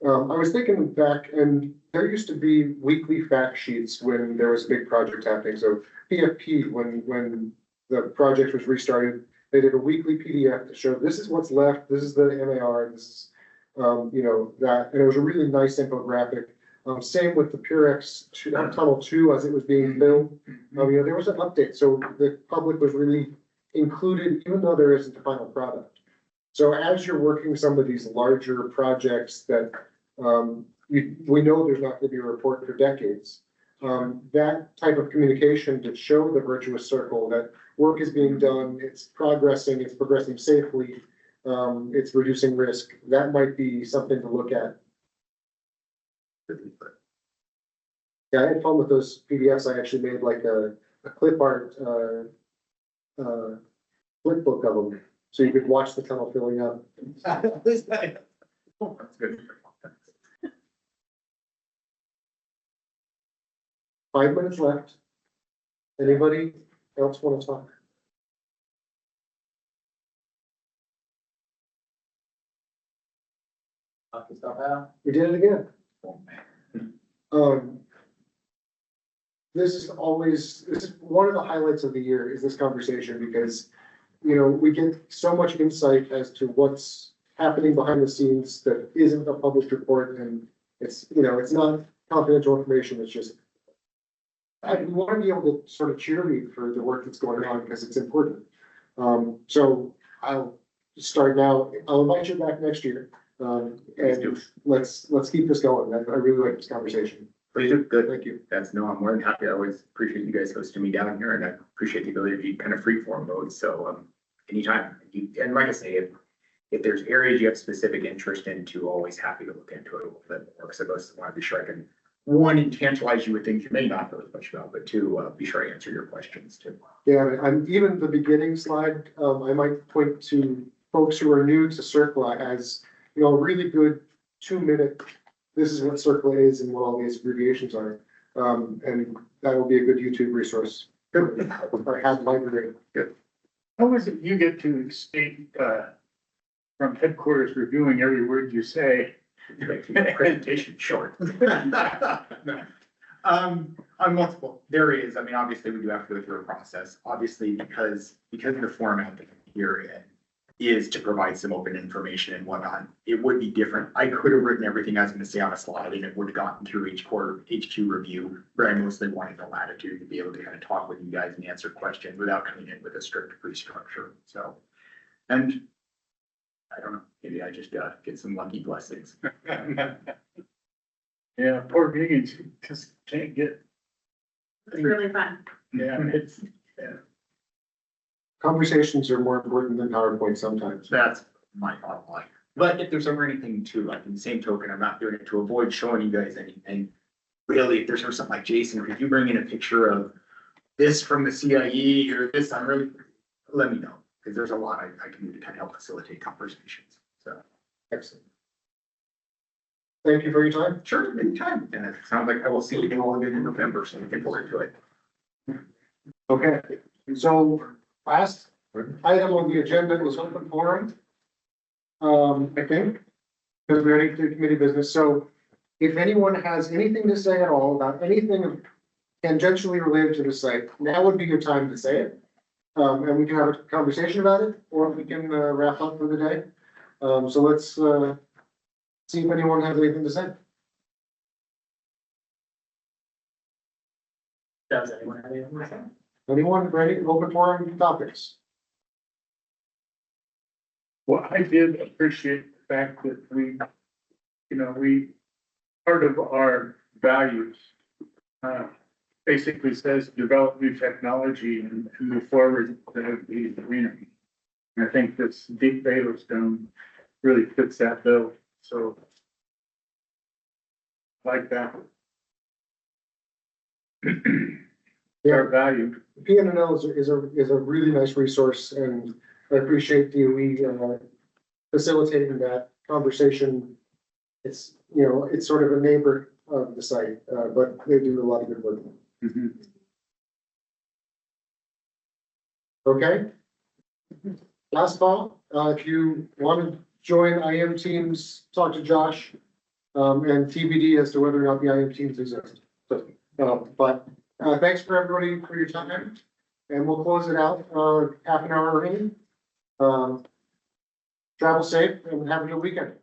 I was thinking back, and there used to be weekly fact sheets when there was a big project happening. So PFP, when the project was restarted, they did a weekly PDF to show this is what's left, this is the MAR, this is, that, and it was a really nice infographic. Same with the Purex Tunnel 2 as it was being built. There was an update, so the public was really included, even though there isn't a final product. So as you're working some of these larger projects that, we know there's not gonna be a report for decades. That type of communication to show the virtuous circle that work is being done, it's progressing safely, it's reducing risk, that might be something to look at. Yeah, I had fun with those PDFs. I actually made like a clip art, flip book of them, so you could watch the tunnel filling up. That's good. 5 minutes left. Anybody else want to talk? Knock the stuff out. We did it again. This is one of the highlights of the year is this conversation, because, we get so much insight as to what's happening behind the scenes that isn't a published report, and it's not confidential information, it's just, we want to be able to sort of cheerlead for the work that's going on, because it's important. So I'll start now. I'll invite you back next year. And let's keep this going. I really like this conversation. Please do. Good. Thank you. I'm more than happy. I always appreciate you guys hosting me down here, and I appreciate the ability to be kind of free form mode. So, anytime. And like I say, if there's areas you have specific interest in too, always happy to look into it a little bit more. Because I just want to be sure I can, one, tantalize you with things you may not know as much about, but two, be sure I answer your questions too. Yeah, and even the beginning slide, I might point to folks who are new to CERCLA as, a really good 2-minute, this is what CERCLA is and what all these abbreviations are. And that will be a good YouTube resource. Or have library. Good. How is it you get to state, from headquarters reviewing every word you say? Presentation short. On multiple, there is, obviously we do have to go through a process, obviously, because of the format that here in is to provide some open information and whatnot. It would be different. I could have written everything I was gonna say on a slide and it would have gotten through each quarter, HQ review, but I mostly wanted the latitude to be able to kind of talk with you guys and answer questions without coming in with a strict pre-structure, so. And I don't know, maybe I just get some lucky blessings. Yeah, poor meetings, just can't get. It's really fun. Yeah, Conversations are more important than PowerPoint sometimes. That's my bottom line. But if there's ever anything too, like in the same token, I'm not doing it to avoid showing you guys anything. Really, if there's ever something like Jason, could you bring in a picture of this from the CIE or this, let me know. Because there's a lot I can do to kind of help facilitate conversations, so. Excellent. Thank you for your time. Sure, anytime. And it sounds like I will see you all again in November, so looking forward to it. Okay, so last item on the agenda is open forum. I think, because we already did committee business. So if anyone has anything to say at all about anything tangentially related to the site, now would be your time to say it. And we can have a conversation about it, or we can wrap up for the day. So let's see if anyone has anything to say. Does anyone have anything to say? Anyone ready? Open forum topics. Well, I did appreciate the fact that we, part of our values, basically says develop new technology and move forward to the arena. And I think this deep Vadose dome really fits that bill, so I like that. Our value. PNNL is a really nice resource, and I appreciate you facilitating that conversation. It's, it's sort of a neighbor of the site, but they do a lot of good work. Okay. Last call, if you want to join IM teams, talk to Josh, and TBD as to whether or not the IM teams exist. So, but thanks for everybody for your time, and we'll close it out, half an hour early. Travel safe and have a good weekend.